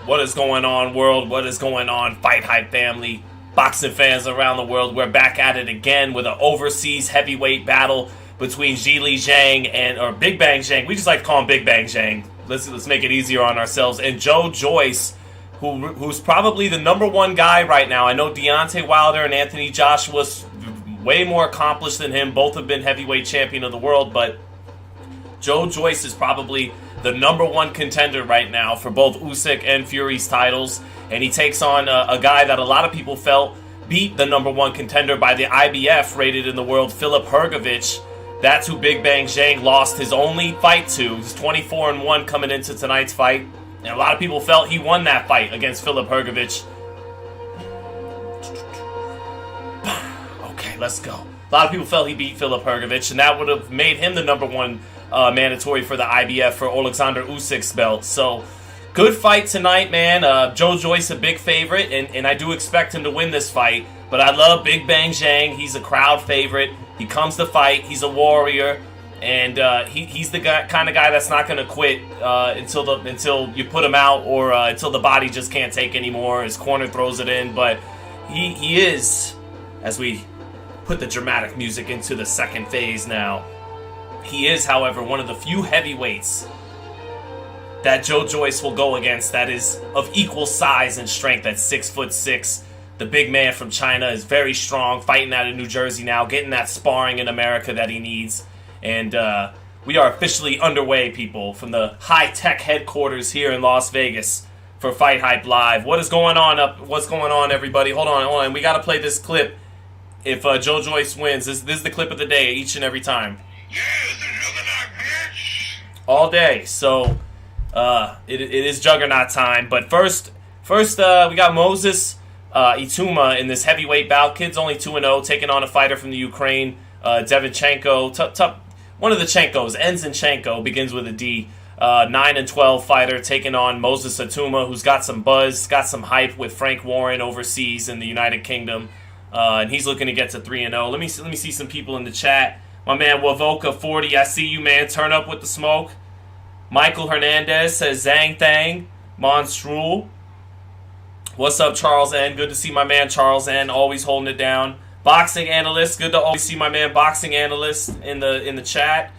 What is going on, world? What is going on, FightHype family? Boxing fans around the world, we're back at it again with an overseas heavyweight battle between Zhilei Zhang or Big Bang Zhang. We just like to call him Big Bang Zhang. Let's make it easier on ourselves. And Joyce, who's probably the number one guy right now. I know Deontay Wilder and Anthony Joshua's way more accomplished than him. Both have been heavyweight champion of the world, but Joyce is probably the number one contender right now for both Usyk and Fury's titles, and he takes on a guy that a lot of people felt beat the number one contender by the IBF rated in the world, Filip Hrgović. That's who Big Bang Zhang lost his only fight to. He's 24-1 coming into tonight's fight, and a lot of people felt he won that fight against Filip Hrgović. Okay, let's go. A lot of people felt he beat Filip Hrgović, and that would have made him the number one mandatory for the IBF for Alexander Usyk's belt. So, good fight tonight, man. Joyce a big favorite, and I do expect him to win this fight. But I love Big Bang Zhang. He's a crowd favorite. He comes to fight. He's a warrior, and he's the kind of guy that's not going to quit until you put him out, or until the body just can't take anymore. His corner throws it in, but he is, as we put the dramatic music into the second phase now. He is, however, one of the few heavyweights that Joyce will go against that is of equal size and strength at 6'6". The big man from China is very strong, fighting out of New Jersey now, getting that sparring in America that he needs. And we are officially underway, people, from the high-tech headquarters here in Las Vegas for FightHype Live. What is going on What's going on, everybody? Hold on. We got to play this clip if Joyce wins. This is the clip of the day each and every time. Yeah, it's a juggernaut, bitch! All day. So, it is juggernaut time. But first, we got Moses Ituma in this heavyweight bout. Kid's only 2-0, taking on a fighter from the Ukraine, Devinchenko. One of the Chenkos, Enzinchenko, begins with a D. 9-12 fighter taking on Moses Ituma, who's got some buzz, got some hype with Frank Warren overseas in the United Kingdom. And he's looking to get to 3-0. Let me see some people in the chat. My man Wavoka40, I see you, man. Turn up with the smoke. Michael Hernandez says Zhang Thang. Monstrul. What's up, Charles N? Good to see my man Charles N. Always holding it down. Boxing analyst. Good to always see my man Boxing analyst in the chat.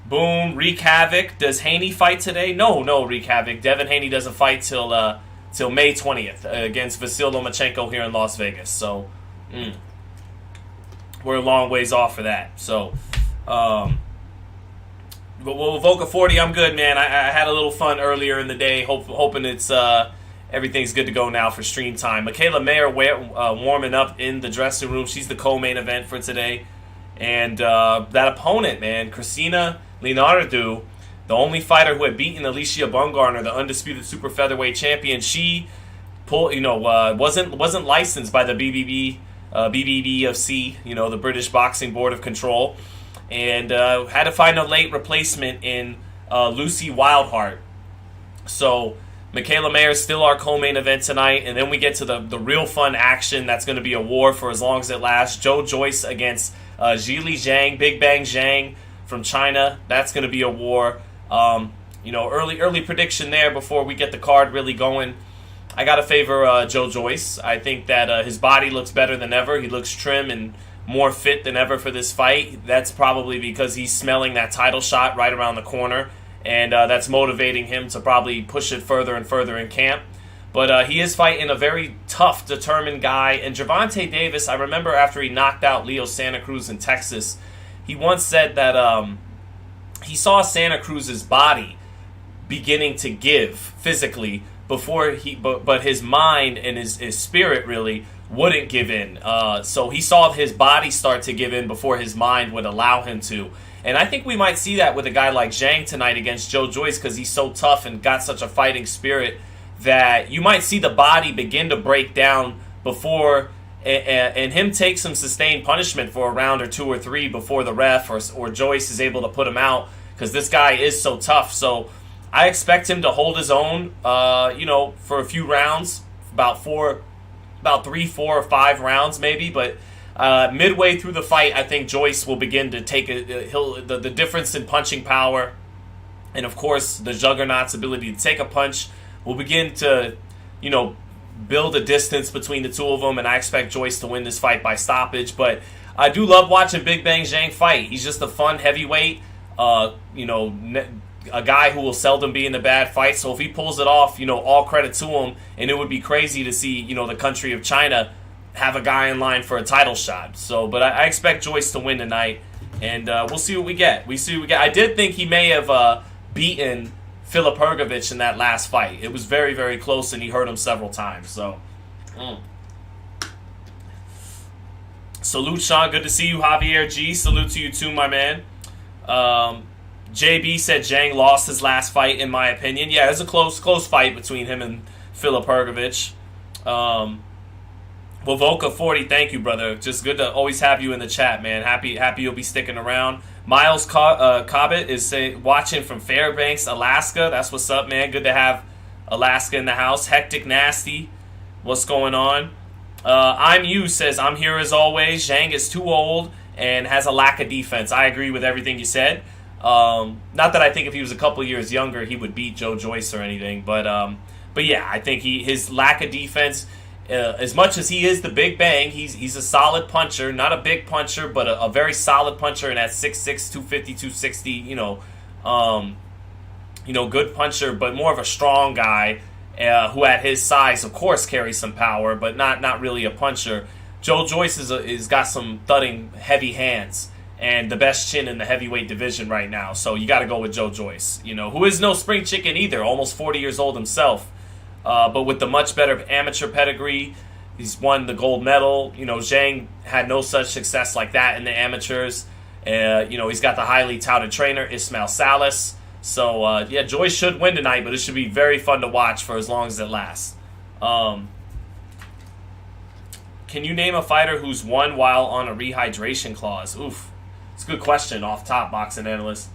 Boom. Wreak Havoc. Does Haney fight today? No, Wreak Havoc. Devin Haney doesn't fight till May 20th against Vasyl Lomachenko here in Las Vegas. So, we're a long ways off for that. So, but Voca 40, I'm good, man. I had a little fun earlier in the day, hoping it's everything's good to go now for stream time. Michaela Mayer warming up in the dressing room. She's the co-main event for today. And that opponent, man, Christina Leonardo, the only fighter who had beaten Alicia Bumgarner, the undisputed super featherweight champion, she wasn't licensed by the BBBFC, the British Boxing Board of Control, and had to find a late replacement in Lucy Wildheart. So Michaela Mayer is still our co-main event tonight, and then we get to the real fun action that's going to be a war for as long as it lasts. Joyce against Zhilei Zhang, Big Bang Zhang from China. That's going to be a war. Early prediction there before we get the card really going. I got to favor Joyce. I think that his body looks better than ever. He looks trim and more fit than ever for this fight. That's probably because he's smelling that title shot right around the corner, and that's motivating him to probably push it further and further in camp. But he is fighting a very tough, determined guy. And Gervonta Davis, I remember after he knocked out Leo Santa Cruz in Texas, he once said that he saw Santa Cruz's body beginning to give physically but his mind and his spirit really wouldn't give in. So he saw his body start to give in before his mind would allow him to. And I think we might see that with a guy like Zhang tonight against Joyce, because he's so tough and got such a fighting spirit that you might see the body begin to break down before and him take some sustained punishment for a round or two or three before the ref or Joyce is able to put him out, because this guy is so tough. So I expect him to hold his own, for a few rounds, about 3, 4, or 5 rounds maybe. But midway through the fight, I think Joyce will begin to take the difference in punching power, and of course the Juggernaut's ability to take a punch will begin to, build a distance between the two of them, and I expect Joyce to win this fight by stoppage. But I do love watching Big Bang Zhang fight. He's just a fun heavyweight, a guy who will seldom be in a bad fight. So if he pulls it off, all credit to him. And it would be crazy to see, the country of China have a guy in line for a title shot. So, but I expect Joyce to win tonight, and we'll see what we get. I did think he may have beaten Filip Hrgović in that last fight. It was very, very close, and he hurt him several times. So, salute, Sean. Good to see you, Javier G. Salute to you too, my man. JB said Zhang lost his last fight, in my opinion. Yeah, it was a close fight between him and Filip Hrgović. Wovoka 40, thank you, brother. Just good to always have you in the chat, man. Happy you'll be sticking around. Miles Cobbett is watching from Fairbanks, Alaska. That's what's up, man. Good to have Alaska in the house. Hectic Nasty, what's going on? I'm you says, I'm here as always. Zhang is too old and has a lack of defense. I agree with everything you said. Not that I think if he was a couple years younger, he would beat Joe Joyce or anything. But yeah, I think his lack of defense, as much as he is the Big Bang, he's a solid puncher. Not a big puncher, but a very solid puncher. And at 6'6", 250, 260, good puncher, but more of a strong guy who at his size, of course, carries some power, but not really a puncher. Joe Joyce is got some thudding, heavy hands and the best chin in the heavyweight division right now. So you got to go with Joe Joyce, who is no spring chicken either, almost 40 years old himself. But with the much better amateur pedigree, he's won the gold medal. Zhang had no such success like that in the amateurs. He's got the highly touted trainer, Ismail Salas. So, yeah, Joyce should win tonight, but it should be very fun to watch for as long as it lasts. Can you name a fighter who's won while on a rehydration clause? Oof. It's a good question off top, boxing analyst.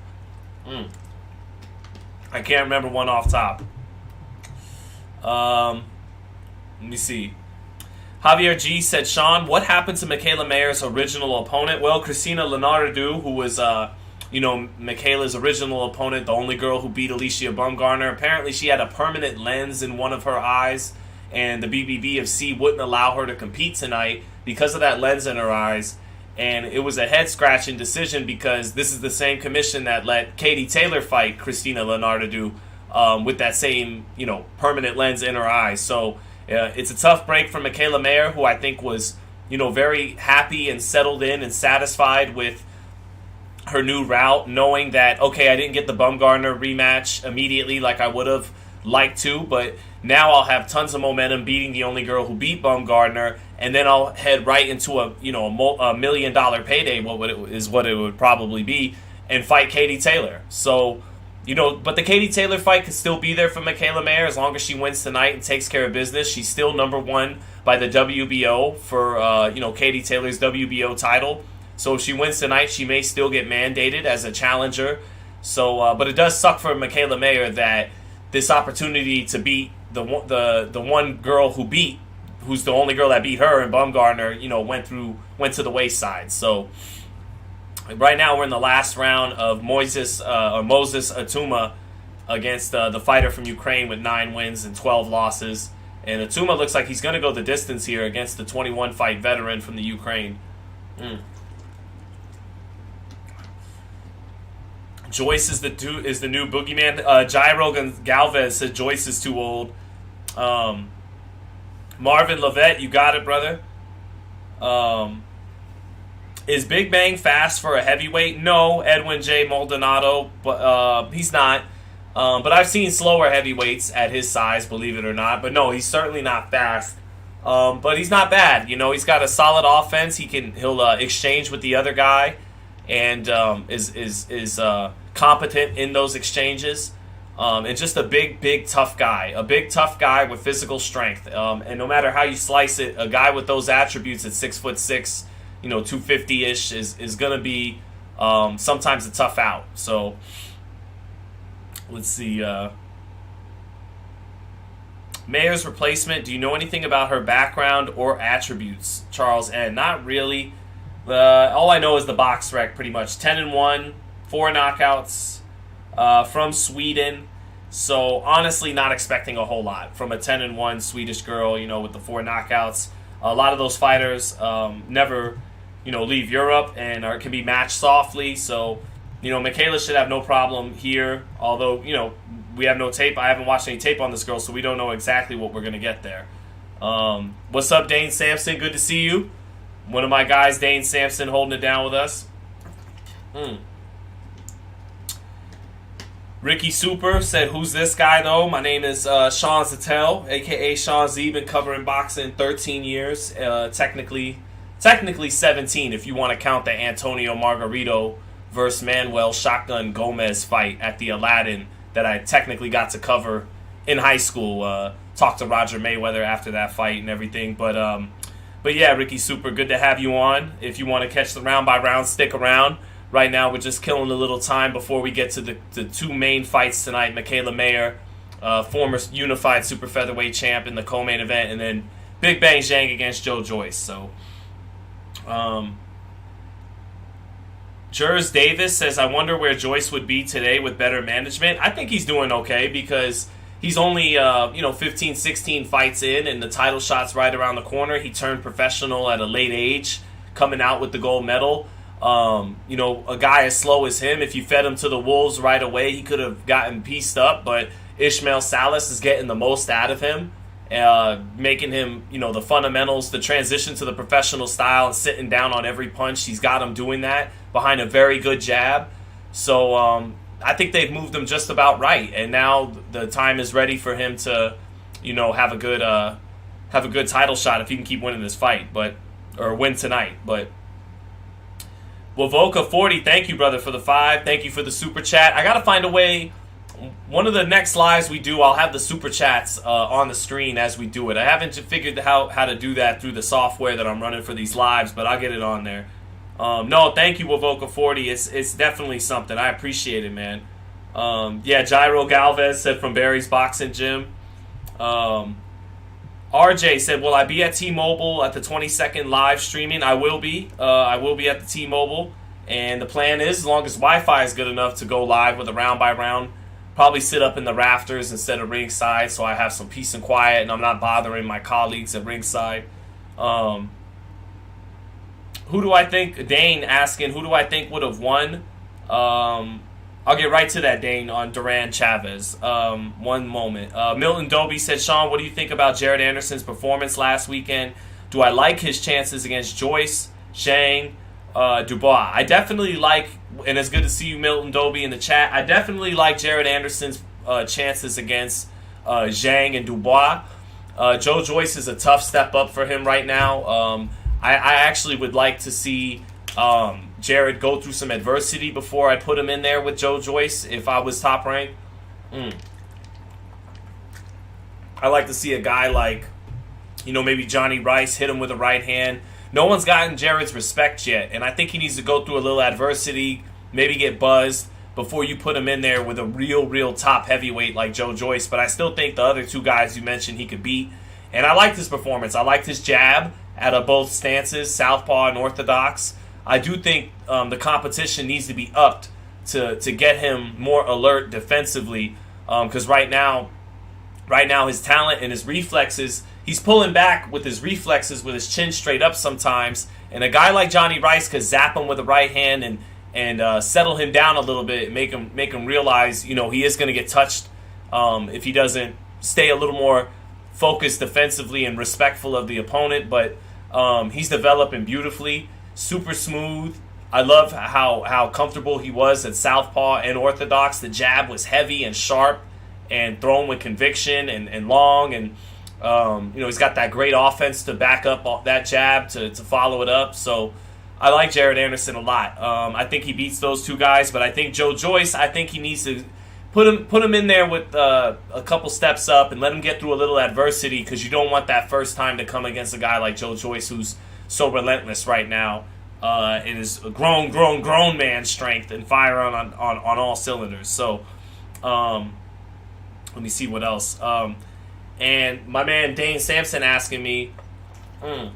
I can't remember one off top. Let me see. Javier G said, Sean, what happened to Michaela Mayer's original opponent? Well, Christina Leonardo, who was, Michaela's original opponent, the only girl who beat Alicia Baumgartner, apparently she had a permanent lens in one of her eyes, and the BBBFC wouldn't allow her to compete tonight because of that lens in her eyes. And it was a head-scratching decision because this is the same commission that let Katie Taylor fight Christina Leonardo with that same, permanent lens in her eyes. So it's a tough break for Michaela Mayer, who I think was, very happy and settled in and satisfied with her new route, knowing that, okay, I didn't get the Baumgartner rematch immediately like I would have liked to, but now I'll have tons of momentum beating the only girl who beat Baumgartner, and then I'll head right into a $1 million payday, what it would probably be, and fight Katie Taylor. So, but the Katie Taylor fight could still be there for Michaela Mayer as long as she wins tonight and takes care of business. She's still number one by the WBO for, Katie Taylor's WBO title. So if she wins tonight, she may still get mandated as a challenger. So, but it does suck for Michaela Mayer that this opportunity to beat the one girl who's the only girl that beat her, and Baumgartner, went to the wayside. So right now we're in the last round of Moses Atuma against the fighter from Ukraine with 9 wins and 12 losses. And Atuma looks like he's going to go the distance here against the 21-fight veteran from the Ukraine. Joyce is the new boogeyman. Jairo Galvez said Joyce is too old. Marvin Levette, you got it, brother. Is Big Bang fast for a heavyweight? No, Edwin J. Maldonado, but he's not. But I've seen slower heavyweights at his size, believe it or not. But no, he's certainly not fast. But he's not bad. He's got a solid offense. He'll exchange with the other guy, and is competent in those exchanges. And just a big tough guy. A big tough guy with physical strength. And no matter how you slice it, a guy with those attributes at 6'6", 250-ish is gonna be sometimes a tough out. So let's see. Mayer's replacement, do you know anything about her background or attributes? Charles N. Not really. All I know is the box rec, pretty much. 10-1, 4 knockouts, from Sweden. So honestly, not expecting a whole lot from a 10-1 Swedish girl, with the 4 knockouts. A lot of those fighters never, leave Europe and can be matched softly. So, Michaela should have no problem here. Although, we have no tape. I haven't watched any tape on this girl, so we don't know exactly what we're going to get there. What's up, Dane Sampson? Good to see you. One of my guys, Dane Sampson, holding it down with us. Ricky Super said, who's this guy, though? My name is Sean Zattel, a.k.a. Sean Z. Been covering boxing 13 years. Technically 17 if you want to count the Antonio Margarito versus Manuel Shotgun Gomez fight at the Aladdin that I technically got to cover in high school. Talked to Roger Mayweather after that fight and everything. But yeah, Ricky Super, good to have you on. If you want to catch the round by round, stick around. Right now, we're just killing a little time before we get to the 2 main fights tonight. Michaela Mayer, former unified super featherweight champ in the co-main event, and then Big Bang Zhang against Joyce. So, Jers Davis says, I wonder where Joyce would be today with better management. I think he's doing okay because he's only 15, 16 fights in, and the title shot's right around the corner. He turned professional at a late age, coming out with the gold medal. A guy as slow as him, if you fed him to the wolves right away, he could have gotten pieced up, but Ishmael Salas is getting the most out of him, making him, the fundamentals, the transition to the professional style and sitting down on every punch. He's got him doing that behind a very good jab. So I think they've moved him just about right, and now the time is ready for him to, have a good title shot if he can keep winning this fight, or win tonight. But Wavoka 40, thank you, brother, for the 5. Thank you for the super chat. I gotta find a way. One of the next lives we do, I'll have the super chats on the screen as we do it. I haven't figured how to do that through the software that I'm running for these lives, but I'll get it on there. No, thank you, Wavoka 40. It's definitely something. I appreciate it, man. Yeah, Jairo Galvez said from Barry's Boxing Gym. RJ said, will I be at T-Mobile at the 22nd live streaming? I will be. I will be at the T-Mobile. And the plan is, as long as Wi-Fi is good enough to go live with a round-by-round, probably sit up in the rafters instead of ringside so I have some peace and quiet and I'm not bothering my colleagues at ringside. Who do I think? Dane asking, who do I think would have won? I'll get right to that, Dane, on Duran Chavez. One moment. Milton Doby said, Sean, what do you think about Jared Anderson's performance last weekend? Do I like his chances against Joyce, Zhang, Dubois? I definitely like, and it's good to see you, Milton Doby, in the chat. I definitely like Jared Anderson's chances against Zhang and Dubois. Joe Joyce is a tough step up for him right now. I actually would like to see Jared go through some adversity before I put him in there with Joe Joyce if I was top ranked. I like to see a guy like, maybe Johnny Rice hit him with a right hand. No one's gotten Jared's respect yet, and I think he needs to go through a little adversity, maybe get buzzed before you put him in there with a real top heavyweight like Joe Joyce. But I still think the other 2 guys you mentioned he could beat. And I liked his performance. I liked his jab out of both stances, southpaw and orthodox. I do think the competition needs to be upped to get him more alert defensively, because right now his talent and his reflexes, he's pulling back with his reflexes with his chin straight up sometimes, and a guy like Johnny Rice could zap him with a right hand and settle him down a little bit, make him realize he is going to get touched if he doesn't stay a little more focused defensively and respectful of the opponent. But he's developing beautifully. Super smooth. I love how comfortable he was at southpaw and orthodox. The jab was heavy and sharp and thrown with conviction and long. And, he's got that great offense to back up that jab to follow it up. So I like Jared Anderson a lot. I think he beats those 2 guys. But I think Joe Joyce, I think he needs to put him in there with a couple steps up and let him get through a little adversity, because you don't want that first time to come against a guy like Joe Joyce who's so relentless right now. It is a grown man strength and fire on all cylinders. So, let me see what else. And my man Dane Sampson asking me, who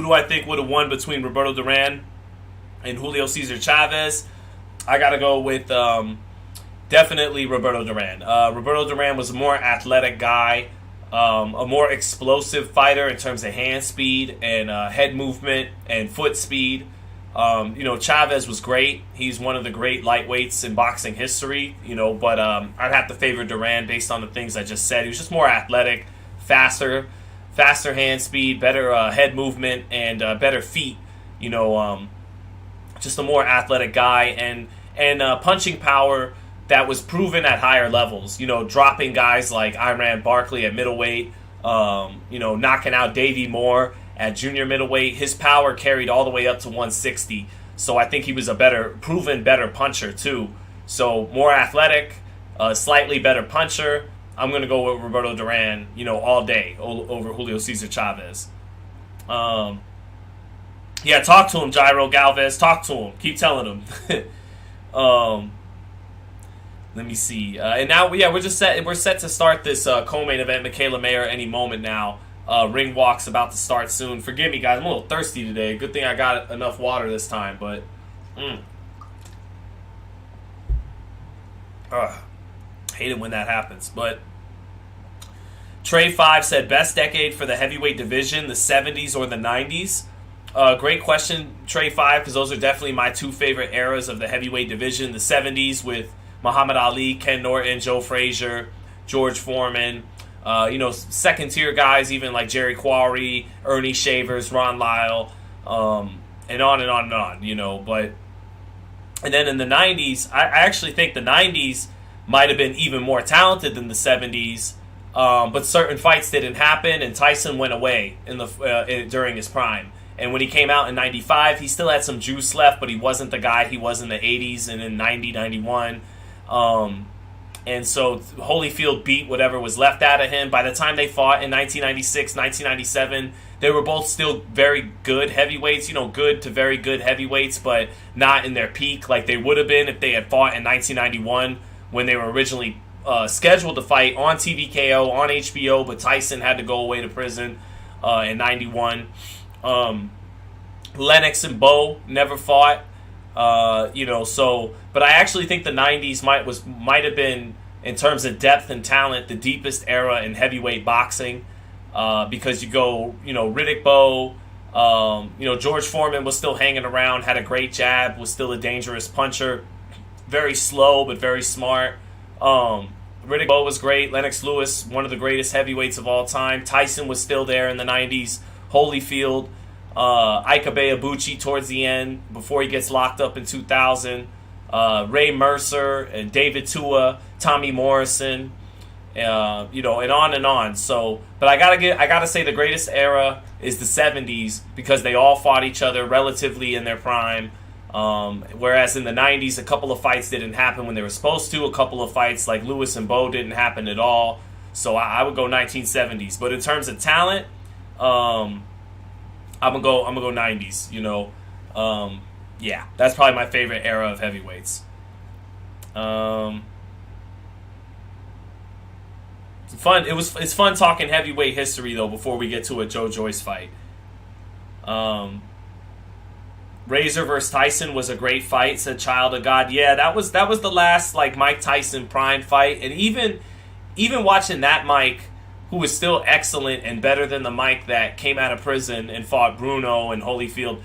do I think would have won between Roberto Duran and Julio Cesar Chavez? I gotta go with definitely Roberto Duran. Roberto Duran was a more athletic guy, a more explosive fighter in terms of hand speed and head movement and foot speed. Chavez was great. He's one of the great lightweights in boxing history, but I'd have to favor Duran based on the things I just said. He was just more athletic, faster hand speed, better head movement, and better feet. Just a more athletic guy and punching power that was proven at higher levels. Dropping guys like Iran Barkley at middleweight, knocking out Davey Moore at junior middleweight. His power carried all the way up to 160. So I think he was a proven better puncher too. So more athletic, slightly better puncher. I'm going to go with Roberto Duran, all day over Julio Cesar Chavez. Talk to him, Jairo Galvez. Talk to him. Keep telling him. Let me see. And now, we're set to start this co-main event. Michaela Mayer any moment now. Ring walk's about to start soon. Forgive me, guys. I'm a little thirsty today. Good thing I got enough water this time, but hate it when that happens. But Trey5 said best decade for the heavyweight division, the 70s or the 90s. Great question, Trey5, because those are definitely my two favorite eras of the heavyweight division. The 70s with Muhammad Ali, Ken Norton, Joe Frazier, George Foreman. Second tier guys even like Jerry Quarry, Ernie Shavers, Ron Lyle, and on and on and on. But and then in the 90s, I actually think the 90s might have been even more talented than the 70s. But certain fights didn't happen, and Tyson went away during his prime. And when he came out in 95, he still had some juice left, but he wasn't the guy he was in the 80s and in 90, 91. And so Holyfield beat whatever was left out of him. By the time they fought in 1996, 1997, they were both still very good heavyweights, good to very good heavyweights, but not in their peak like they would have been if they had fought in 1991 when they were originally scheduled to fight on TVKO, on HBO, but Tyson had to go away to prison in 91. Lennox and Bo never fought. But I actually think the 90s might have been, in terms of depth and talent, the deepest era in heavyweight boxing, because you go, Riddick Bowe, George Foreman was still hanging around, had a great jab, was still a dangerous puncher, very slow but very smart. Riddick Bowe was great. Lennox Lewis, one of the greatest heavyweights of all time. Tyson was still there in the 90s. Holyfield, Ike Ibeabuchi towards the end before he gets locked up in 2000. Ray Mercer and David Tua, Tommy Morrison, and on and on. So, but I gotta say the greatest era is the 70s because they all fought each other relatively in their prime. Whereas in the 90s, a couple of fights didn't happen when they were supposed to. A couple of fights like Lewis and Bowe didn't happen at all. So I would go 1970s. But in terms of talent, I'm gonna go 90s. That's probably my favorite era of heavyweights. It's fun. It's fun talking heavyweight history though. Before we get to a Joe Joyce fight, Razor versus Tyson was a great fight. Said Child of God. Yeah, that was the last like Mike Tyson prime fight, and even watching that Mike, who was still excellent and better than the Mike that came out of prison and fought Bruno and Holyfield,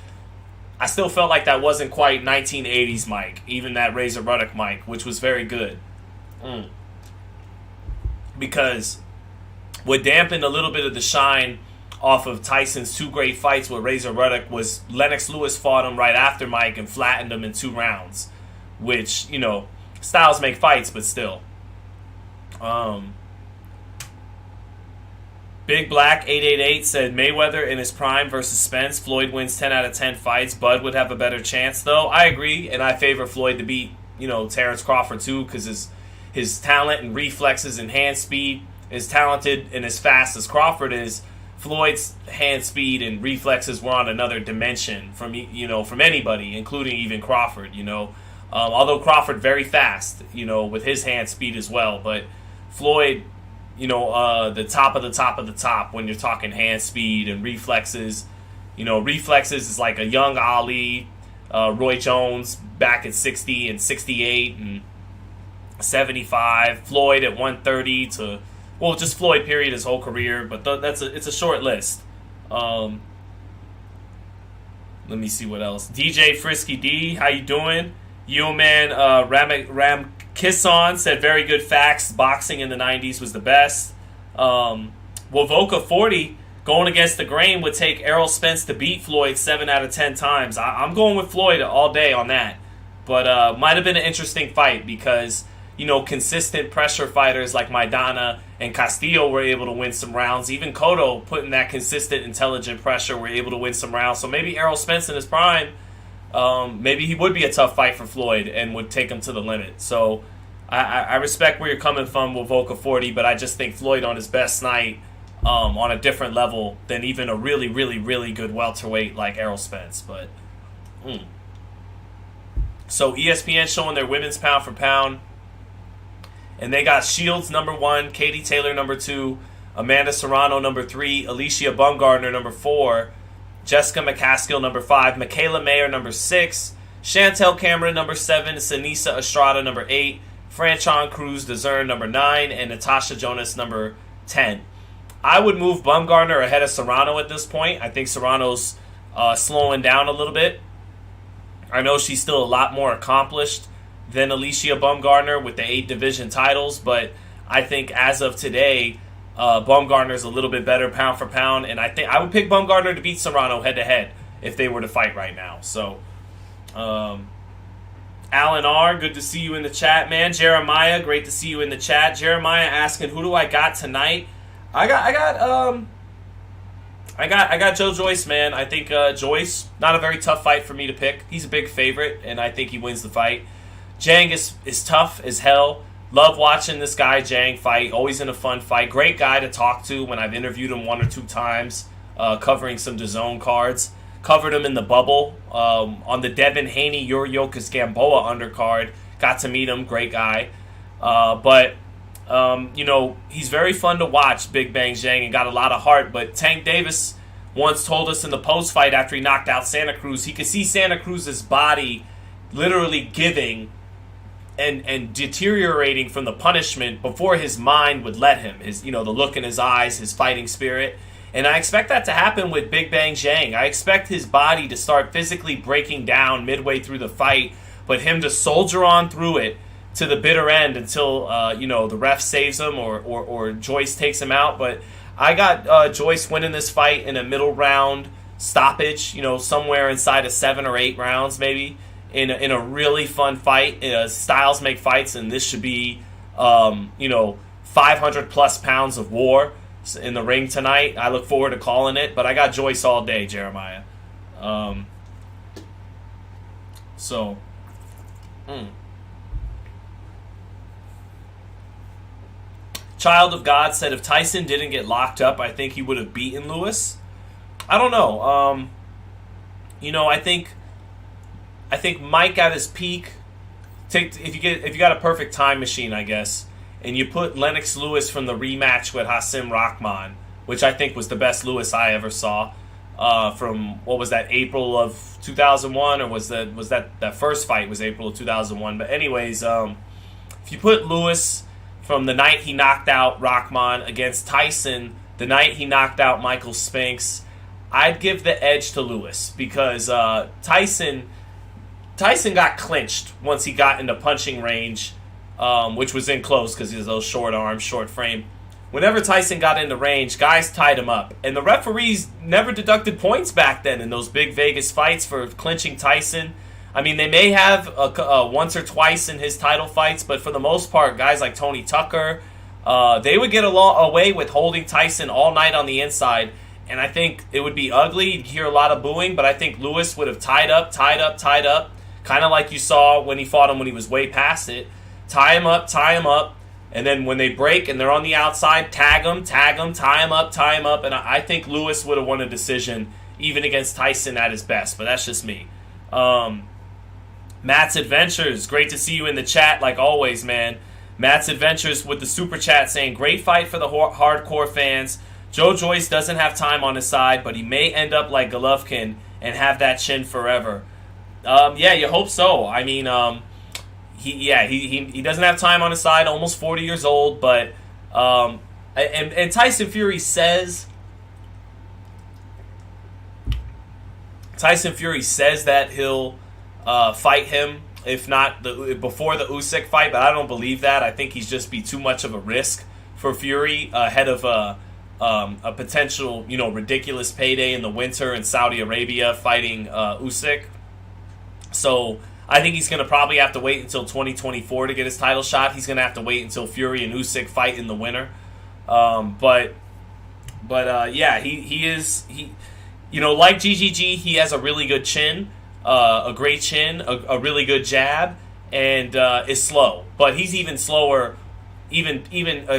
I still felt like that wasn't quite 1980s Mike, even that Razor Ruddock Mike, which was very good. Because what dampened a little bit of the shine off of Tyson's two great fights with Razor Ruddock was Lennox Lewis fought him right after Mike and flattened him in 2 rounds, which, styles make fights, but still. Big Black 888 said Mayweather in his prime versus Spence. Floyd wins 10 out of 10 fights. Bud would have a better chance, though. I agree, and I favor Floyd to beat, Terrence Crawford too, because his talent and reflexes and hand speed is talented and as fast as Crawford is. Floyd's hand speed and reflexes were on another dimension from anybody, including even Crawford. Although Crawford very fast, with his hand speed as well, but Floyd, the top of the top of the top when you're talking hand speed and reflexes. Reflexes is like a young Ali, Roy Jones back at 60 and 68, and 75. Floyd at 130 to, well, just Floyd period his whole career, but it's a short list. Let me see what else. DJ Frisky D, how you doing? Yo man, Ram Kisson said very good facts. Boxing in the 90s was the best. Wovoka 40 going against the grain would take Errol Spence to beat Floyd 7 out of 10 times. I'm going with Floyd all day on that. But might have been an interesting fight because, consistent pressure fighters like Maidana and Castillo were able to win some rounds. Even Cotto, putting that consistent, intelligent pressure, were able to win some rounds. So maybe Errol Spence in his prime, maybe he would be a tough fight for Floyd and would take him to the limit. So I respect where you're coming from with Volca 40, but I just think Floyd on his best night, on a different level than even a really, really, really good welterweight like Errol Spence. But So ESPN showing their women's pound for pound. And they got Shields number 1, Katie Taylor number 2, Amanda Serrano number 3, Alicia Bumgardner number 4, Jessica McCaskill number 5, Michaela Mayer number 6, Chantel Cameron number 7, Sinisa Estrada number 8, Franchon Cruz Dezern number 9, and Natasha Jonas number 10. I would move Bumgardner ahead of Serrano at this point. I think Serrano's slowing down a little bit. I know she's still a lot more accomplished than Alicia Bumgardner with the 8 division titles, but I think as of today, Bumgardner's a little bit better pound for pound, and I think I would pick Bumgardner to beat Serrano head to head if they were to fight right now. So, Alan R, good to see you in the chat, man. Jeremiah, great to see you in the chat. Jeremiah asking, who do I got tonight? I got Joe Joyce, man. I think Joyce, not a very tough fight for me to pick. He's a big favorite, and I think he wins the fight. Zhang is tough as hell. Love watching this guy Zhang fight. Always in a fun fight. Great guy to talk to when I've interviewed him 1 or 2 times, covering some DAZN cards. Covered him in the bubble on the Devin Haney, Yuriokas Gamboa undercard. Got to meet him. Great guy. But he's very fun to watch, Big Bang Zhang, and got a lot of heart. But Tank Davis once told us in the post-fight after he knocked out Santa Cruz, he could see Santa Cruz's body literally giving and deteriorating from the punishment before his mind would let him. His, the look in his eyes, his fighting spirit. And I expect that to happen with Big Bang Zhang. I expect his body to start physically breaking down midway through the fight, but him to soldier on through it to the bitter end until, the ref saves him or Joyce takes him out. But I got Joyce winning this fight in a middle round stoppage, somewhere inside of 7 or 8 rounds maybe, in a really fun fight. Styles make fights, and this should be, 500 plus pounds of war in the ring tonight. I look forward to calling it, but I got Joyce all day, Jeremiah. Child of God said if Tyson didn't get locked up, I think he would have beaten Lewis. I don't know. I think Mike at his peak. If you got a perfect time machine, I guess, and you put Lennox Lewis from the rematch with Hasim Rahman, which I think was the best Lewis I ever saw, from what was that, April of 2001, or was that first fight was April of 2001? But anyways, if you put Lewis from the night he knocked out Rahman against Tyson the night he knocked out Michael Spinks, I'd give the edge to Lewis because Tyson got clinched once he got into punching range, which was in close because he has those short arms, short frame. Whenever Tyson got into range, guys tied him up. And the referees never deducted points back then in those big Vegas fights for clinching Tyson. I mean, they may have once or twice in his title fights, but for the most part, guys like Tony Tucker, they would get away with holding Tyson all night on the inside. And I think it would be ugly. You'd hear a lot of booing, but I think Lewis would have tied up, kind of like you saw when he fought him when he was way past it. Tie him up, and then when they break and they're on the outside, tag him, tie him up, and I think Lewis would have won a decision even against Tyson at his best, but that's just me. Matt's Adventures, great to see you in the chat like always, man. Matt's Adventures with the super chat saying, great fight for the hardcore fans. Joe Joyce doesn't have time on his side, but he may end up like Golovkin and have that chin forever. Yeah, you hope so. I mean, he doesn't have time on his side. Almost 40 years old, but and Tyson Fury says that he'll fight him if not before the Usyk fight, but I don't believe that. I think he's just be too much of a risk for Fury ahead of a potential ridiculous payday in the winter in Saudi Arabia fighting Usyk. So I think he's going to probably have to wait until 2024 to get his title shot. He's going to have to wait until Fury and Usyk fight in the winter. But he is like GGG, he has a really good chin, a great chin, a really good jab, and is slow. But he's even slower, even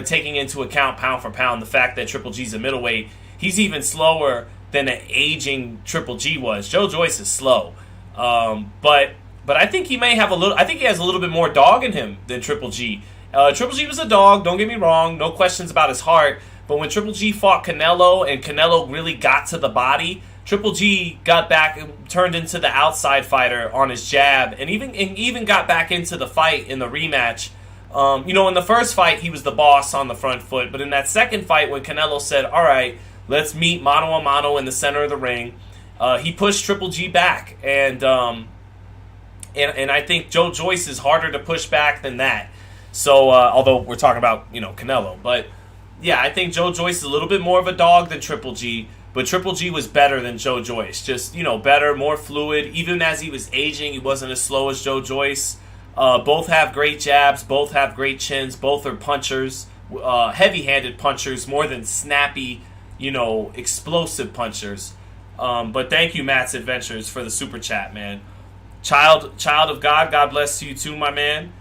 taking into account pound for pound the fact that Triple G's a middleweight. He's even slower than an aging Triple G was. Joe Joyce is slow, but I think he may have a little. I think he has a little bit more dog in him than Triple G. Triple G was a dog. Don't get me wrong. No questions about his heart. But when Triple G fought Canelo and Canelo really got to the body, Triple G got back and turned into the outside fighter on his jab, and even got back into the fight in the rematch. In the first fight he was the boss on the front foot, but in that second fight when Canelo said, "All right, let's meet mano a mano in the center of the ring," he pushed Triple G back, and I think Joe Joyce is harder to push back than that. So although we're talking about Canelo, but yeah, I think Joe Joyce is a little bit more of a dog than Triple G, but Triple G was better than Joe Joyce. Just better, more fluid. Even as he was aging, he wasn't as slow as Joe Joyce. Both have great jabs, both have great chins, both are punchers, heavy-handed punchers more than snappy, explosive punchers. But thank you, Matt's Adventures, for the super chat, man. Child of God, God bless you too, my man.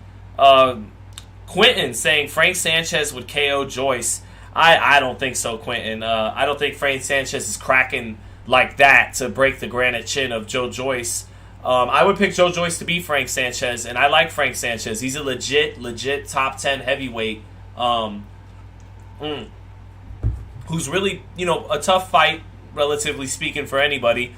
Quentin saying Frank Sanchez would KO Joyce. I don't think so, Quentin. I don't think Frank Sanchez is cracking like that to break the granite chin of Joe Joyce. I would pick Joe Joyce to beat Frank Sanchez, and I like Frank Sanchez. He's a legit top 10 heavyweight who's really, a tough fight, relatively speaking, for anybody.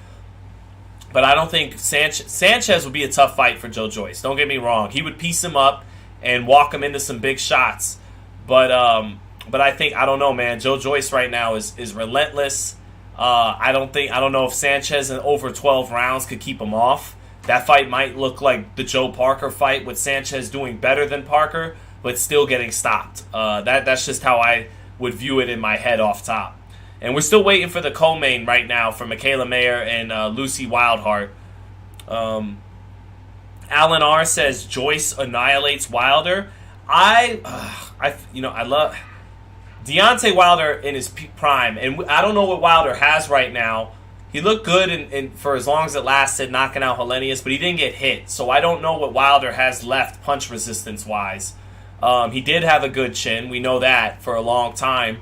But I don't think Sanchez would be a tough fight for Joe Joyce. Don't get me wrong. He would piece him up and walk him into some big shots. But I don't know, man. Joe Joyce right now is relentless. I don't know if Sanchez in over 12 rounds could keep him off. That fight might look like the Joe Parker fight with Sanchez doing better than Parker, but still getting stopped. That's just how I would view it in my head off top. And we're still waiting for the co-main right now for Michaela Mayer and Lucy Wildheart. Alan R says Joyce annihilates Wilder. I love Deontay Wilder in his prime, and I don't know what Wilder has right now. He looked good in for as long as it lasted, knocking out Helenius, but he didn't get hit. So I don't know what Wilder has left punch resistance wise. He did have a good chin. We know that for a long time.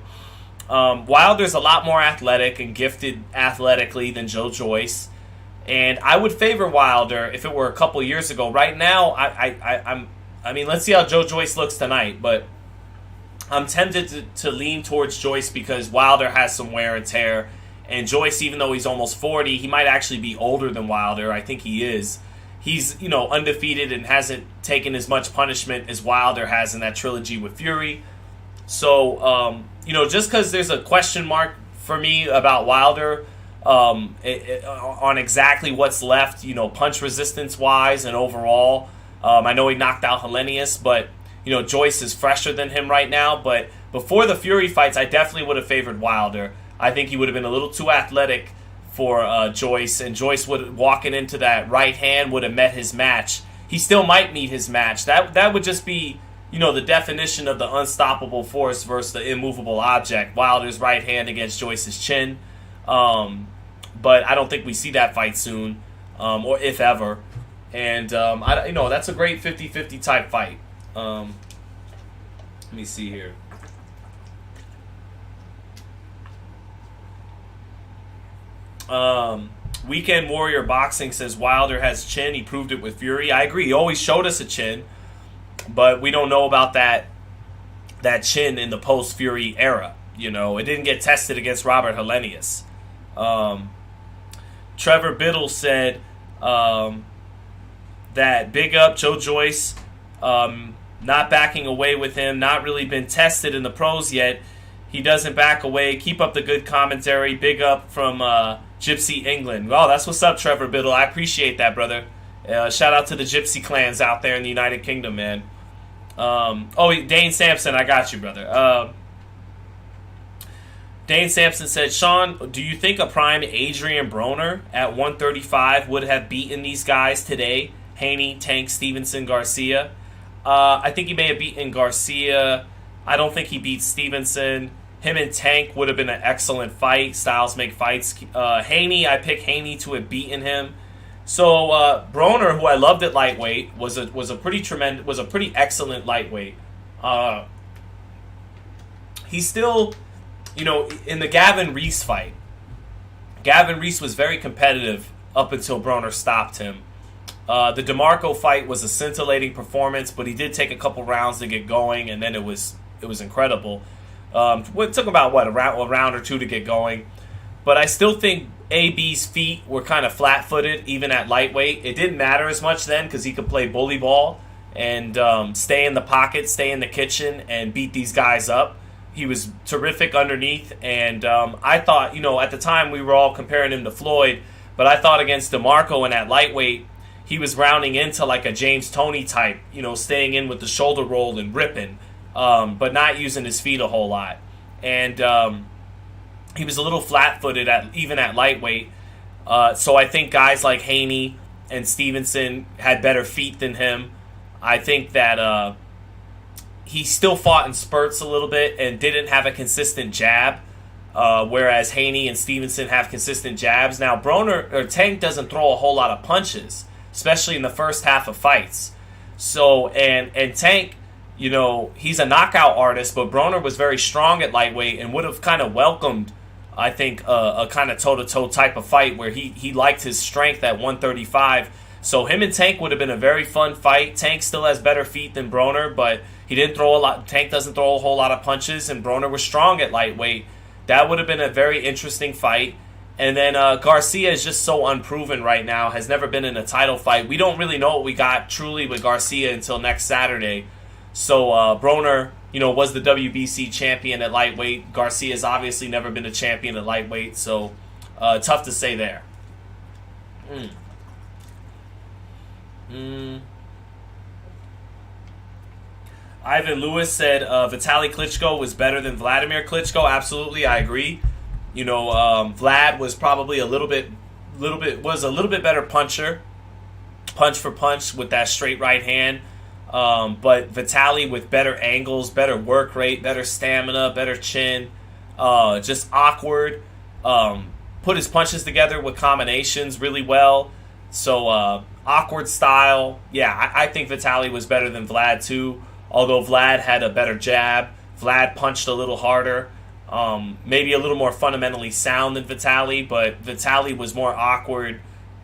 Wilder's a lot more athletic and gifted athletically than Joe Joyce. And I would favor Wilder if it were a couple years ago. Right now, I mean, let's see how Joe Joyce looks tonight, but I'm tempted to lean towards Joyce because Wilder has some wear and tear. And Joyce, even though he's almost 40, he might actually be older than Wilder. I think he is. He's, undefeated and hasn't taken as much punishment as Wilder has in that trilogy with Fury. So, just because there's a question mark for me about Wilder on exactly what's left, punch resistance-wise and overall. I know he knocked out Helenius, but, Joyce is fresher than him right now. But before the Fury fights, I definitely would have favored Wilder. I think he would have been a little too athletic for Joyce, and Joyce walking into that right hand would have met his match. He still might meet his match. That would just be, the definition of the unstoppable force versus the immovable object. Wilder's right hand against Joyce's chin. But I don't think we see that fight soon, or if ever. And that's a great 50-50 type fight. Let me see here. Weekend Warrior Boxing says Wilder has chin. He proved it with Fury. I agree. He always showed us a chin, but we don't know about that chin in the post-Fury era. It didn't get tested against Robert Helenius. Trevor Biddle said that big up Joe Joyce Not backing away with him. Not really been tested in the pros yet. He doesn't back away. Keep up the good commentary. Big up from Gypsy England. Oh, that's what's up, Trevor Biddle. I appreciate that, brother. Shout out to the Gypsy clans out there in the United Kingdom, man. Dane Sampson, I got you, brother. Dane Sampson said, Sean, do you think a prime Adrian Broner at 135 would have beaten these guys today? Haney, Tank, Stevenson, Garcia. I think he may have beaten Garcia. I don't think he beat Stevenson. Him and Tank would have been an excellent fight. Styles make fights. Haney, I pick Haney to have beaten him. So Broner, who I loved at lightweight, was a pretty excellent lightweight. He's still, in the Gavin Reese fight. Gavin Reese was very competitive up until Broner stopped him. The DeMarco fight was a scintillating performance, but he did take a couple rounds to get going, and then it was incredible. It took about a round or two to get going, but I still think AB's feet were kind of flat-footed even at lightweight. It didn't matter as much then because he could play bully ball and stay in the pocket, stay in the kitchen, and beat these guys up. He was terrific underneath, and I thought, at the time we were all comparing him to Floyd, but I thought against DeMarco and at lightweight, he was rounding into like a James Toney type, staying in with the shoulder roll and ripping, but not using his feet a whole lot. And he was a little flat-footed even at lightweight. So I think guys like Haney and Stevenson had better feet than him. I think that he still fought in spurts a little bit and didn't have a consistent jab, whereas Haney and Stevenson have consistent jabs. Now, Tank doesn't throw a whole lot of punches, especially in the first half of fights. So, and Tank, he's a knockout artist, but Broner was very strong at lightweight and would have kind of welcomed, I think, a kind of toe-to-toe type of fight where he liked his strength at 135. So him and Tank would have been a very fun fight. Tank still has better feet than Broner, but he didn't throw a lot. Tank doesn't throw a whole lot of punches, and Broner was strong at lightweight. That would have been a very interesting fight. And then Garcia is just so unproven right now, has never been in a title fight. We don't really know what we got truly with Garcia until next Saturday. So Broner, was the WBC champion at lightweight. Garcia's obviously never been a champion at lightweight, so tough to say there. Ivan Lewis said Vitaly Klitschko was better than Vladimir Klitschko. Absolutely, I agree. Vlad was probably a little bit better puncher, punch for punch with that straight right hand. But Vitaly with better angles, better work rate, better stamina, better chin, just awkward. Put his punches together with combinations really well. So awkward style. Yeah, I think Vitaly was better than Vlad too. Although Vlad had a better jab, Vlad punched a little harder. Maybe a little more fundamentally sound than Vitaly, but Vitaly was more awkward,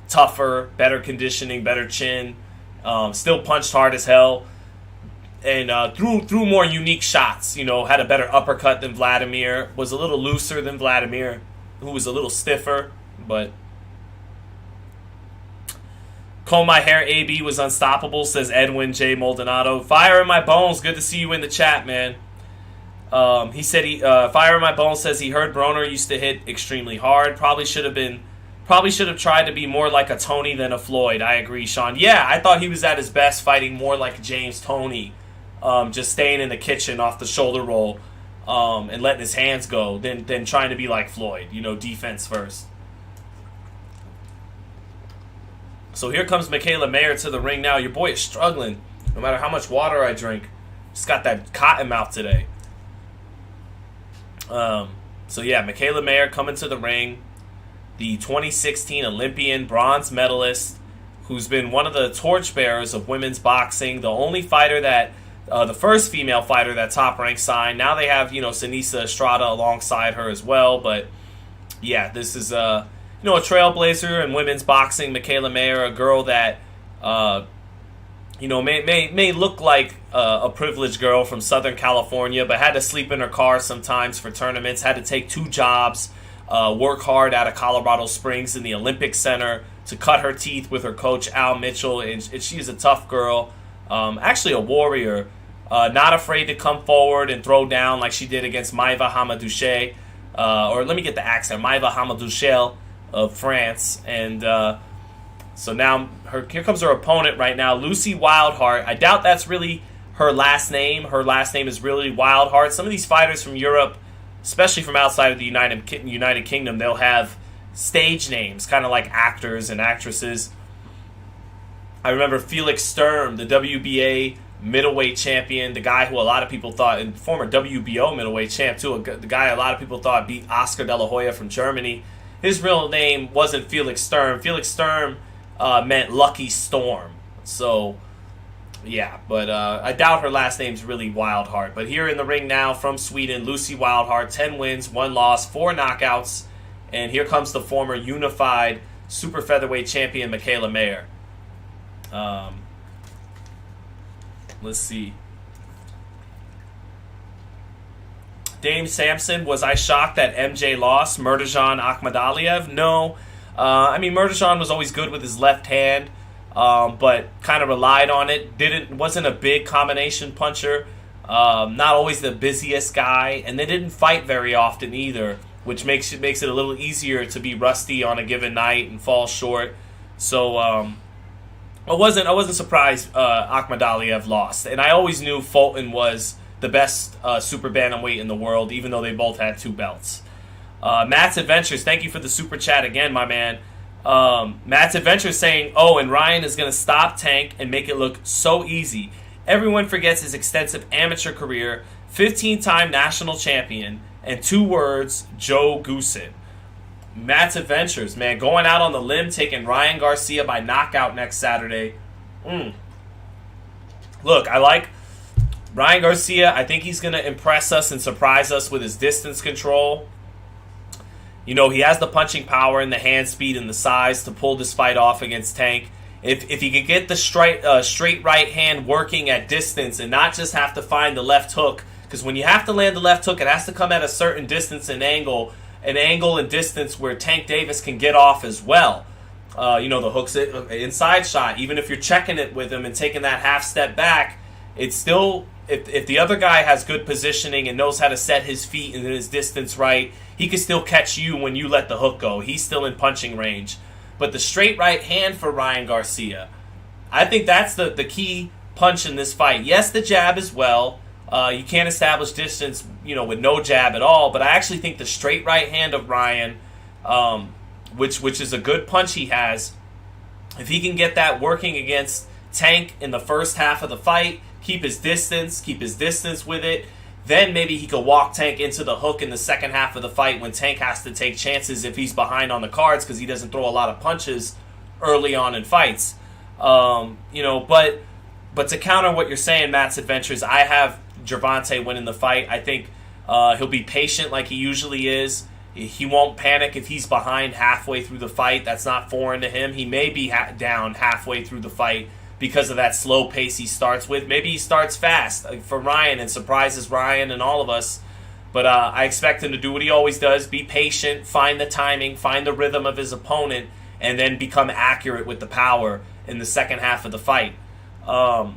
tougher, better conditioning, better chin. Still punched hard as hell, and threw more unique shots. Had a better uppercut than Vladimir. Was a little looser than Vladimir, who was a little stiffer. But Comb My Hair AB was unstoppable, says Edwin J. Maldonado. Fire in my bones. Good to see you in the chat, man. He said Fire in my bones says he heard Broner used to hit extremely hard. Probably should have tried to be more like a Tony than a Floyd. I agree, Sean. Yeah, I thought he was at his best fighting more like James Toney, just staying in the kitchen off the shoulder roll and letting his hands go than trying to be like Floyd, defense first. So here comes Michaela Mayer to the ring now. Your boy is struggling no matter how much water I drink. Just got that cotton mouth today. So yeah, Michaela Mayer coming to the ring. The 2016 Olympian bronze medalist who's been one of the torchbearers of women's boxing. The only fighter the first female fighter that Top Rank signed. Now they have, Sinisa Estrada alongside her as well. But yeah, this is a trailblazer in women's boxing. Michaela Mayer, a girl that, may look like a privileged girl from Southern California, but had to sleep in her car sometimes for tournaments, had to take 2 jobs, work hard out of Colorado Springs in the Olympic Center to cut her teeth with her coach, Al Mitchell, and she's a tough girl. actually a warrior, not afraid to come forward and throw down like she did against Maïva Hamadouche, or let me get the accent, Maïva Hamadouche of France. And so now here comes her opponent right now, Lucy Wildheart. I doubt that's really her last name. Her last name is really Wildheart. Some of these fighters from Europe, especially from outside of the United Kingdom, they'll have stage names, kind of like actors and actresses. I remember Felix Sturm, the WBA middleweight champion, the guy who a lot of people thought, and former WBO middleweight champ too, the guy a lot of people thought beat Oscar De La Hoya from Germany. His real name wasn't Felix Sturm. Felix Sturm meant Lucky Storm. So, yeah, but I doubt her last name's really Wildheart. But here in the ring now from Sweden, Lucy Wildheart, 10 wins, 1 loss, 4 knockouts. And here comes the former unified super featherweight champion, Michaela Mayer. Let's see. Dame Sampson, was I shocked that MJ lost? Murtajan Akhmadaliev? No. I mean, Murtajan was always good with his left hand, but kind of relied on it. Wasn't a big combination puncher. Not always the busiest guy, and they didn't fight very often either, which makes it a little easier to be rusty on a given night and fall short. So I wasn't surprised Akhmadaliev lost, and I always knew Fulton was the best super bantamweight in the world, even though they both had 2 belts. Matt's Adventures, thank you for the super chat again, my man. Matt's Adventures saying, oh, and Ryan is going to stop Tank and make it look so easy. Everyone forgets his extensive amateur career, 15-time national champion, and 2 words, Joe Goosen. Matt's Adventures, man, going out on the limb, taking Ryan Garcia by knockout next Saturday. Look, I like Ryan Garcia. I think he's going to impress us and surprise us with his distance control. You know, he has the punching power and the hand speed and the size to pull this fight off against Tank. If he could get the straight right hand working at distance and not just have to find the left hook, because when you have to land the left hook, it has to come at a certain distance and angle, and distance where Tank Davis can get off as well. The hook's inside shot. Even if you're checking it with him and taking that half step back, it's still, if the other guy has good positioning and knows how to set his feet and his distance right, he can still catch you when you let the hook go. He's still in punching range. But the straight right hand for Ryan Garcia, I think that's the key punch in this fight. Yes, the jab as well. You can't establish distance, with no jab at all. But I actually think the straight right hand of Ryan, which is a good punch he has, if he can get that working against Tank in the first half of the fight, keep his distance with it, then maybe he could walk Tank into the hook in the second half of the fight when Tank has to take chances if he's behind on the cards because he doesn't throw a lot of punches early on in fights. But to counter what you're saying, Matt's Adventures, I have Gervonta winning the fight. I think he'll be patient like he usually is. He won't panic if he's behind halfway through the fight. That's not foreign to him. He may be down halfway through the fight because of that slow pace he starts with. Maybe he starts fast for Ryan and surprises Ryan and all of us. But I expect him to do what he always does, be patient, find the timing, find the rhythm of his opponent, and then become accurate with the power in the second half of the fight. I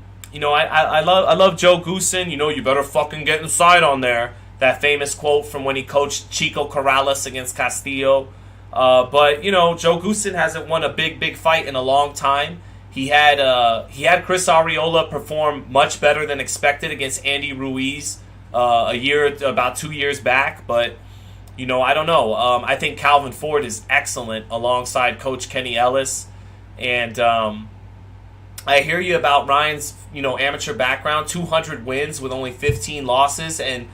love Joe Goosen. You better fucking get inside on there. That famous quote from when he coached Chico Corrales against Castillo. But Joe Goosen hasn't won a big fight in a long time. He had Chris Arreola perform much better than expected against Andy Ruiz about 2 years back. But, I don't know. I think Calvin Ford is excellent alongside Coach Kenny Ellis. And I hear you about Ryan's, amateur background, 200 wins with only 15 losses. And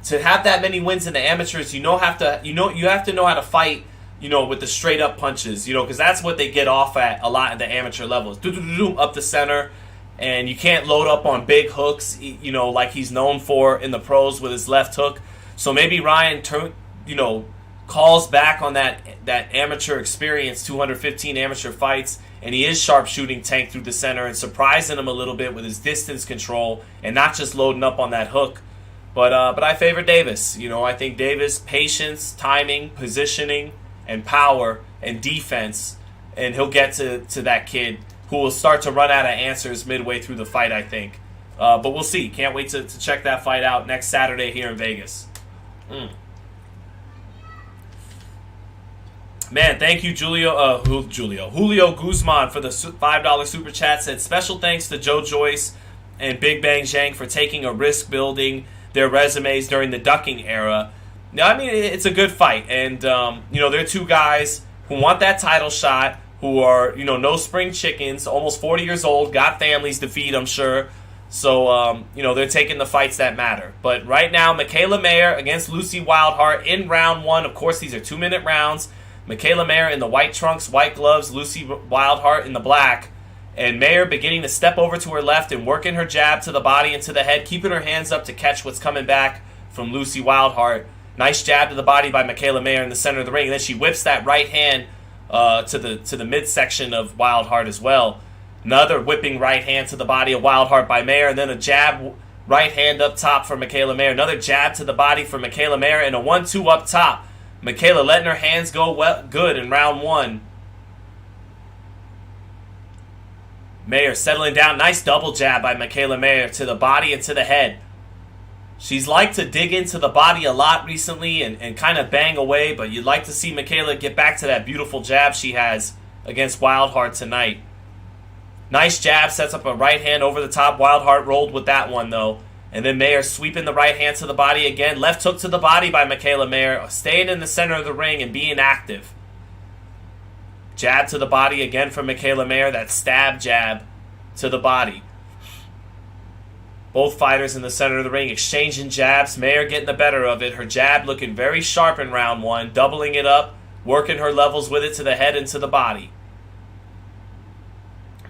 to have that many wins in the amateurs, you have to know how to fight, with the straight up punches, because that's what they get off at a lot at the amateur levels. Up the center, and you can't load up on big hooks, like he's known for in the pros with his left hook. So maybe Ryan calls back on that amateur experience, 215 amateur fights, and he is sharpshooting Tank through the center and surprising him a little bit with his distance control and not just loading up on that hook. But I favor Davis. I think Davis, patience, timing, positioning, and power and defense, and he'll get to that kid who will start to run out of answers midway through the fight, I think. But we'll see. Can't wait to check that fight out next Saturday here in Vegas. Man, thank you, Julio Guzman for the $5 super chat. Said special thanks to Joyce and Big Bang Zhang for taking a risk building their resumes during the ducking era. Now, I mean, it's a good fight, and they're two guys who want that title shot, who are no spring chickens, almost 40 years old, got families to feed, I'm sure. So they're taking the fights that matter. But right now, Michaela Mayer against Lucy Wildheart in round 1. Of course, these are 2-minute rounds. Michaela Mayer in the white trunks, white gloves, Lucy Wildheart in the black. And Mayer beginning to step over to her left and working her jab to the body and to the head, keeping her hands up to catch what's coming back from Lucy Wildheart. Nice jab to the body by Michaela Mayer in the center of the ring. And then she whips that right hand to the midsection of Wildheart as well. Another whipping right hand to the body of Wildheart by Mayer. And then a jab right hand up top for Michaela Mayer. Another jab to the body for Michaela Mayer. And a 1-2 up top. Michaela letting her hands go good in round 1. Mayer settling down. Nice double jab by Michaela Mayer to the body and to the head. She's liked to dig into the body a lot recently and kind of bang away, but you'd like to see Michaela get back to that beautiful jab she has against Wildheart tonight. Nice jab, sets up a right hand over the top. Wildheart rolled with that one, though. And then Mayer sweeping the right hand to the body again. Left hook to the body by Michaela Mayer, staying in the center of the ring and being active. Jab to the body again from Michaela Mayer, that stab jab to the body. Both fighters in the center of the ring exchanging jabs. Mayer getting the better of it. Her jab looking very sharp in round 1, doubling it up, working her levels with it to the head and to the body.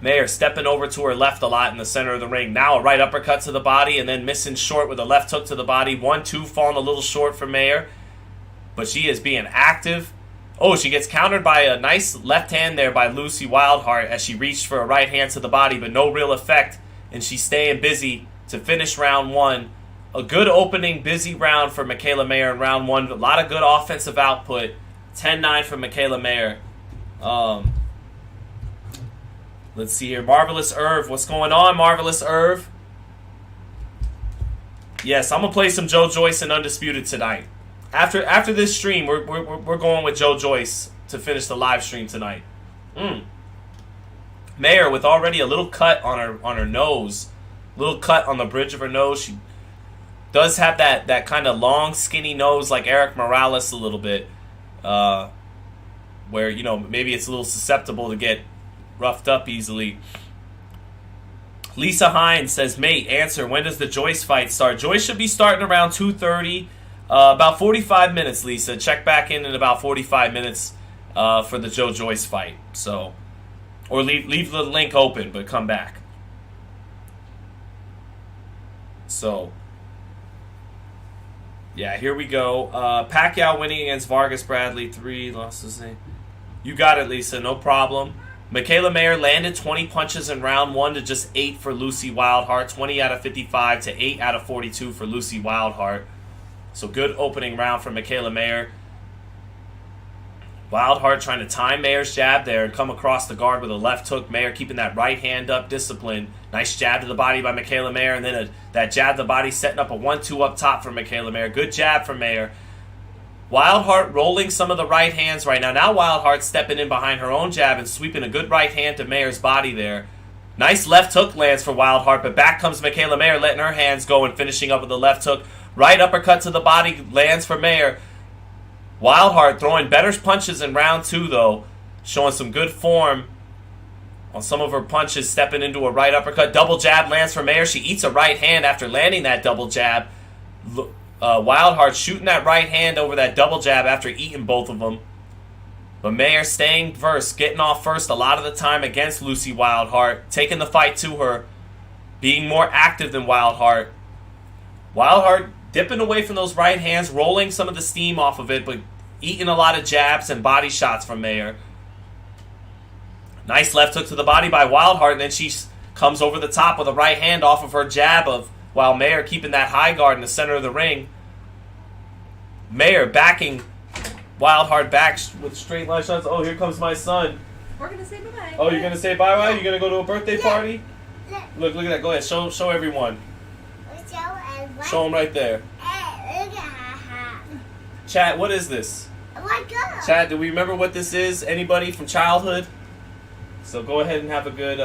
Mayer stepping over to her left a lot in the center of the ring. Now a right uppercut to the body and then missing short with a left hook to the body. 1-2 falling a little short for Mayer. But she is being active. Oh, she gets countered by a nice left hand there by Lucy Wildheart as she reached for a right hand to the body, but no real effect. And she's staying busy to finish round 1. A good opening, busy round for Michaela Mayer in round 1. A lot of good offensive output. 10-9 for Michaela Mayer. Let's see here. Marvelous Irv. What's going on, Marvelous Irv? Yes, I'm going to play some Joyce and Undisputed tonight. After this stream, we're going with Joyce to finish the live stream tonight. Mayer with already a little cut on her nose. Little cut on the bridge of her nose. She does have that kind of long, skinny nose like Eric Morales a little bit. Where, maybe it's a little susceptible to get roughed up easily. Lisa Hines says, mate, answer, when does the Joyce fight start? Joyce should be starting around 2:30. About 45 minutes, Lisa. Check back in about 45 minutes for the Joyce fight. So, or leave the link open, but come back. So, yeah, here we go. Pacquiao winning against Vargas Bradley. 3 losses. You got it, Lisa. No problem. Michaela Mayer landed 20 punches in round 1 to just 8 for Lucy Wildheart. 20 out of 55 to 8 out of 42 for Lucy Wildheart. So good opening round for Michaela Mayer. Wildheart trying to time Mayer's jab there and come across the guard with a left hook. Mayer keeping that right hand up, disciplined. Nice jab to the body by Michaela Mayer, and then that jab to the body setting up a 1-2 up top for Michaela Mayer. Good jab from Mayer. Wildheart rolling some of the right hands right now. Now Wildheart stepping in behind her own jab and sweeping a good right hand to Mayer's body there. Nice left hook lands for Wildheart, but back comes Michaela Mayer letting her hands go and finishing up with the left hook. Right uppercut to the body lands for Mayer. Wildheart throwing better punches in round 2, though. Showing some good form on some of her punches, stepping into a right uppercut. Double jab lands for Mayer. She eats a right hand after landing that double jab. Wildheart shooting that right hand over that double jab after eating both of them. But Mayer staying first, getting off first a lot of the time against Lucy Wildheart, taking the fight to her, being more active than Wildheart. Wildheart dipping away from those right hands, rolling some of the steam off of it, but eating a lot of jabs and body shots from Mayer. Nice left hook to the body by Wildheart, and then she comes over the top with a right hand off of her jab while Mayer keeping that high guard in the center of the ring. Mayer backing Wildheart back with straight line shots. Oh, here comes my son. We're gonna say bye-bye. Oh, you're gonna say bye-bye? You're gonna go to a birthday party? Look at that. Go ahead. Show everyone. Show them right there. Chat, what is this? Chat, do we remember what this is? Anybody from childhood? So go ahead and have a good.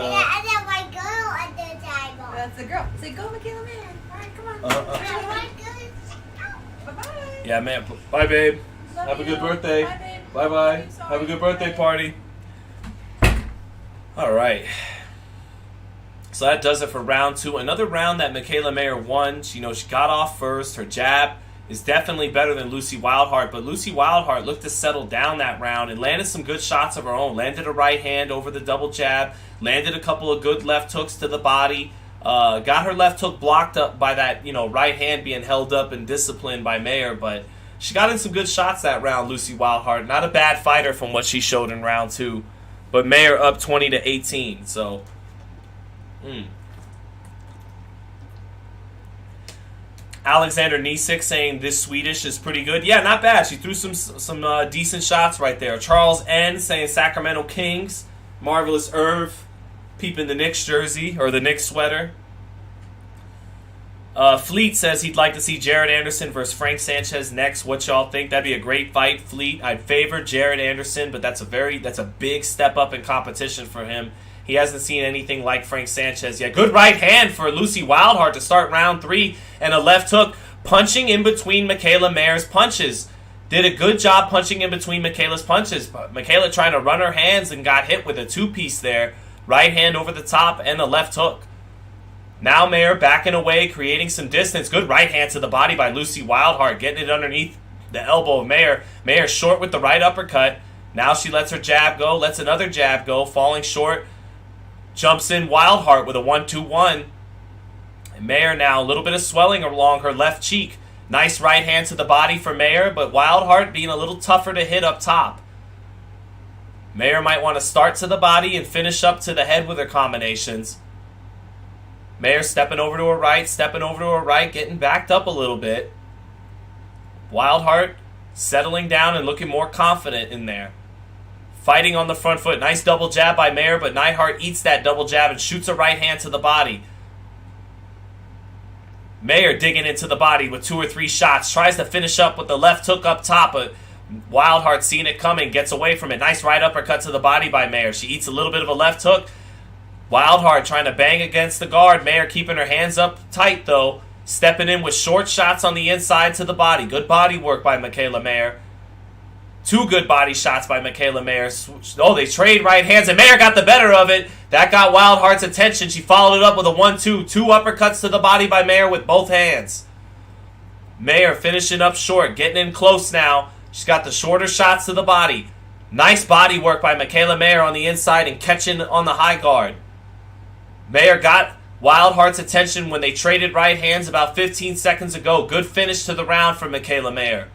That's the girl. Say go, Michaela, man. All right, come on. Bye-bye. Yeah, man. Bye, babe. Love Have a you. good birthday. Bye, babe. Bye-bye. I'm sorry. Have a good birthday Bye. party. All right. So that does it for round 2. Another round that Michaela Mayer won. She got off first. Her jab is definitely better than Lucy Wildheart, but Lucy Wildheart looked to settle down that round and landed some good shots of her own. Landed a right hand over the double jab. Landed a couple of good left hooks to the body. Got her left hook blocked up by that, right hand being held up and disciplined by Mayer, but she got in some good shots that round, Lucy Wildheart. Not a bad fighter from what she showed in round 2, but Mayer up 20-18, so... Alexander Nisik saying this Swedish is pretty good. Yeah, not bad. She threw some decent shots right there. Charles N saying Sacramento Kings. Marvelous Irv peeping the Knicks jersey or the Knicks sweater. Fleet says he'd like to see Jared Anderson versus Frank Sanchez next. What y'all think? That'd be a great fight, Fleet. I'd favor Jared Anderson, but that's a big step up in competition for him. He hasn't seen anything like Frank Sanchez yet. Good right hand for Lucy Wildheart to start round 3, and a left hook punching in between Michaela Mayer's punches. Did a good job punching in between Michaela's punches. But Michaela trying to run her hands and got hit with a 2-piece there. Right hand over the top and a left hook. Now Mayer backing away, creating some distance. Good right hand to the body by Lucy Wildheart, getting it underneath the elbow of Mayer. Mayer short with the right uppercut. Now she lets her jab go, lets another jab go, falling short. Jumps in Wildheart with a 1-2-1. And Mayer now a little bit of swelling along her left cheek. Nice right hand to the body for Mayer, but Wildheart being a little tougher to hit up top. Mayer might want to start to the body and finish up to the head with her combinations. Mayer stepping over to her right, getting backed up a little bit. Wildheart settling down and looking more confident in there. Fighting on the front foot. Nice double jab by Mayer, but Neidhart eats that double jab and shoots a right hand to the body. Mayer digging into the body with 2 or 3 shots. Tries to finish up with the left hook up top, but Wildheart seeing it coming, gets away from it. Nice right uppercut to the body by Mayer. She eats a little bit of a left hook. Wildheart trying to bang against the guard. Mayer keeping her hands up tight, though. Stepping in with short shots on the inside to the body. Good body work by Michaela Mayer. 2 good body shots by Michaela Mayer. Oh, they trade right hands, and Mayer got the better of it. That got Wildheart's attention. She followed it up with a 1-2. 2 uppercuts to the body by Mayer with both hands. Mayer finishing up short, getting in close now. She's got the shorter shots to the body. Nice body work by Michaela Mayer on the inside and catching on the high guard. Mayer got Wildheart's attention when they traded right hands about 15 seconds ago. Good finish to the round for Michaela Mayer.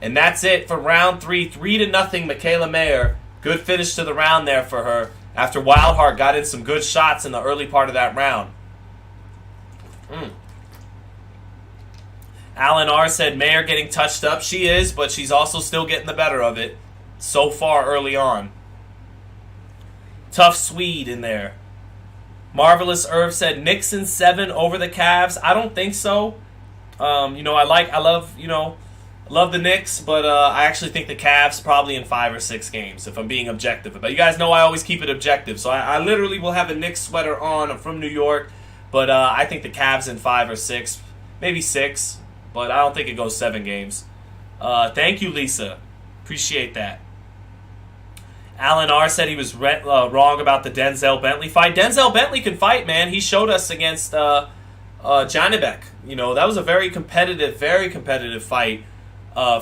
And that's it for round 3. 3-0 Michaela Mayer. Good finish to the round there for her after Wildheart got in some good shots in the early part of that round. Alan R. said Mayer getting touched up. She is, but she's also still getting the better of it so far early on. Tough Swede in there. Marvelous Irv said Knicks in 7 over the Cavs. I don't think so. I love the Knicks, but I actually think the Cavs probably in 5 or 6 games, if I'm being objective. But you guys know I always keep it objective, so I literally will have a Knicks sweater on. I'm from New York, but I think the Cavs in 5 or 6, maybe 6, but I don't think it goes 7 games. Thank you, Lisa. Appreciate that. Alan R. said he was wrong about the Denzel Bentley fight. Denzel Bentley can fight, man. He showed us against Janibek. That was a very competitive fight.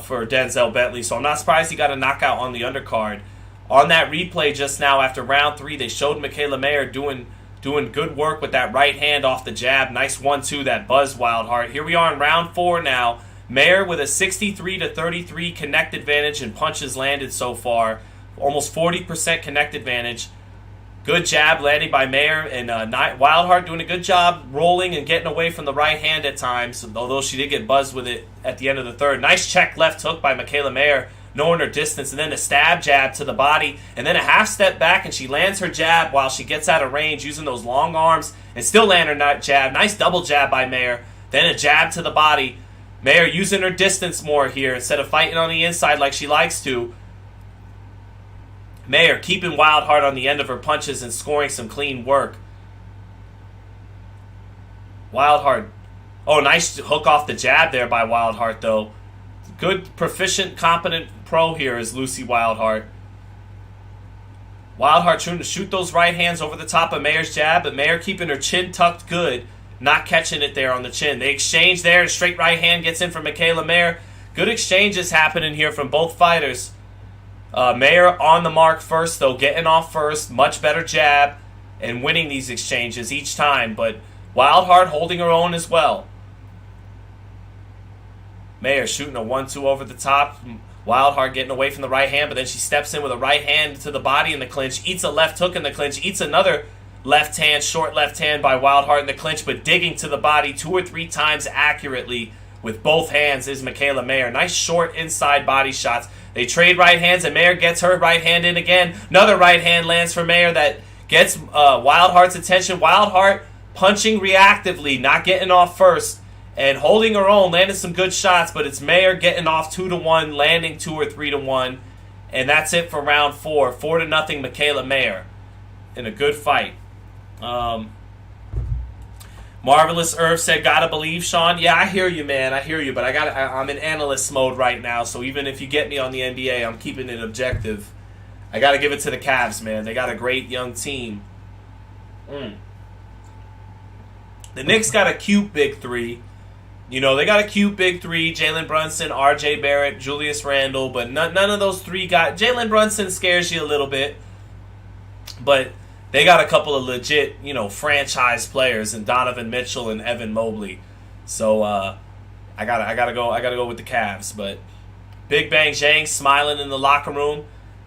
For Denzel Bentley, so I'm not surprised he got a knockout on the undercard. On that replay just now after round 3, they showed Michaela Mayer doing good work with that right hand off the jab. Nice 1-2 that buzzed Wildheart. Here we are in round 4 now. Mayer with a 63-33 connect advantage in punches landed so far. Almost 40% connect advantage. Good jab landing by Mayer, and Wildheart doing a good job rolling and getting away from the right hand at times, although she did get buzzed with it at the end of the third. Nice check left hook by Michaela Mayer. knowing her distance, and then a stab jab to the body, and then a half step back, and she lands her jab while she gets out of range using those long arms, and still land her jab. Nice double jab by Mayer. Then a jab to the body. Mayer using her distance more here instead of fighting on the inside like she likes to. Mayer keeping Wildheart on the end of her punches and scoring some clean work. Wildheart. Oh, nice hook off the jab there by Wildheart, though. Good, proficient, competent pro here is Lucy Wildheart. Wildheart trying to shoot those right hands over the top of Mayer's jab, but Mayer keeping her chin tucked good, not catching it there on the chin. They exchange there, and straight right hand gets in from Michaela Mayer. Good exchanges happening here from both fighters. Mayer on the mark first, though, getting off first. Much better jab and winning these exchanges each time, but Wildheart holding her own as well. Mayer shooting a 1-2 over the top. Wildheart getting away from the right hand, but then she steps in with a right hand to the body in the clinch. Eats a left hook in the clinch. Eats another left hand, short left hand by Wildheart in the clinch, but digging to the body 2 or 3 times accurately with both hands is Michaela Mayer. Nice short inside body shots. They trade right hands, and Mayer gets her right hand in again. Another right hand lands for Mayer that gets Wildheart's attention. Wildheart punching reactively, not getting off first, and holding her own, landing some good shots, but it's Mayer getting off 2-1, landing 2 or 3-1, and that's it for round 4. 4-0, Michaela Mayer in a good fight. Marvelous Irv said, gotta believe, Sean. Yeah, I hear you, man. I hear you, but I'm in analyst mode right now, so even if you get me on the NBA, I'm keeping it objective. I gotta give it to the Cavs, man. They got a great young team. The Knicks got a cute big three. You know, they got a cute big three. Jalen Brunson, R.J. Barrett, Julius Randle, but none of those three got... Jalen Brunson scares you a little bit, but they got a couple of legit, franchise players in Donovan Mitchell and Evan Mobley. So I gotta go with the Cavs. But Big Bang Zhang smiling in the locker room,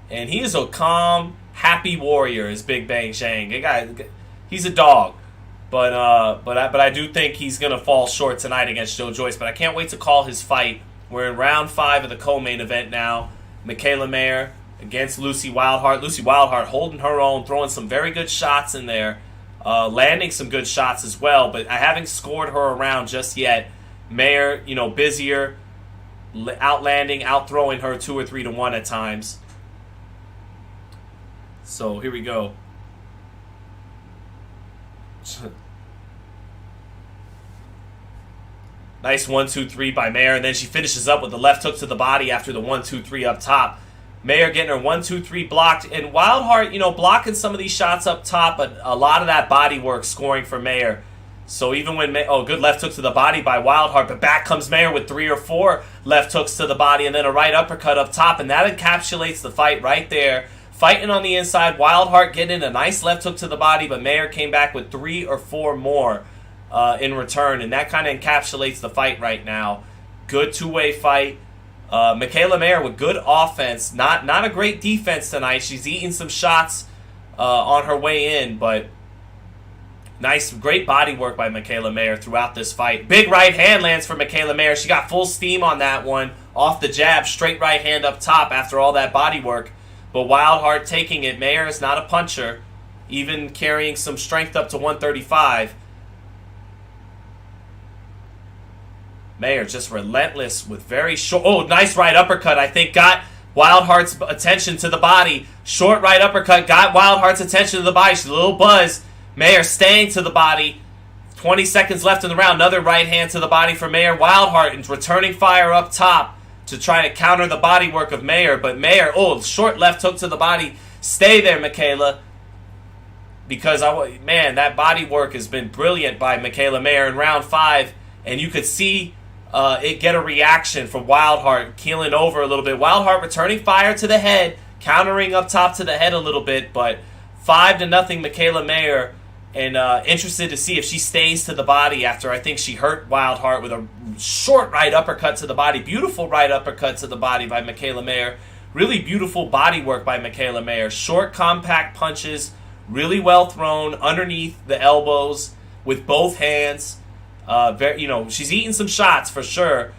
and he is a calm, happy warrior. Is Big Bang Zhang? He's a dog. But I do think he's going to fall short tonight against Joyce. But I can't wait to call his fight. We're in round 5 of the co-main event now. Michaela Mayer against Lucy Wildheart. Lucy Wildheart holding her own, throwing some very good shots in there, landing some good shots as well. But I haven't scored her around just yet. Mayer, busier, outlanding, outthrowing her 2 or 3-1 at times. So here we go. Nice 1-2-3 by Mayer, and then she finishes up with the left hook to the body after the 1-2-3 up top. Mayer getting her 1-2-3 blocked, and Wildheart, blocking some of these shots up top, but a lot of that body work scoring for Mayer. So even when good left hook to the body by Wildheart, but back comes Mayer with 3 or 4 left hooks to the body, and then a right uppercut up top, and that encapsulates the fight right there. Fighting on the inside, Wildheart getting in a nice left hook to the body, but Mayer came back with 3 or 4 more in return, and that kind of encapsulates the fight right now. Good two-way fight. Michaela Mayer with good offense, not a great defense tonight. She's eating some shots on her way in, but nice, great body work by Michaela Mayer throughout this fight. Big right hand lands for Michaela Mayer. She got full steam on that one, off the jab, straight right hand up top after all that body work. But Wildheart taking it. Mayer is not a puncher, even carrying some strength up to 135. Mayer just relentless with very short... Oh, nice right uppercut. I think got Wildheart's attention to the body. Short right uppercut got Wildheart's attention to the body. She's a little buzzed. Mayer staying to the body. 20 seconds left in the round. Another right hand to the body for Mayer. Wildheart returning fire up top to try to counter the body work of Mayer. But Mayer, short left hook to the body. Stay there, Michaela. Because, that body work has been brilliant by Michaela Mayer in round 5. And you could see it get a reaction from Wildheart, keeling over a little bit. Wildheart returning fire to the head, countering up top to the head a little bit. But 5-0 Michaela Mayer. And interested to see if she stays to the body after I think she hurt Wildheart with a short right uppercut to the body. Beautiful right uppercut to the body by Michaela Mayer. Really beautiful body work by Michaela Mayer. Short, compact punches, really well thrown underneath the elbows with both hands. She's eating some shots for sure.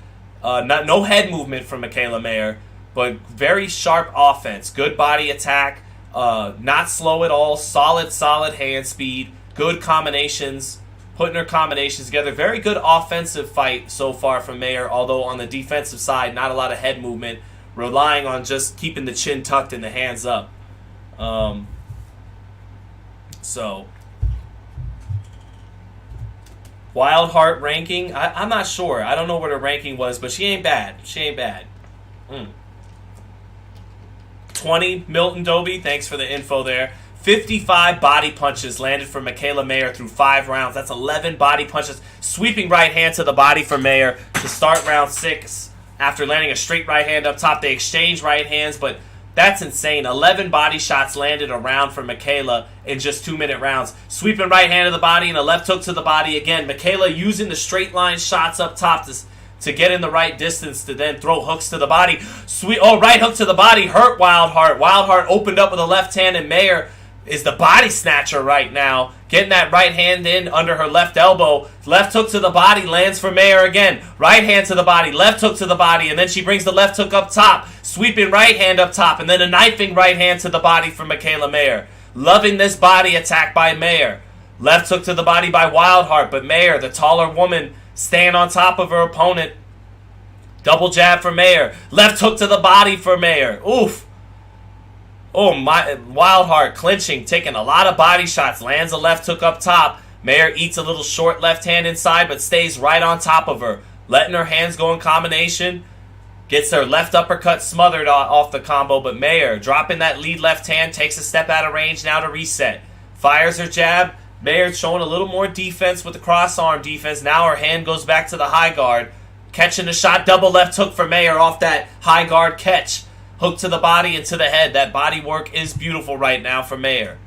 No head movement from Michaela Mayer. but very sharp offense. Good body attack, not slow at all. Solid hand speed. Good combinations, putting her combinations together. Very good offensive fight so far from Mayer, although on the defensive side, not a lot of head movement, relying on just keeping the chin tucked and the hands up. So, Wildheart ranking, I'm not sure. I don't know what her ranking was, but she ain't bad. 20, Milton Dobie, thanks for the info there. 55 body punches landed for Michaela Mayer through 5 rounds. That's 11 body punches. Sweeping right hand to the body for Mayer to start round 6. After landing a straight right hand up top, they exchange right hands, but that's insane. 11 body shots landed around for Michaela in just 2-minute rounds. Sweeping right hand to the body and a left hook to the body again. Michaela using the straight line shots up top to get in the right distance to then throw hooks to the body. Right hook to the body hurt Wildheart. Wildheart opened up with a left hand, and Mayer is the body snatcher right now. Getting that right hand in under her left elbow. Left hook to the body lands for Mayer again. Right hand to the body, left hook to the body, and then she brings the left hook up top. Sweeping right hand up top, and then a knifing right hand to the body for Michaela Mayer. Loving this body attack by Mayer. Left hook to the body by Wildheart, but Mayer, the taller woman, staying on top of her opponent. Double jab for Mayer. Left hook to the body for Mayer. Oof. Oh, my Wildheart clinching, taking a lot of body shots. Lands a left hook up top. Mayer eats a little short left hand inside, but stays right on top of her. Letting her hands go in combination. Gets her left uppercut smothered off the combo, but Mayer dropping that lead left hand, takes a step out of range now to reset. Fires her jab. Mayer showing a little more defense with the cross arm defense. Now her hand goes back to the high guard. Catching the shot, double left hook for Mayer off that high guard catch. Hook to the body and to the head. That body work is beautiful right now for Mayer.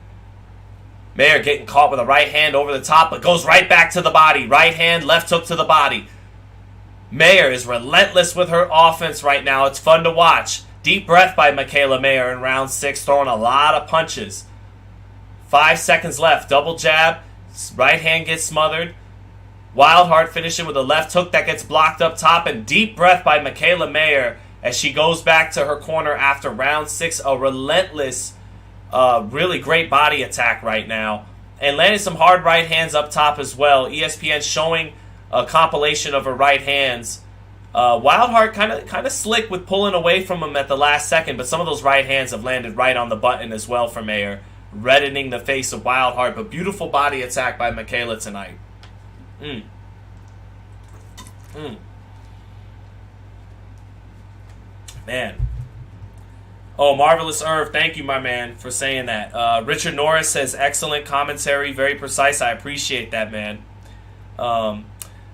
Mayer getting caught with a right hand over the top, but goes right back to the body. Right hand, left hook to the body. Mayer is relentless with her offense right now. It's fun to watch. Deep breath by Michaela Mayer in round 6, throwing a lot of punches. 5 seconds left. Double jab. Right hand gets smothered. Wildheart finishing with a left hook that gets blocked up top, and deep breath by Michaela Mayer as she goes back to her corner after round 6. A relentless, really great body attack right now. And landing some hard right hands up top as well. ESPN showing a compilation of her right hands. Wildheart kind of slick with pulling away from him at the last second, but some of those right hands have landed right on the button as well for Mayer, reddening the face of Wildheart. But beautiful body attack by Michaela tonight. Man. Oh, Marvelous Irv, thank you, my man, for saying that. Richard Norris says, excellent commentary, very precise. I appreciate that, man.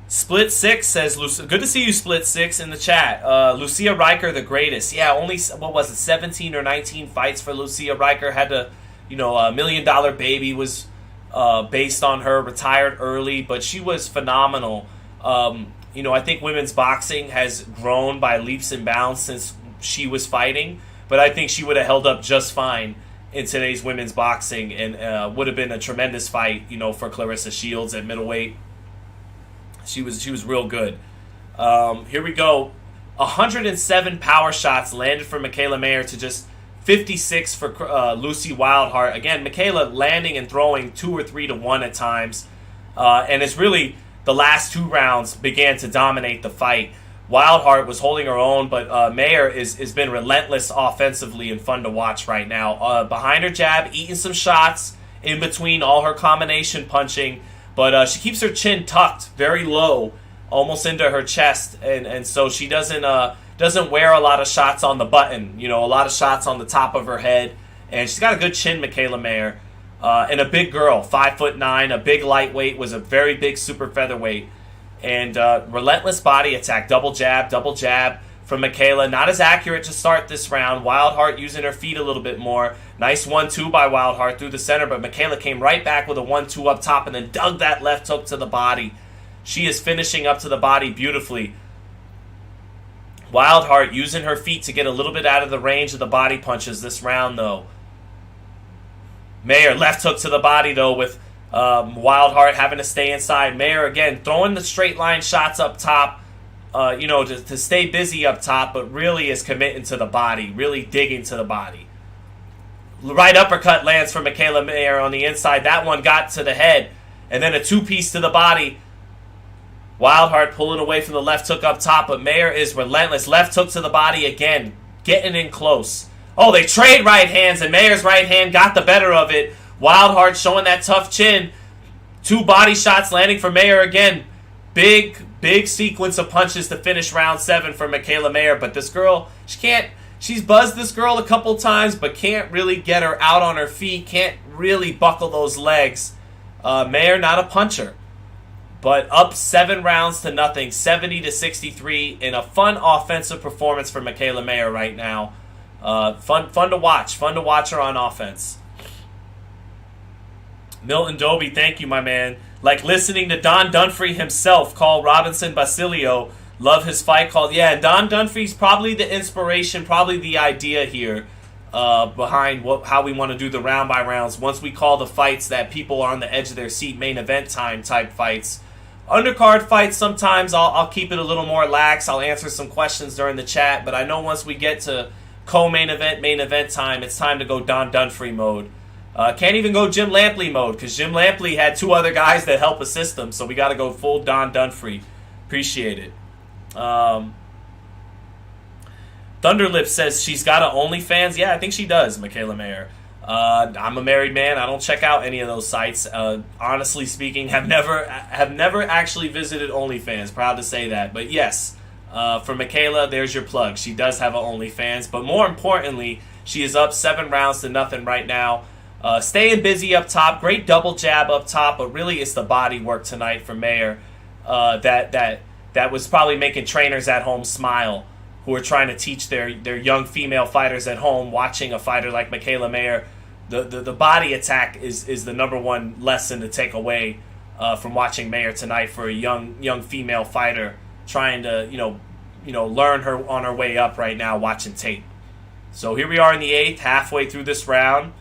Split 6 says, good to see you, Split 6, in the chat. Lucia Riker, the greatest. Yeah, only, 17 or 19 fights for Lucia Riker. Had to, $1 Million Baby was based on her, retired early, but she was phenomenal. I think women's boxing has grown by leaps and bounds since she was fighting, but I think she would have held up just fine in today's women's boxing, and would have been a tremendous fight, for Clarissa Shields at middleweight. She was real good. Here we go. 107 power shots landed for Michaela Mayer to just 56 for Lucy Wildheart. Again, Michaela landing and throwing 2 or 3 to 1 at times, and it's really the last 2 rounds began to dominate the fight. Wildheart was holding her own, but Mayer has been relentless offensively and fun to watch right now. Behind her jab, eating some shots in between all her combination punching, but she keeps her chin tucked very low, almost into her chest, and so she doesn't wear a lot of shots on the button, a lot of shots on the top of her head, and she's got a good chin, Michaela Mayer, and a big girl, 5'9", a big lightweight, was a very big super featherweight. And relentless body attack, double jab from Michaela. Not as accurate to start this round. Wildheart using her feet a little bit more. Nice 1-2 by Wildheart through the center, but Michaela came right back with a 1-2 up top and then dug that left hook to the body. She is finishing up to the body beautifully. Wildheart using her feet to get a little bit out of the range of the body punches this round, though. Mayer left hook to the body, though, with Wildheart having to stay inside. Mayer, again, throwing the straight line shots up top, to stay busy up top, but really is committing to the body, really digging to the body. Right uppercut lands for Michaela Mayer on the inside. That one got to the head, and then a two-piece to the body. Wildheart pulling away from the left hook up top, but Mayer is relentless. Left hook to the body again, getting in close. Oh, they trade right hands, and Mayer's right hand got the better of it. Wildheart showing that tough chin. Two body shots landing for Mayer again. Big sequence of punches to finish round 7 for Michaela Mayer. But this girl, she's buzzed this girl a couple times, but can't really get her out on her feet. Can't really buckle those legs. Mayer not a puncher. But up 7 rounds to nothing, 70-63 in a fun offensive performance for Michaela Mayer right now. Fun to watch. Fun to watch her on offense. Milton Dobie, thank you, my man. Like listening to Don Dunphy himself call Robinson Basilio. Love his fight called. Yeah, and Don Dunphy's probably the inspiration, probably the idea here behind how we want to do the round by rounds. Once we call the fights that people are on the edge of their seat, main event time type fights. Undercard fights, sometimes I'll keep it a little more lax. I'll answer some questions during the chat. But I know once we get to co-main event, main event time, it's time to go Don Dunphy mode. Can't even go Jim Lampley mode because Jim Lampley had 2 other guys that help assist him. So we got to go full Don Dunphy. Appreciate it. Thunderlip says she's got a OnlyFans. Yeah, I think she does, Michaela Mayer. I'm a married man. I don't check out any of those sites. Honestly speaking, have never actually visited OnlyFans. Proud to say that. But yes, for Michaela, there's your plug. She does have a OnlyFans. But more importantly, she is up 7 rounds to nothing right now. Staying busy up top. Great double jab up top. But really, it's the body work tonight for Mayer that was probably making trainers at home smile, who are trying to teach their young female fighters at home, watching a fighter like Michaela Mayer. The body attack is the number one lesson to take away from watching Mayer tonight for a young female fighter trying to learn her on her way up right now, watching tape. So here we are in the 8th, halfway through this round.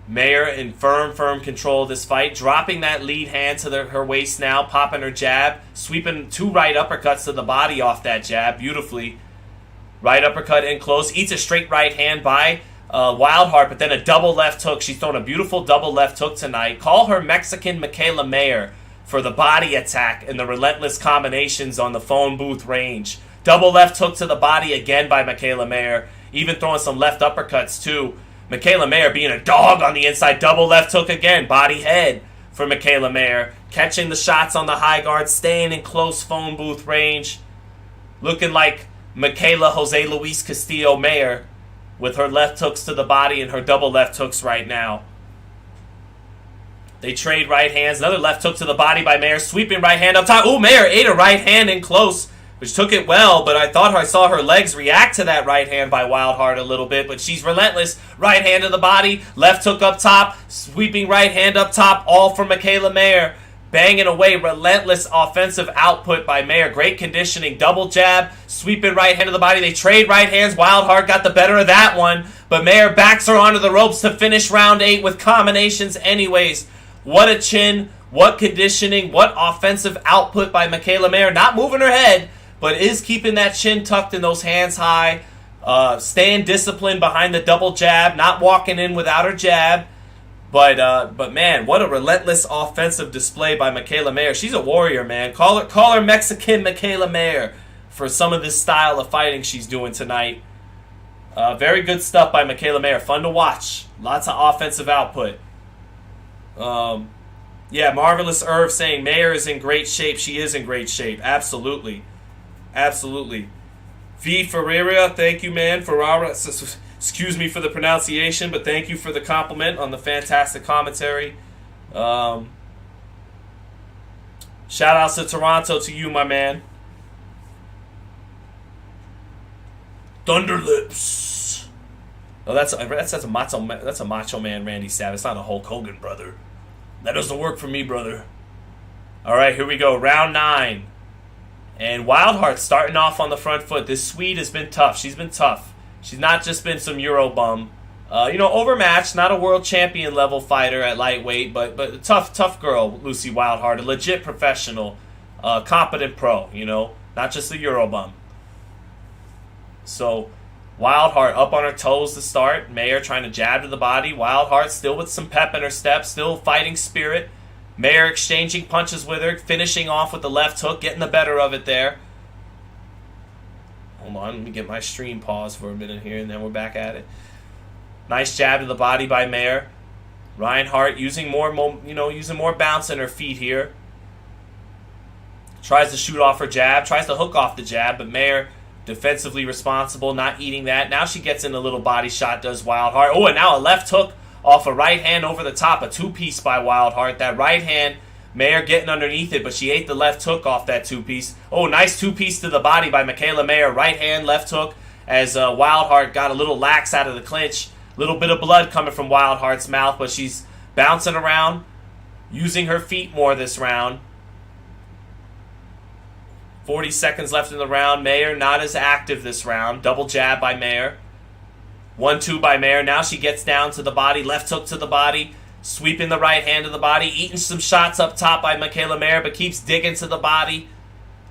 Mayer in firm control of this fight, dropping that lead hand to her waist now, popping her jab, sweeping 2 right uppercuts to the body off that jab beautifully. Right uppercut in close, eats a straight right hand by Wildheart, but then a double left hook. She's thrown a beautiful double left hook tonight. Call her Mexican Michaela Mayer for the body attack and the relentless combinations on the phone booth range. Double left hook to the body again by Michaela Mayer, even throwing some left uppercuts too. Michaela Mayer being a dog on the inside. Double left hook again. Body head for Michaela Mayer. Catching the shots on the high guard. Staying in close phone booth range. Looking like Michaela Jose Luis Castillo Mayer with her left hooks to the body and her double left hooks right now. They trade right hands. Another left hook to the body by Mayer. Sweeping right hand up top. Ooh, Mayer ate a right hand in close, which took it well, but I thought I saw her legs react to that right hand by Wildheart a little bit, but she's relentless. Right hand to the body, left hook up top, sweeping right hand up top, all from Michaela Mayer. Banging away, relentless offensive output by Mayer. Great conditioning, double jab, sweeping right hand to the body. They trade right hands. Wildheart got the better of that one, but Mayer backs her onto the ropes to finish round 8 with combinations anyways. What a chin, what conditioning, what offensive output by Michaela Mayer. Not moving her head, but is keeping that chin tucked and those hands high, staying disciplined behind the double jab, not walking in without her jab. But man, what a relentless offensive display by Michaela Mayer. She's a warrior, man. Call her Mexican Michaela Mayer for some of this style of fighting she's doing tonight. Very good stuff by Michaela Mayer. Fun to watch. Lots of offensive output. Yeah, Marvelous Irv saying Mayer is in great shape. She is in great shape. Absolutely. Absolutely. V. Ferreira, thank you, man. Ferrara, excuse me for the pronunciation, but thank you for the compliment on the fantastic commentary. Shout outs to Toronto to you, my man. Thunderlips. Oh, that's a macho man, Randy Savage. It's not a Hulk Hogan, brother. That doesn't work for me, brother. All right, here we go. Round 9. And Wildheart starting off on the front foot. This Swede has been tough. She's been tough. She's not just been some Euro bum. Overmatched, not a world champion level fighter at lightweight, but a tough girl, Lucy Wildheart. A legit professional, competent pro, not just a Eurobum. So Wildheart up on her toes to start. Mayer trying to jab to the body. Wildheart still with some pep in her step, still fighting spirit. Mayer exchanging punches with her, finishing off with the left hook, getting the better of it there. Hold on, let me get my stream paused for a minute here, and then we're back at it. Nice jab to the body by Mayer. Reinhardt using more bounce in her feet here. Tries to shoot off her jab, tries to hook off the jab, but Mayer defensively responsible, not eating that. Now she gets in a little body shot, does Wildheart. Oh, and now a left hook off a right hand over the top, a two-piece by Wildheart. That right hand, Mayer getting underneath it, but she ate the left hook off that two-piece. Oh, nice two-piece to the body by Michaela Mayer. Right hand, left hook, as Wildheart got a little lax out of the clinch. Little bit of blood coming from Wildheart's mouth, but she's bouncing around, using her feet more this round. 40 seconds left in the round. Mayer not as active this round. Double jab by Mayer. 1-2 by Mayer. Now she gets down to the body. Left hook to the body. Sweeping the right hand to the body. Eating some shots up top by Michaela Mayer, but keeps digging to the body.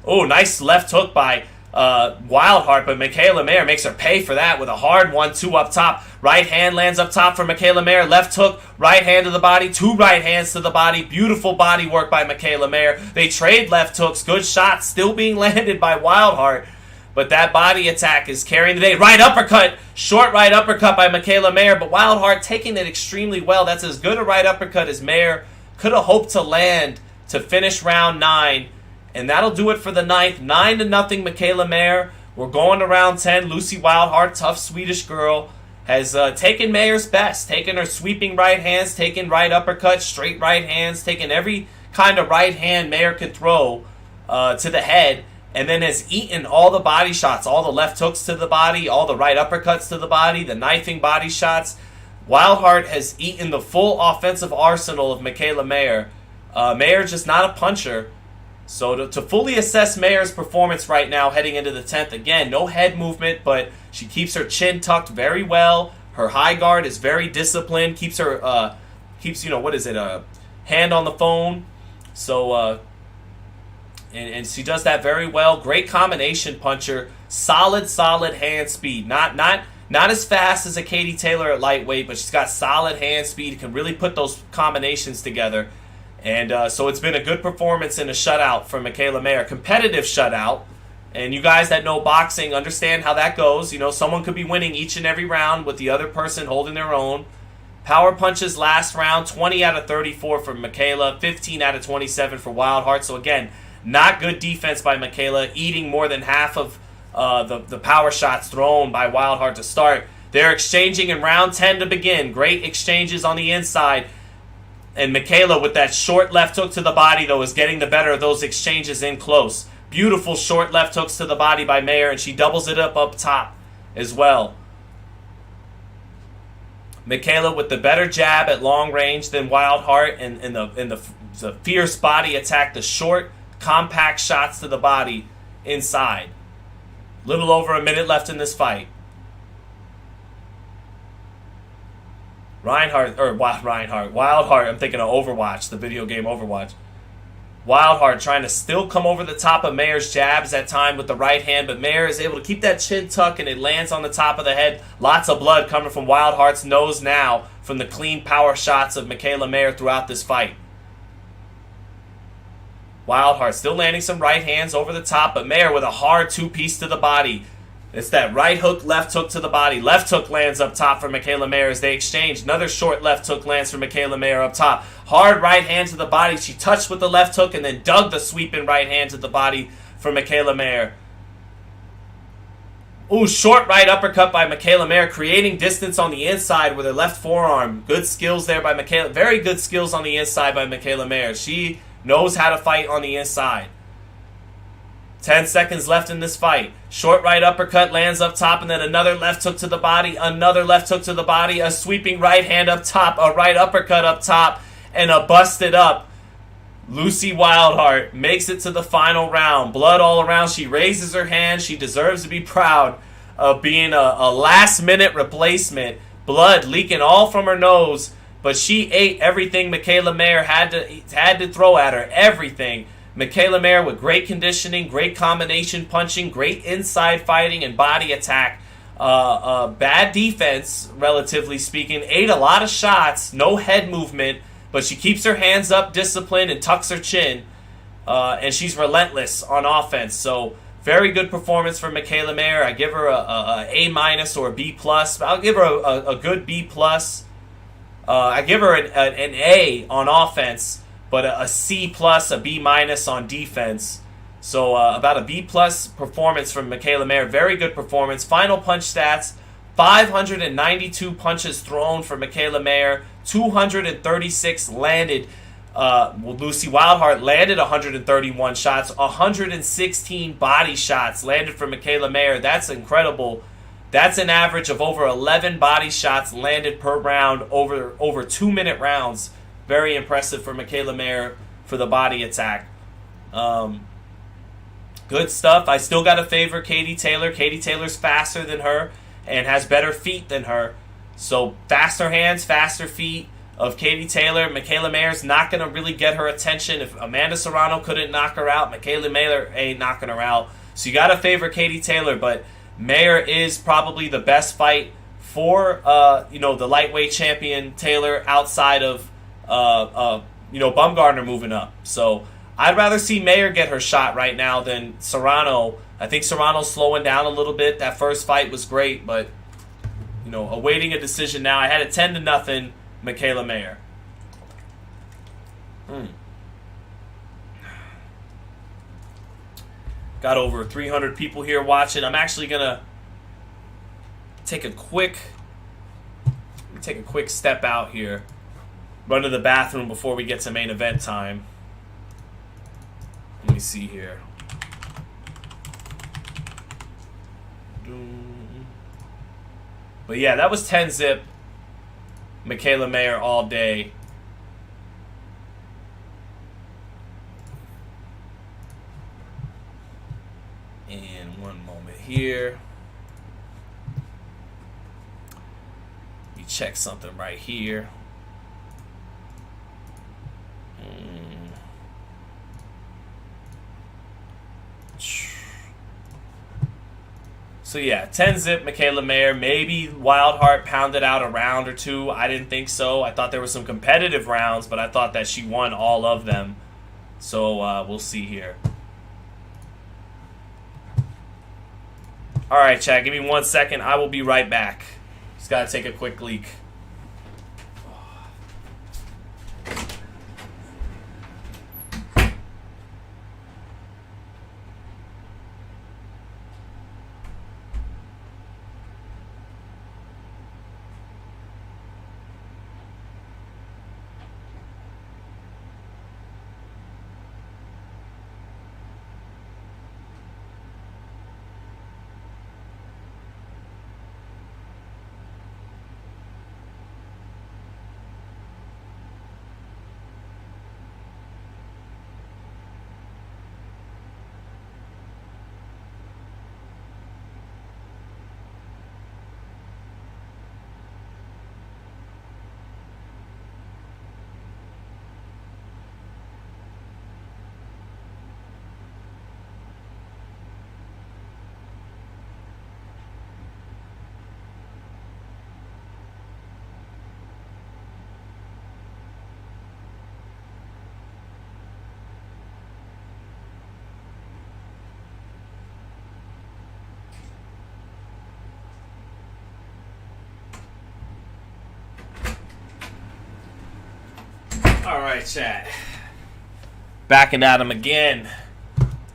Oh, nice left hook by Wildheart, but Michaela Mayer makes her pay for that with a hard 1-2 up top. Right hand lands up top for Michaela Mayer. Left hook, right hand to the body. Two right hands to the body. Beautiful body work by Michaela Mayer. They trade left hooks. Good shots still being landed by Wildheart. But that body attack is carrying the day. Right uppercut. Short right uppercut by Michaela Mayer. But Wildheart taking it extremely well. That's as good a right uppercut as Mayer could have hoped to land to finish round 9. And that'll do it for the 9th. 9-0 Michaela Mayer. We're going to round 10. Lucy Wildheart, tough Swedish girl, has taken Mayer's best. Taken her sweeping right hands, taken right uppercuts, straight right hands, taken every kind of right hand Mayer could throw to the head, and then has eaten all the body shots, all the left hooks to the body, all the right uppercuts to the body, the knifing body shots. Wildheart has eaten the full offensive arsenal of Michaela Mayer. Mayer's just not a puncher. So to fully assess Mayer's performance right now heading into the 10th, again, no head movement, but she keeps her chin tucked very well. Her high guard is very disciplined, keeps her, hand on the phone. So, and she does that very well. Great combination puncher, solid hand speed. Not as fast as a Katie Taylor at lightweight, but she's got solid hand speed, can really put those combinations together. And so it's been a good performance in a shutout for Michaela Mayer. Competitive shutout. And you guys that know boxing understand how that goes. You know, someone could be winning each and every round with the other person holding their own. Power punches last round, 20 out of 34 for Michaela, 15 out of 27 for Wildheart. So again, not good defense by Michaela, eating more than half of the power shots thrown by Wildheart to start. They're exchanging in round 10 to begin. Great exchanges on the inside. And Michaela, with that short left hook to the body, though, is getting the better of those exchanges in close. Beautiful short left hooks to the body by Mayer, and she doubles it up top as well. Michaela with the better jab at long range than Wildheart, and the fierce body attack, the short, compact shots to the body inside. Little over a minute left in this fight. Wildheart, I'm thinking of Overwatch, the video game Overwatch. Wildheart trying to still come over the top of Mayer's jabs at time with the right hand, but Mayer is able to keep that chin tuck and it lands on the top of the head. Lots of blood coming from Wildheart's nose now from the clean power shots of Michaela Mayer throughout this fight. Wildheart still landing some right hands over the top, but Mayer with a hard two-piece to the body. It's that right hook, left hook to the body. Left hook lands up top for Michaela Mayer as they exchange. Another short left hook lands for Michaela Mayer up top. Hard right hand to the body. She touched with the left hook and then dug the sweeping right hand to the body for Michaela Mayer. Ooh, short right uppercut by Michaela Mayer, creating distance on the inside with her left forearm. Good skills there by Michaela. Very good skills on the inside by Michaela Mayer. She knows how to fight on the inside. 10 seconds left in this fight. Short right uppercut lands up top, and then another left hook to the body, another left hook to the body, a sweeping right hand up top, a right uppercut up top, and a busted up. Lucy Wildheart makes it to the final round. Blood all around. She raises her hand. She deserves to be proud of being a last-minute replacement. Blood leaking all from her nose, but she ate everything Michaela Mayer had to throw at her. Everything. Michaela Mayer with great conditioning, great combination punching, great inside fighting and body attack. Bad defense, relatively speaking. Ate a lot of shots, no head movement, but she keeps her hands up, disciplined, and tucks her chin. And she's relentless on offense. So very good performance for Michaela Mayer. I give her a A- or a B+. I'll give her a good B+. I give her an A on offense, but a C+, a B- on defense. So about a B+ performance from Michaela Mayer. Very good performance. Final punch stats, 592 punches thrown for Michaela Mayer, 236 landed. Lucy Wildheart landed 131 shots, 116 body shots landed for Michaela Mayer. That's incredible. That's an average of over 11 body shots landed per round over 2-minute rounds. Very impressive for Michaela Mayer for the body attack. Good stuff. I still got to favor Katie Taylor. Katie Taylor's faster than her and has better feet than her. So faster hands, faster feet of Katie Taylor. Michaela Mayer's not going to really get her attention. If Amanda Serrano couldn't knock her out, Michaela Mayer ain't knocking her out. So you got to favor Katie Taylor, but Mayer is probably the best fight for the lightweight champion Taylor outside of Bumgarner moving up. So I'd rather see Mayer get her shot right now than Serrano. I think Serrano's slowing down a little bit. That first fight was great, but awaiting a decision now. I had it 10-0, Michaela Mayer. Got over 300 people here watching. I'm actually gonna take a quick step out here, run to the bathroom before we get to main event time. Let me see here. But yeah, that was 10-0. Michaela Mayer all day. And one moment here. You check something right here. So yeah, 10-0 Michaela Mayer. Maybe Wildheart pounded out a round or two. I didn't think so. I thought there were some competitive rounds, but I thought that she won all of them. So we'll see here. All right, chat. Give me 1 second. I will be right back. Just got to take a quick leak. All right, chat. Backing at him again.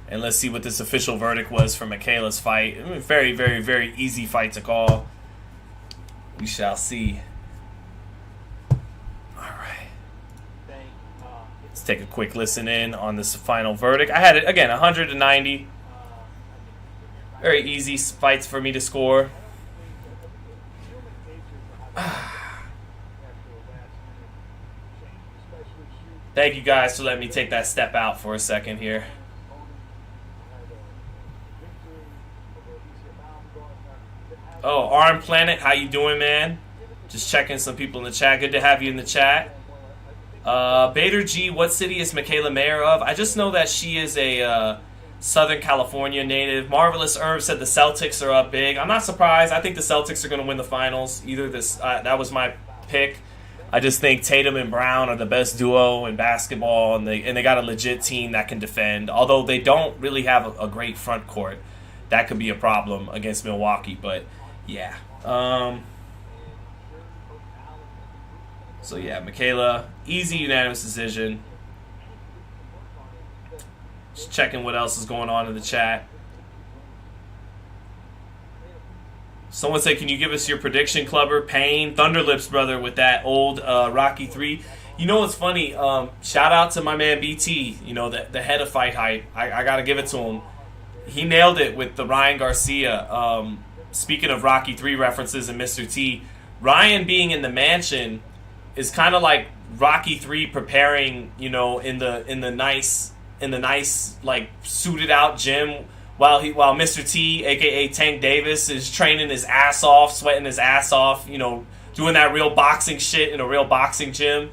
And let's see what this official verdict was for Michaela's fight. Very, very, very easy fight to call. We shall see. All right. Let's take a quick listen in on this final verdict. I had it, again, 190. Very easy fights for me to score. Thank you guys for letting me take that step out for a second here. Oh, Arm Planet, how you doing, man? Just checking some people in the chat. Good to have you in the chat. Bader G, what city is Michaela mayor of? I just know that she is a Southern California native. Marvelous Herb said the Celtics are up big. I'm not surprised. I think the Celtics are going to win the finals. That was my pick. I just think Tatum and Brown are the best duo in basketball, and they got a legit team that can defend. Although they don't really have a great front court, that could be a problem against Milwaukee. But yeah. So yeah, Michaela, easy unanimous decision. Just checking what else is going on in the chat. Someone said, can you give us your prediction, Clubber? Pain, Thunderlips, brother, with that old Rocky 3. You know what's funny? Shout out to my man BT, the head of FightHype. I got to give it to him. He nailed it with the Ryan Garcia. Speaking of Rocky 3 references and Mr. T, Ryan being in the mansion is kind of like Rocky 3 preparing, in the nice like suited out gym while Mr. T, aka Tank Davis, is training his ass off, sweating his ass off, doing that real boxing shit in a real boxing gym.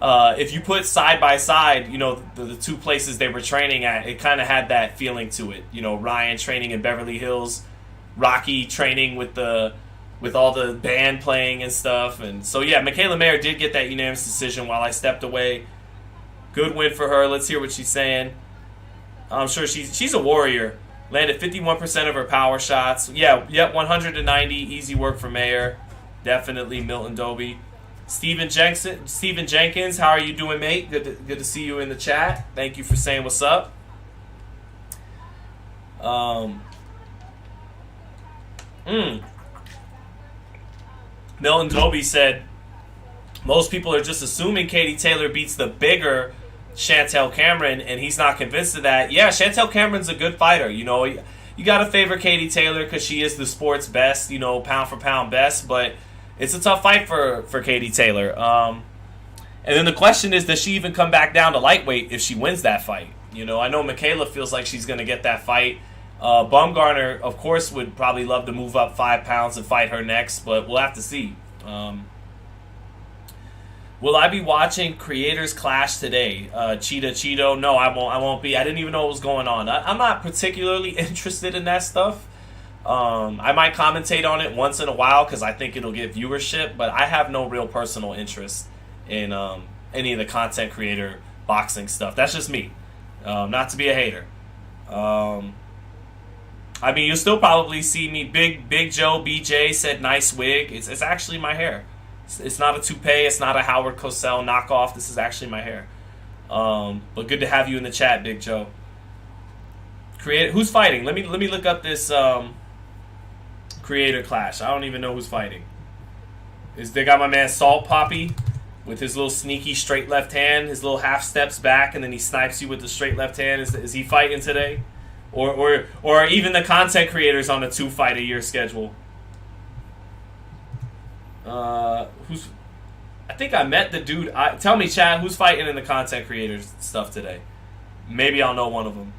If you put side by side, the two places they were training at, it kind of had that feeling to it. Ryan training in Beverly Hills, Rocky training with all the band playing and stuff. And so yeah, Michaela Mayer did get that unanimous decision while I stepped away. Good win for her. Let's hear what she's saying. I'm sure she's a warrior. Landed 51% of her power shots. Yeah, 190. Easy work for Mayer. Definitely Milton Doby. Steven Jenkins, how are you doing, mate? Good to see you in the chat. Thank you for saying what's up. Milton Doby said, most people are just assuming Katie Taylor beats the bigger Chantel Cameron, and he's not convinced of that. Yeah, Chantel Cameron's a good fighter. You got to favor Katie Taylor because she is the sport's best, pound for pound best, but it's a tough fight for Katie Taylor. And then the question is, does she even come back down to lightweight if she wins that fight? I know Michaela feels like she's going to get that fight. Bumgarner, of course, would probably love to move up 5 pounds and fight her next, but we'll have to see. Will I be watching Creators Clash today? Cheeto? No, I won't be. I didn't even know what was going on. I'm not particularly interested in that stuff. I might commentate on it once in a while because I think it'll get viewership, but I have no real personal interest in any of the content creator boxing stuff. That's just me. Not to be a hater. You'll still probably see me. Big Joe BJ said nice wig. It's actually my hair. It's not a toupee. It's not a Howard Cosell knockoff. This is actually my hair. But good to have you in the chat, Big Joe. Who's fighting? Let me look up this Creator Clash. I don't even know who's fighting. They got my man Salt Poppy with his little sneaky straight left hand, his little half steps back, and then he snipes you with the straight left hand. Is he fighting today? Or even the content creators on a 2-fight-a-year schedule? I think I met the dude. Tell me, Chad, who's fighting in the content creators stuff today? Maybe I'll know one of them.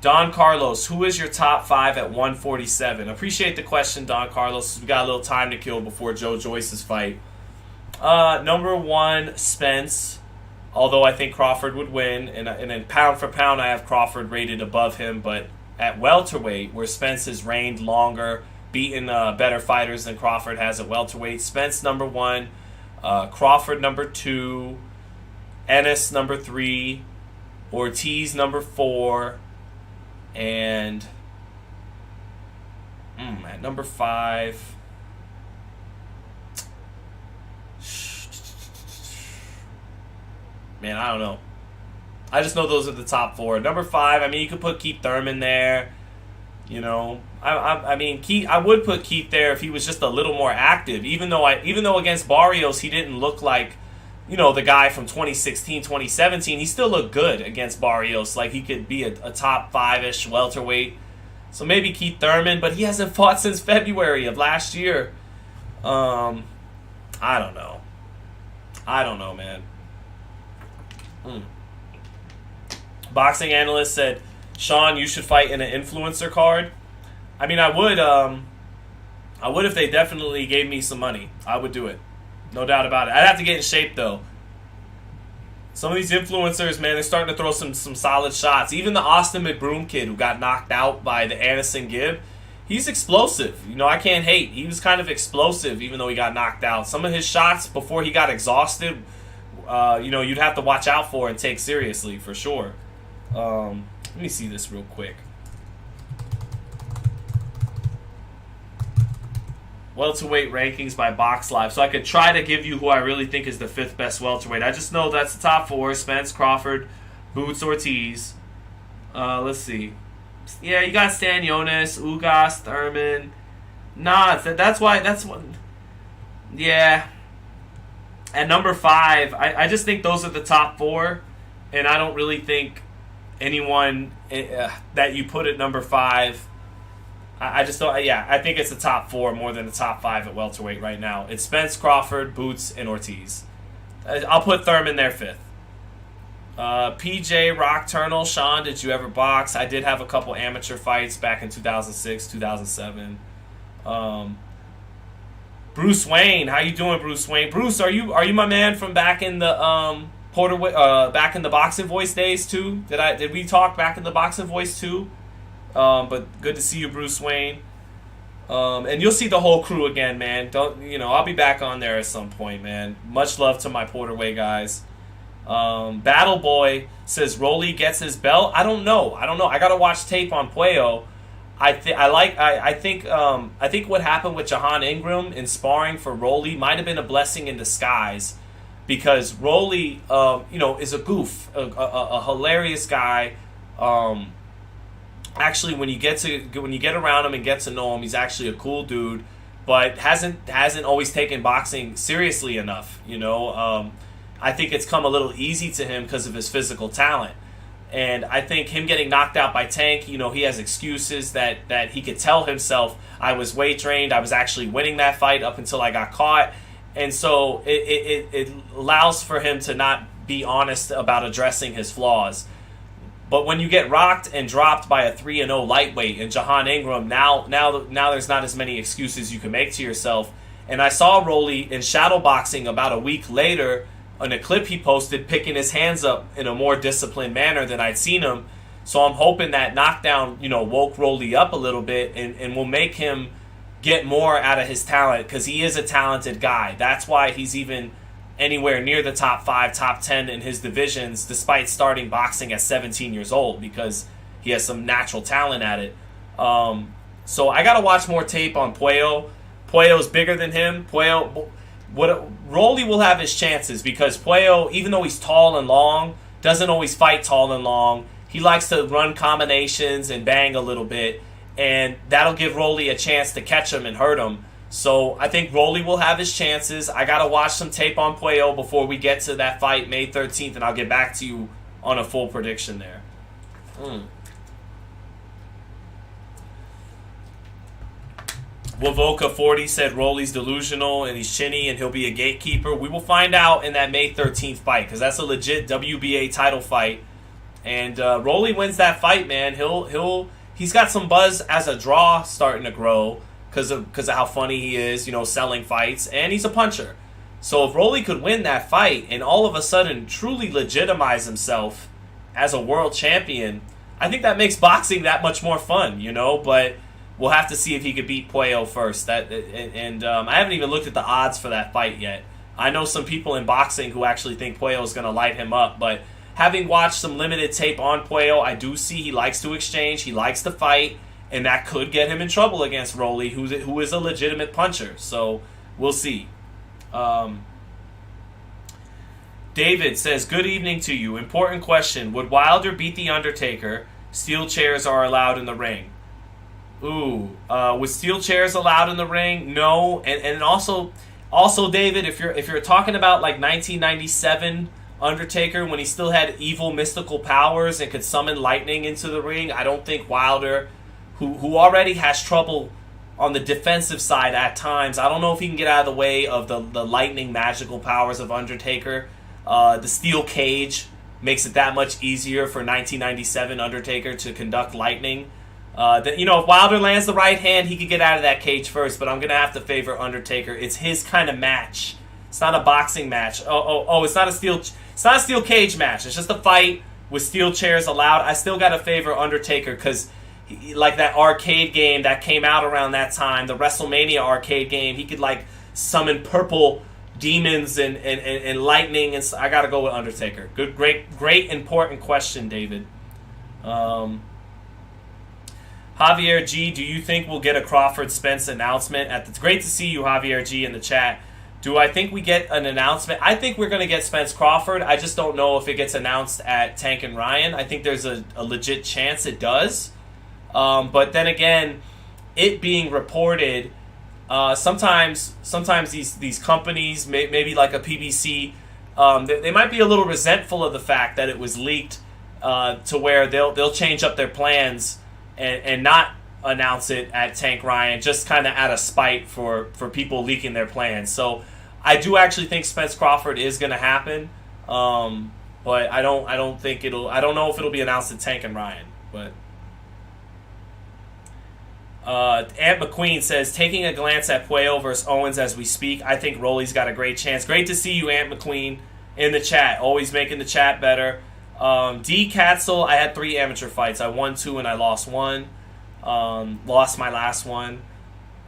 Don Carlos, who is your top 5 at 147? Appreciate the question, Don Carlos. We got a little time to kill before Joe Joyce's fight. Number 1, Spence. Although I think Crawford would win, and then pound for pound, I have Crawford rated above him. But at welterweight, where Spence has reigned longer, beaten better fighters than Crawford has at welterweight, Spence number 1, Crawford number 2, Ennis number 3, Ortiz number 4, and at number 5. Man, I don't know. I just know those are the top 4. Number 5, you could put Keith Thurman there. I would put Keith there if he was just a little more active. Even though against Barrios he didn't look like, the guy from 2016, 2017. He still looked good against Barrios. Like he could be a top 5-ish welterweight. So maybe Keith Thurman, but he hasn't fought since February of last year. I don't know. Man. Boxing analyst said, Sean, you should fight in an influencer card. I would if they definitely gave me some money. I would do it. No doubt about it. I'd have to get in shape, though. Some of these influencers, man, they're starting to throw some solid shots. Even the Austin McBroom kid who got knocked out by the Anderson Gibb, he's explosive. You know, I can't hate. He was kind of explosive even though he got knocked out. Some of his shots before he got exhausted, you know, you'd have to watch out for and take seriously for sure. Let me see this real quick. Welterweight rankings by Box Live. So I could try to give you who I really think is the 5th best welterweight. I just know that's the top 4. Spence, Crawford, Boots, Ortiz. Let's see. Yeah, you got Stanionis, Ugas, Thurman. Nah, that's why. That's what. Yeah. At number 5, I just think those are the top 4. And I don't really think anyone that you put at number 5... I just don't. Yeah, I think it's the top 4 more than the top 5 at welterweight right now. It's Spence, Crawford, Boots, and Ortiz. I'll put Thurman there 5th. PJ, Rock Turnal, Sean, did you ever box? I did have a couple amateur fights back in 2006, 2007. Bruce Wayne, how you doing, Bruce Wayne? Bruce, are you my man from back in the back in the Boxing Voice days too? Did we talk back in the Boxing Voice too? But good to see you, Bruce Wayne. And you'll see the whole crew again, man. I'll be back on there at some point, man. Much love to my Porterway guys. Battle Boy says Rolly gets his belt. I don't know. I gotta watch tape on Puello. I think what happened with Jahan Ingram in sparring for Rolly might have been a blessing in disguise, because Rolly, is a goof, a hilarious guy. Actually, when you get around him and get to know him, he's actually a cool dude, but hasn't always taken boxing seriously enough. I think it's come a little easy to him because of his physical talent, and I think him getting knocked out by Tank, he has excuses that he could tell himself, I was weight trained, I was actually winning that fight up until I got caught, and so it allows for him to not be honest about addressing his flaws. But when you get rocked and dropped by a 3-0 lightweight in Jahan Ingram, now there's not as many excuses you can make to yourself. And I saw Rolly in shadow boxing about a week later in a clip he posted, picking his hands up in a more disciplined manner than I'd seen him. So I'm hoping that knockdown, woke Rolly up a little bit and will make him get more out of his talent, because he is a talented guy. That's why he's even anywhere near the top 5, top 10 in his divisions, despite starting boxing at 17 years old, because he has some natural talent at it. So I got to watch more tape on Puello. Puello's bigger than him. Rolly will have his chances, because Puello, even though he's tall and long, doesn't always fight tall and long. He likes to run combinations and bang a little bit, and that'll give Rolly a chance to catch him and hurt him. So I think Rolly will have his chances. I got to watch some tape on Puello before we get to that fight May 13th, and I'll get back to you on a full prediction there. Wavoka 40 said Rolly's delusional and he's chinny and he'll be a gatekeeper. We will find out in that May 13th fight, because that's a legit WBA title fight. And Rolly wins that fight, man. He's got some buzz as a draw starting to grow, because of how funny he is, selling fights, and he's a puncher. So if Rolly could win that fight and all of a sudden truly legitimize himself as a world champion, I think that makes boxing that much more fun, but we'll have to see if he could beat Puello first. I haven't even looked at the odds for that fight yet. I know some people in boxing who actually think Puello is going to light him up, but having watched some limited tape on Puello, I do see he likes to exchange, he likes to fight, and that could get him in trouble against Rolly, who is a legitimate puncher. So we'll see. David says, good evening to you. Important question. Would Wilder beat The Undertaker? Steel chairs are allowed in the ring. With steel chairs allowed in the ring? No. And also David, if you're talking about like 1997 Undertaker, when he still had evil mystical powers and could summon lightning into the ring, I don't think Wilder, who already has trouble on the defensive side at times, I don't know if he can get out of the way of the lightning magical powers of Undertaker. The steel cage makes it that much easier for 1997 Undertaker to conduct lightning. If Wilder lands the right hand, he could get out of that cage first, but I'm going to have to favor Undertaker. It's his kind of match It's not a boxing match. It's not a steel cage match. It's just a fight with steel chairs allowed. I still got to favor Undertaker because, like that arcade game that came out around that time, the WrestleMania arcade game, he could like summon purple demons and lightning, and I got to go with Undertaker. Good, great, important question, David. Javier G, do you think we'll get a Crawford Spence announcement? It's great to see you, Javier G, in the chat. Do I think we get an announcement? I think we're going to get Spence Crawford. I just don't know if it gets announced at Tank and Ryan. I think there's a legit chance it does. But then again, it being reported, sometimes these companies, maybe like a PBC, they might be a little resentful of the fact that it was leaked to where they'll change up their plans and not announce it at Tank Ryan, just kind of out of spite for people leaking their plans. So I do actually think Spence Crawford is going to happen, but I don't know if it'll be announced at Tank and Ryan. But Aunt McQueen says, taking a glance at Puello versus Owens as we speak, I think Rolly's got a great chance. Great to see you, Aunt McQueen, in the chat. Always making the chat better. D. Katzel, I had 3 amateur fights. I won 2 and I lost 1. Lost my last one.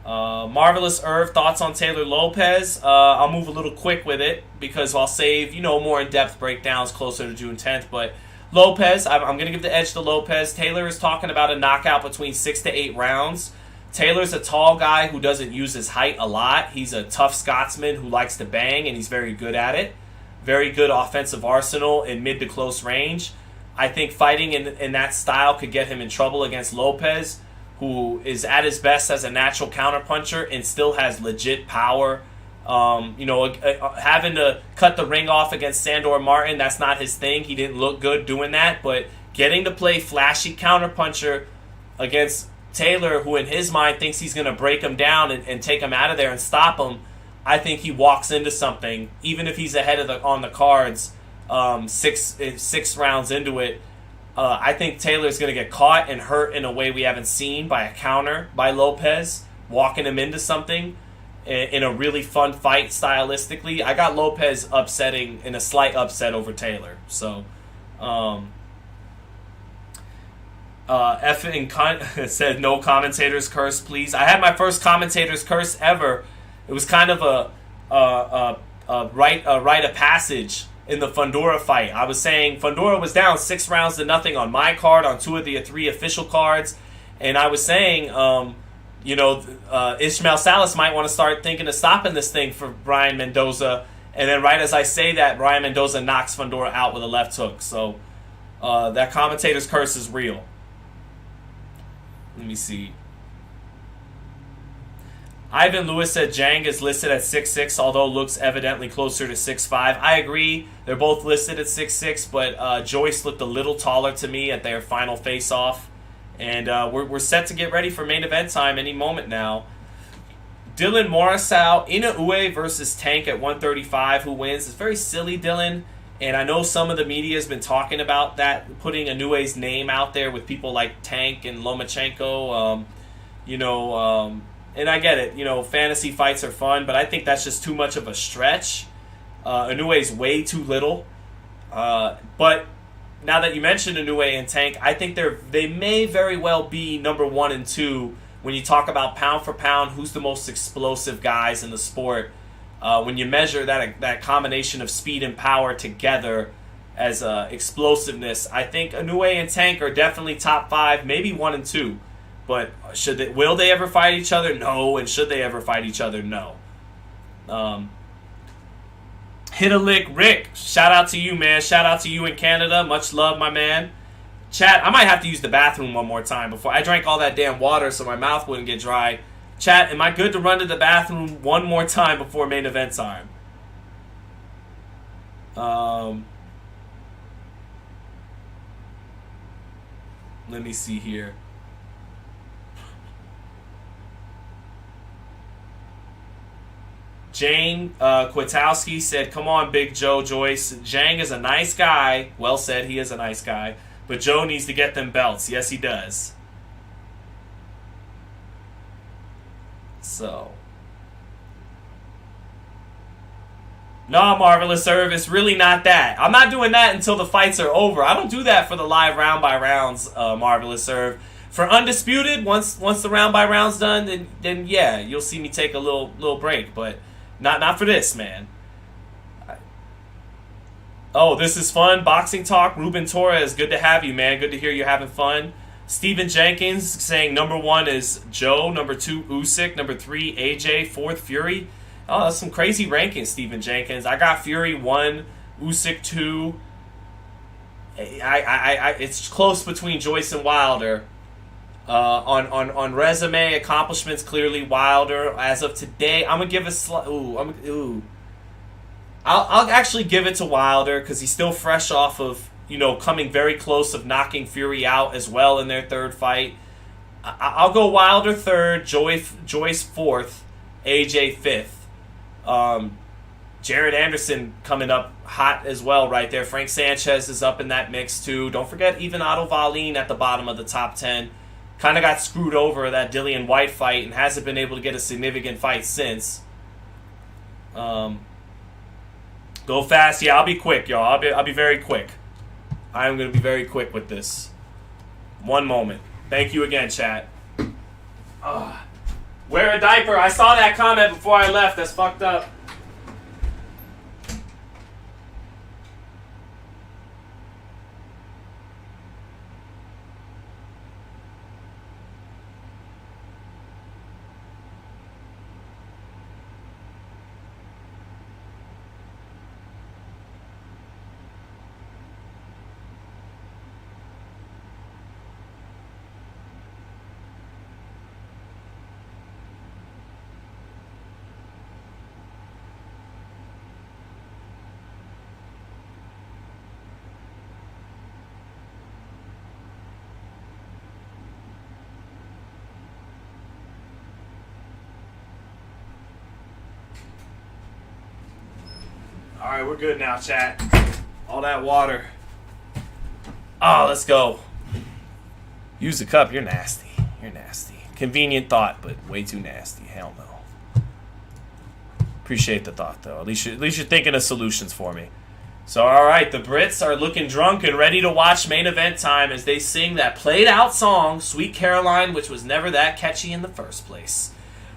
Marvelous Irv, thoughts on Taylor Lopez? I'll move a little quick with it because I'll save, more in-depth breakdowns closer to June 10th. But Lopez, I'm going to give the edge to Lopez. Taylor is talking about a knockout between 6 to 8 rounds. Taylor's a tall guy who doesn't use his height a lot. He's a tough Scotsman who likes to bang, and he's very good at it. Very good offensive arsenal in mid to close range. I think fighting in that style could get him in trouble against Lopez, who is at his best as a natural counterpuncher and still has legit power. Having to cut the ring off against Sandor Martin, that's not his thing. He didn't look good doing that, but getting to play flashy counterpuncher against Taylor, who in his mind thinks he's going to break him down and take him out of there and stop him, I think he walks into something, even if he's ahead on the cards, 6 rounds into it. I think Taylor's going to get caught and hurt in a way we haven't seen by a counter by Lopez, walking him into something in a really fun fight stylistically. I got Lopez upsetting in a slight upset over Taylor. So, said no commentator's curse, please. I had my first commentator's curse ever. It was kind of a rite of passage in the Fundora fight. I was saying Fundora was down 6 rounds to nothing on my card, on 2 of the 3 official cards, and I was saying, Ishmael Salas might want to start thinking of stopping this thing for Brian Mendoza, and then right as I say that, Brian Mendoza knocks Fundora out with a left hook. So that commentator's curse is real. Let me see. Ivan Lewis said Zhang is listed at 6'6", although looks evidently closer to 6'5". I agree. They're both listed at 6'6", but Joyce looked a little taller to me at their final face-off. And we're set to get ready for main event time any moment now. Dylan Morrisau, Inoue versus Tank at 135. Who wins? It's very silly, Dylan. And I know some of the media has been talking about that, putting Inoue's name out there with people like Tank and Lomachenko. And I get it, fantasy fights are fun, but I think that's just too much of a stretch. Inoue's way too little. But now that you mentioned Inoue and Tank, I think they may very well be number 1 and 2 when you talk about pound for pound, who's the most explosive guys in the sport. When you measure that combination of speed and power together as explosiveness, I think Inoue and Tank are definitely top 5, maybe 1 and 2. But will they ever fight each other? No. And should they ever fight each other? No. Hit a lick, Rick. Shout out to you, man. Shout out to you in Canada. Much love, my man. Chat, I might have to use the bathroom one more time before I drank all that damn water so my mouth wouldn't get dry. Chat, am I good to run to the bathroom one more time before main event time? Let me see here. Jane Kwiatkowski said, come on, Big Joe Joyce. Zhang is a nice guy. Well said, he is a nice guy. But Joe needs to get them belts. Yes, he does. So. No, Marvelous Serve, it's really not that. I'm not doing that until the fights are over. I don't do that for the live round by rounds, Marvelous Serve. For Undisputed, once the round by round's done, then yeah, you'll see me take a little break, but not for this, man. Oh, this is fun. Boxing Talk. Ruben Torres, good to have you, man. Good to hear you're having fun. Steven Jenkins saying number 1 is Joe, number 2 Usyk, number 3 AJ, 4th Fury. Oh, that's some crazy rankings, Steven Jenkins. I got Fury 1, Usyk 2. It's close between Joyce and Wilder. On resume, accomplishments, clearly Wilder. As of today, I'm gonna give a I'll actually give it to Wilder because he's still fresh off of, coming very close of knocking Fury out as well in their third fight. I'll go Wilder 3rd, Joyce 4th, AJ 5th. Jared Anderson coming up hot as well right there. Frank Sanchez is up in that mix too. Don't forget even Otto Wallin at the bottom of the top 10. Kind of got screwed over that Dillian White fight and hasn't been able to get a significant fight since. Go fast. Yeah, I'll be quick, y'all. I'll be very quick. I'm going to be very quick with this. One moment. Thank you again, chat. Wear a diaper. I saw that comment before I left. That's fucked up. Alright, we're good now, chat. All that water. Oh, let's go. Use the cup. You're nasty. You're nasty. Convenient thought, but way too nasty. Hell no. Appreciate the thought, though. At least you're thinking of solutions for me. So, alright, the Brits are looking drunk and ready to watch main event time as they sing that played-out song, Sweet Caroline, which was never that catchy in the first place.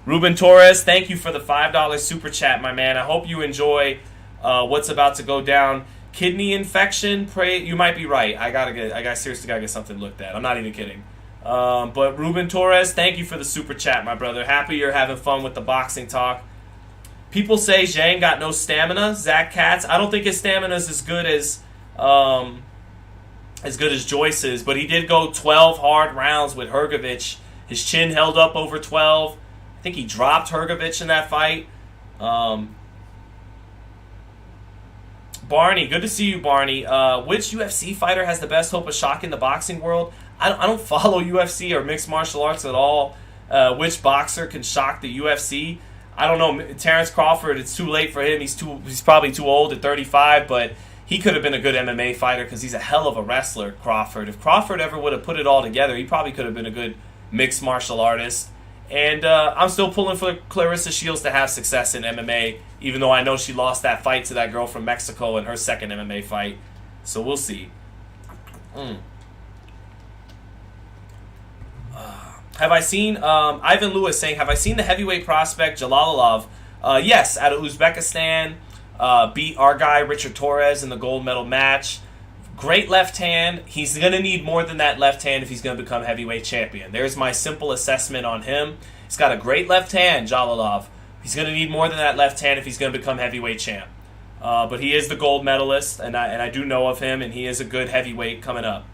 Ruben Torres, thank you for the $5 super chat, my man. I hope you enjoy what's about to go down. Kidney infection, you might be right. I seriously gotta get something looked at. I'm not even kidding. But Ruben Torres, thank you for the super chat, my brother. Happy you're having fun with the boxing talk. People say Zhang got no stamina. Zach Katz, I don't think his stamina is as good as Joyce's, but he did go 12 hard rounds with Hrgovic. His chin held up over 12. I think he dropped Hrgovic in that fight. Barney, good to see you, Barney. Which UFC fighter has the best hope of shocking the boxing world? I don't follow UFC or mixed martial arts at all. Which boxer can shock the UFC? I don't know. Terrence Crawford, it's too late for him. He's probably too old at 35, but he could have been a good MMA fighter because he's a hell of a wrestler, Crawford. If Crawford ever would have put it all together, he probably could have been a good mixed martial artist. And I'm still pulling for Clarissa Shields to have success in MMA, even though I know she lost that fight to that girl from Mexico in her second MMA fight. So we'll see. Have I seen, Ivan Lewis saying, have I seen the heavyweight prospect Jalalov? Yes, out of Uzbekistan. Beat our guy Richard Torres in the gold medal match. Great left hand. He's going to need more than that left hand if he's going to become heavyweight champion. There's my simple assessment on him. He's got a great left hand, Jalalov. He's going to need more than that left hand if he's going to become heavyweight champ. But he is the gold medalist, and I do know of him, and he is a good heavyweight coming up.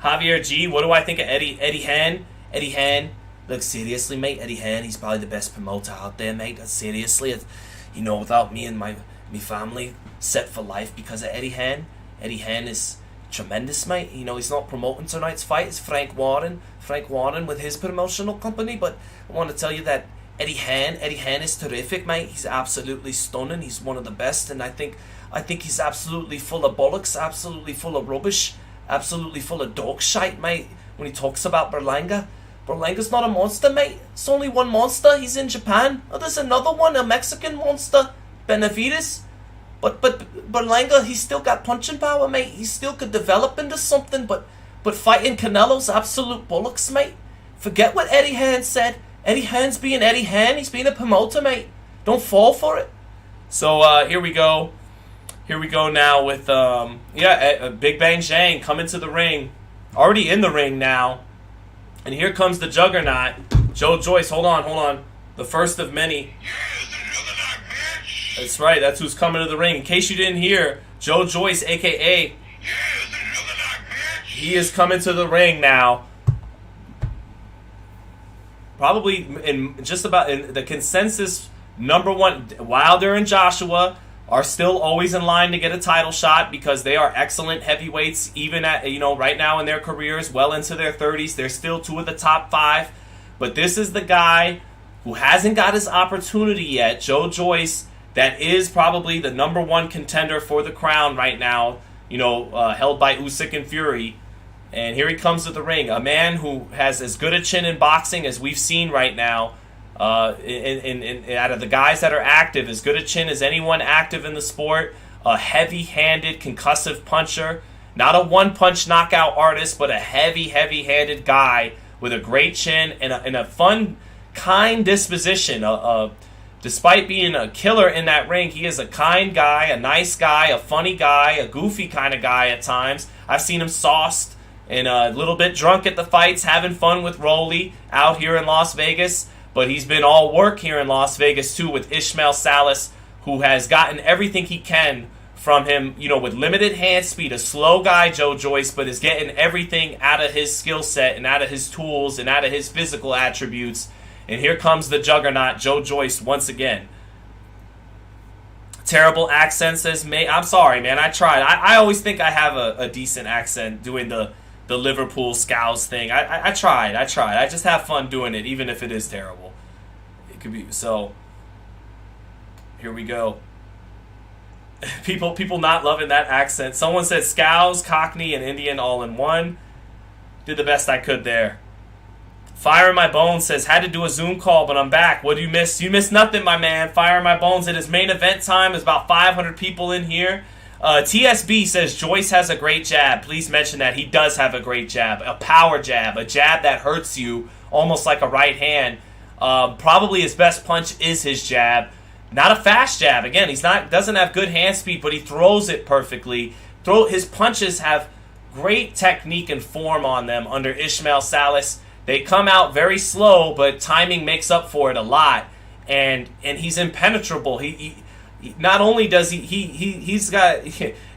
Javier G, what do I think of Eddie Hearn? Eddie Hearn, look, seriously, mate, Eddie Hearn, he's probably the best promoter out there, mate. Seriously, without me and my family set for life because of Eddie Hearn. Eddie Hearn is tremendous, mate. He's not promoting tonight's fight. It's Frank Warren with his promotional company. But I want to tell you that Eddie Hearn is terrific, mate. He's absolutely stunning. He's one of the best, and I think he's absolutely full of bollocks, absolutely full of rubbish, absolutely full of dog shite, mate. When he talks about Berlanga, Berlanga's not a monster, mate. It's only one monster. He's in Japan. Oh, there's another one, a Mexican monster, Benavides. But Berlanga, he's still got punching power, mate. He still could develop into something, but fighting Canelo's absolute bullocks, mate. Forget what Eddie Hearn said. Eddie Hearn's being Eddie Hearn. He's being a promoter, mate. Don't fall for it. So here we go. Here we go now with Big Bang Zhang coming to the ring. Already in the ring now. And here comes the Juggernaut. Joe Joyce, hold on. The first of many. Yeah, the Juggernaut, bitch. That's right, that's who's coming to the ring. In case you didn't hear, Joe Joyce, a.k.a. Yeah, the Juggernaut, bitch. he is coming to the ring now. Probably in the consensus number one, Wilder and Joshua are still always in line to get a title shot because they are excellent heavyweights, even at, right now in their careers, well into their 30s. They're still two of the top 5. But this is the guy who hasn't got his opportunity yet, Joe Joyce, that is probably the number one contender for the crown right now, held by Usyk and Fury. And here he comes to the ring, a man who has as good a chin in boxing as we've seen right now. Out of the guys that are active, as good a chin as anyone active in the sport. A heavy-handed, concussive puncher. Not a one-punch knockout artist, but a heavy-handed guy with a great chin and a fun, kind disposition. Despite being a killer in that ring, he is a kind guy, a nice guy, a funny guy, a goofy kind of guy at times. I've seen him sauced and a little bit drunk at the fights, having fun with Rolly out here in Las Vegas. But he's been all work here in Las Vegas, too, with Ishmael Salas, who has gotten everything he can from him, with limited hand speed. A slow guy, Joe Joyce, but is getting everything out of his skill set and out of his tools and out of his physical attributes. And here comes the Juggernaut, Joe Joyce, once again. Terrible accent, says May. I'm sorry, man. I tried. I always think I have a decent accent doing the Liverpool Scouse thing. I tried. I just have fun doing it, even if it is terrible. It could be. So, here we go. People not loving that accent. Someone said Scouse, Cockney, and Indian all in one. Did the best I could there. Fire in My Bones says, had to do a Zoom call, but I'm back. What do you miss? You missed nothing, my man. Fire in My Bones. It is main event time. There's about 500 people in here. TSB says, Joyce has a great jab. Please mention that. He does have a great jab. A power jab. A jab that hurts you, almost like a right hand. Probably his best punch is his jab. Not a fast jab. Again, doesn't have good hand speed, but he throws it perfectly. His punches have great technique and form on them under Ishmael Salas. They come out very slow, but timing makes up for it a lot. And he's impenetrable. He not only does he's got.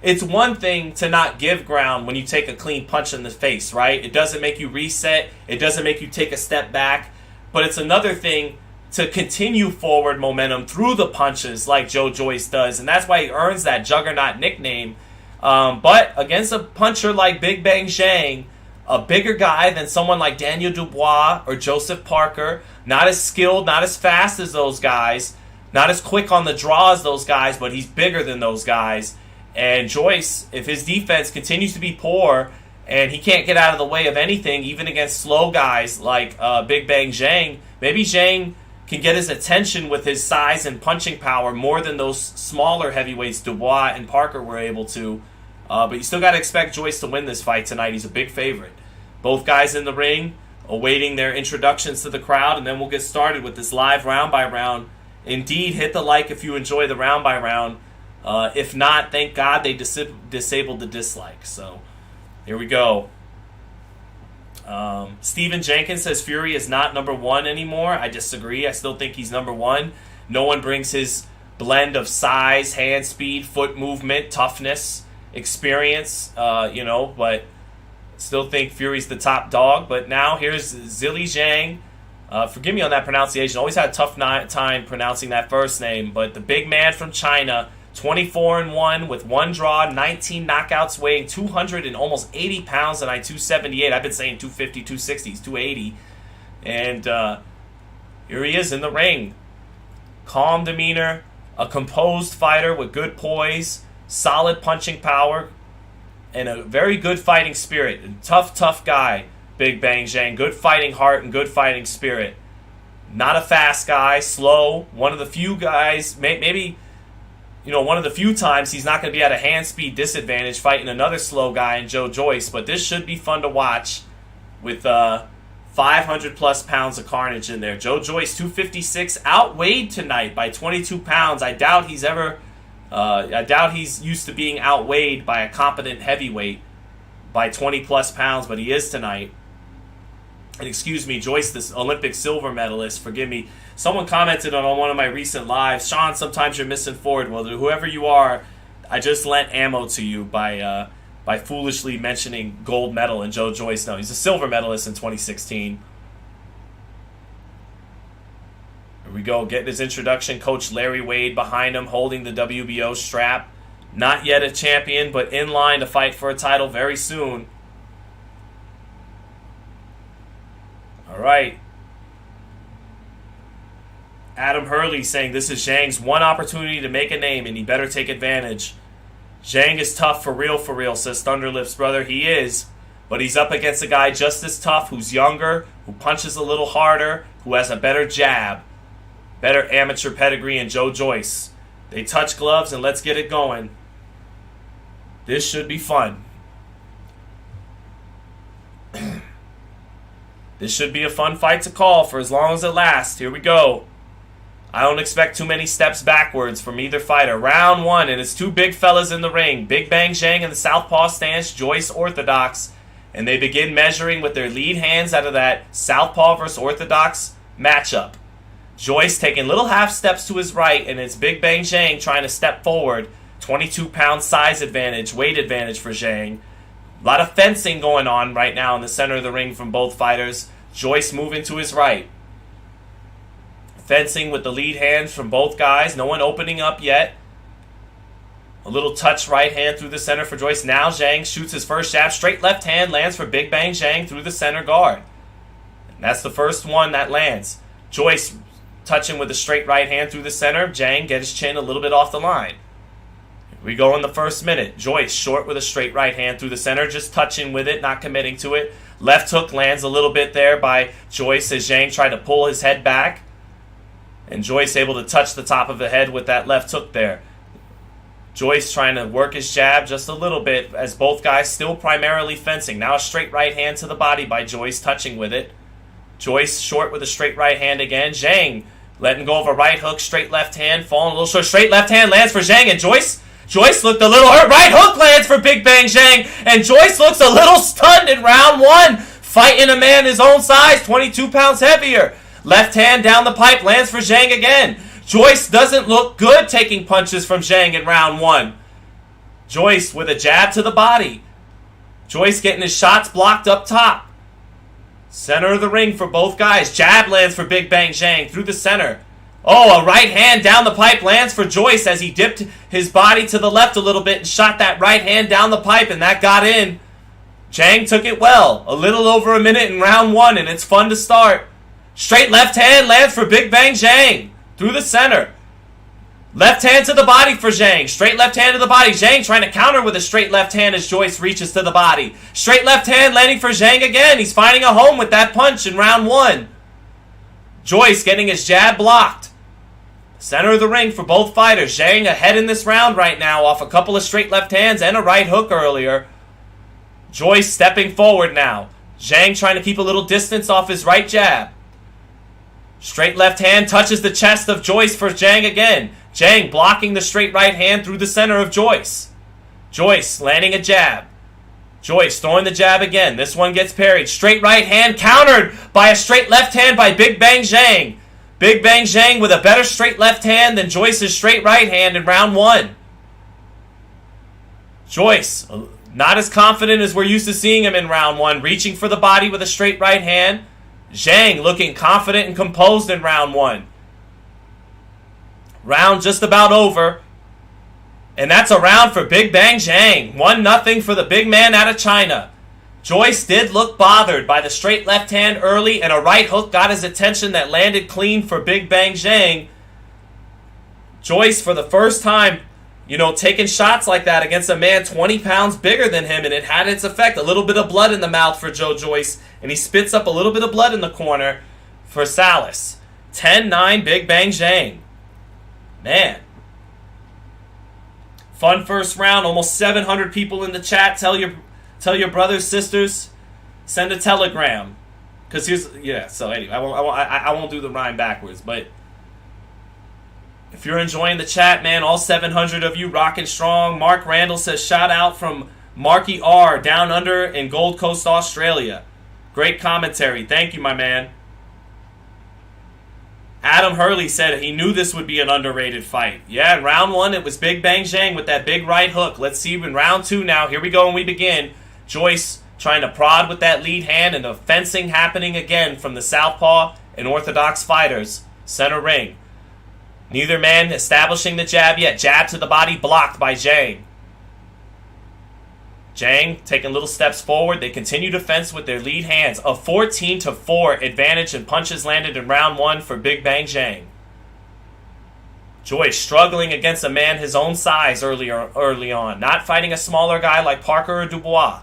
It's one thing to not give ground when you take a clean punch in the face, right? It doesn't make you reset. It doesn't make you take a step back. But it's another thing to continue forward momentum through the punches like Joe Joyce does. And that's why he earns that Juggernaut nickname. But against a puncher like Big Bang Zhang, a bigger guy than someone like Daniel Dubois or Joseph Parker, not as skilled, not as fast as those guys, not as quick on the draw as those guys, but he's bigger than those guys. And Joyce, if his defense continues to be poor and he can't get out of the way of anything, even against slow guys like Big Bang Zhang, maybe Zhang can get his attention with his size and punching power more than those smaller heavyweights Dubois and Parker were able to. But you still got to expect Joyce to win this fight tonight. He's a big favorite. Both guys in the ring awaiting their introductions to the crowd, and then we'll get started with this live round by round. Indeed, hit the like if you enjoy the round by round. If not, thank God they disabled the dislike. So here we go. Steven Jenkins says Fury is not number one anymore. I disagree. I still think he's number one. No one brings his blend of size, hand speed, foot movement, toughness, experience, but still think Fury's the top dog. But now here's Zhilei Zhang. Forgive me on that pronunciation. Always had a tough time pronouncing that first name. But the big man from China, 24-1 with one draw, 19 knockouts, weighing 200 and almost 80 pounds, and 278. I've been saying 250, 260, 280. And here he is in the ring. Calm demeanor, a composed fighter with good poise, solid punching power, and a very good fighting spirit. Tough guy. Big Bang Zhang. Good fighting heart and good fighting spirit. Not a fast guy, slow. One of the few guys, maybe, one of the few times he's not going to be at a hand speed disadvantage fighting another slow guy in Joyce. But this should be fun to watch with 500 plus pounds of carnage in there. Joyce, 256, outweighed tonight by 22 pounds. I doubt he's used to being outweighed by a competent heavyweight by 20 plus pounds, but he is tonight. And excuse me, Joyce, this Olympic silver medalist, forgive me. Someone commented on one of my recent lives, Sean, sometimes you're missing forward. Well, whoever you are, I just lent ammo to you by foolishly mentioning gold medal in Joyce. No, he's a silver medalist in 2016. Here we go, getting his introduction. Coach Larry Wade behind him, holding the WBO strap. Not yet a champion, but in line to fight for a title very soon. All right. Adam Hurley saying this is Zhang's one opportunity to make a name, and he better take advantage. Zhang is tough for real, says Thunderlips brother. He is, but he's up against a guy just as tough, who's younger, who punches a little harder, who has a better jab, better amateur pedigree in Joyce. They touch gloves, and let's get it going. This should be fun. This should be a fun fight to call for as long as it lasts. Here we go. I don't expect too many steps backwards from either fighter. Round one, and it's two big fellas in the ring. Big Bang Zhang in the southpaw stance, Joyce orthodox. And they begin measuring with their lead hands out of that southpaw versus orthodox matchup. Joyce taking little half steps to his right, and it's Big Bang Zhang trying to step forward. 22-pound size advantage, weight advantage for Zhang. A lot of fencing going on right now in the center of the ring from both fighters. Joyce moving to his right. Fencing with the lead hands from both guys. No one opening up yet. A little touch right hand through the center for Joyce. Now Zhang shoots his first jab. Straight left hand lands for Big Bang Zhang through the center guard. And that's the first one that lands. Joyce touching with a straight right hand through the center. Zhang get his chin a little bit off the line. We go in the first minute. Joyce short with a straight right hand through the center, just touching with it, not committing to it. Left hook lands a little bit there by Joyce as Zhang tried to pull his head back. And Joyce able to touch the top of the head with that left hook there. Joyce trying to work his jab just a little bit as both guys still primarily fencing. Now a straight right hand to the body by Joyce, touching with it. Joyce short with a straight right hand again. Zhang letting go of a right hook, straight left hand, falling a little short. Straight left hand lands for Zhang, and Joyce looked a little hurt. Right hook lands for Big Bang Zhang, and Joyce looks a little stunned in round one. Fighting a man his own size, 22 pounds heavier. Left hand down the pipe lands for Zhang again. Joyce doesn't look good taking punches from Zhang in round one. Joyce with a jab to the body. Joyce getting his shots blocked up top. Center of the ring for both guys. Jab lands for Big Bang Zhang through the center. Oh, a right hand down the pipe lands for Joyce as he dipped his body to the left a little bit and shot that right hand down the pipe, and that got in. Zhang took it well. A little over a minute in round one, and it's fun to start. Straight left hand lands for Big Bang Zhang through the center. Left hand to the body for Zhang. Straight left hand to the body. Zhang trying to counter with a straight left hand as Joyce reaches to the body. Straight left hand landing for Zhang again. He's finding a home with that punch in round one. Joyce getting his jab blocked. Center of the ring for both fighters. Zhang ahead in this round right now off a couple of straight left hands and a right hook earlier. Joyce stepping forward now. Zhang trying to keep a little distance off his right jab. Straight left hand touches the chest of Joyce for Zhang again. Zhang blocking the straight right hand through the center of Joyce. Joyce landing a jab. Joyce throwing the jab again. This one gets parried. Straight right hand countered by a straight left hand by Big Bang Zhang. Big Bang Zhang with a better straight left hand than Joyce's straight right hand in round one. Joyce, not as confident as we're used to seeing him in round one, reaching for the body with a straight right hand. Zhang looking confident and composed in round one. Round just about over. And that's a round for Big Bang Zhang. 1-0 for the big man out of China. Joyce did look bothered by the straight left hand early, and a right hook got his attention that landed clean for Big Bang Zhang. Joyce, for the first time taking shots like that against a man 20 pounds bigger than him, and it had its effect. A little bit of blood in the mouth for Joe Joyce, and he spits up a little bit of blood in the corner for Salas. 10-9 Big Bang Zhang. Man. Fun first round. Almost 700 people in the chat. Tell your brothers, sisters, send a telegram. Because so anyway, I won't do the rhyme backwards, but if you're enjoying the chat, man, all 700 of you rocking strong. Mark Randall says, shout out from Marky R, down under in Gold Coast, Australia. Great commentary. Thank you, my man. Adam Hurley said he knew this would be an underrated fight. Yeah, in round 1, it was Big Bang Zhang with that big right hook. Let's see in round 2 now. Here we go, and we begin. Joyce trying to prod with that lead hand, and the fencing happening again from the southpaw and orthodox fighters. Center ring. Neither man establishing the jab yet. Jab to the body blocked by Zhang. Zhang taking little steps forward. They continue to fence with their lead hands. A 14-4 advantage and punches landed in round 1 for Big Bang Zhang. Joyce struggling against a man his own size early on. Not fighting a smaller guy like Parker or Dubois.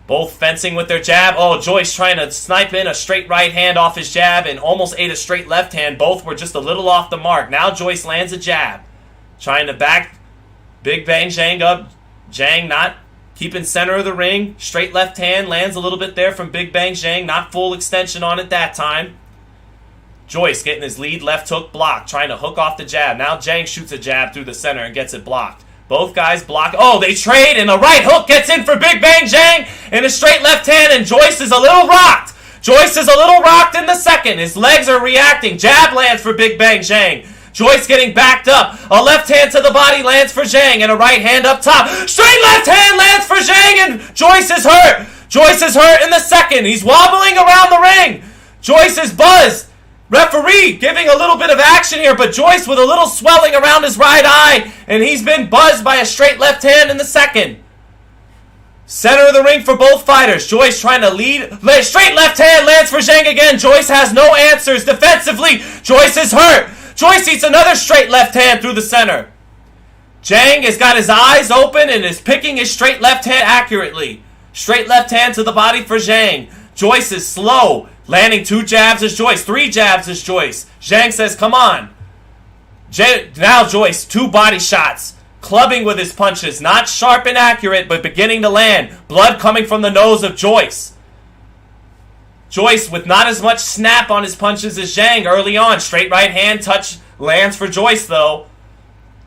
Both fencing with their jab. Oh, Joyce trying to snipe in a straight right hand off his jab and almost ate a straight left hand. Both were just a little off the mark. Now Joyce lands a jab. Trying to back Big Bang Zhang up. Zhang not keeping center of the ring. Straight left hand lands a little bit there from Big Bang Zhang. Not full extension on it that time. Joyce getting his lead left hook blocked. Trying to hook off the jab. Now Zhang shoots a jab through the center and gets it blocked. Both guys block. Oh, they trade, and a right hook gets in for Big Bang Zhang in a straight left hand, and Joyce is a little rocked. Joyce is a little rocked in the second. His legs are reacting. Jab lands for Big Bang Zhang. Joyce getting backed up. A left hand to the body lands for Zhang, and a right hand up top. Straight left hand lands for Zhang, and Joyce is hurt. Joyce is hurt in the second. He's wobbling around the ring. Joyce is buzzed. Referee giving a little bit of action here, but Joyce with a little swelling around his right eye, and he's been buzzed by a straight left hand in the second. Center of the ring for both fighters. Joyce trying to lead. Straight left hand lands for Zhang again. Joyce has no answers defensively. Joyce is hurt. Joyce eats another straight left hand through the center. Zhang has got his eyes open and is picking his straight left hand accurately. Straight left hand to the body for Zhang. Joyce is slow. Landing 2 jabs as Joyce. 3 jabs as Joyce. Zhang says, come on. Now Joyce, 2 body shots. Clubbing with his punches. Not sharp and accurate, but beginning to land. Blood coming from the nose of Joyce. Joyce with not as much snap on his punches as Zhang early on. Straight right hand touch lands for Joyce, though.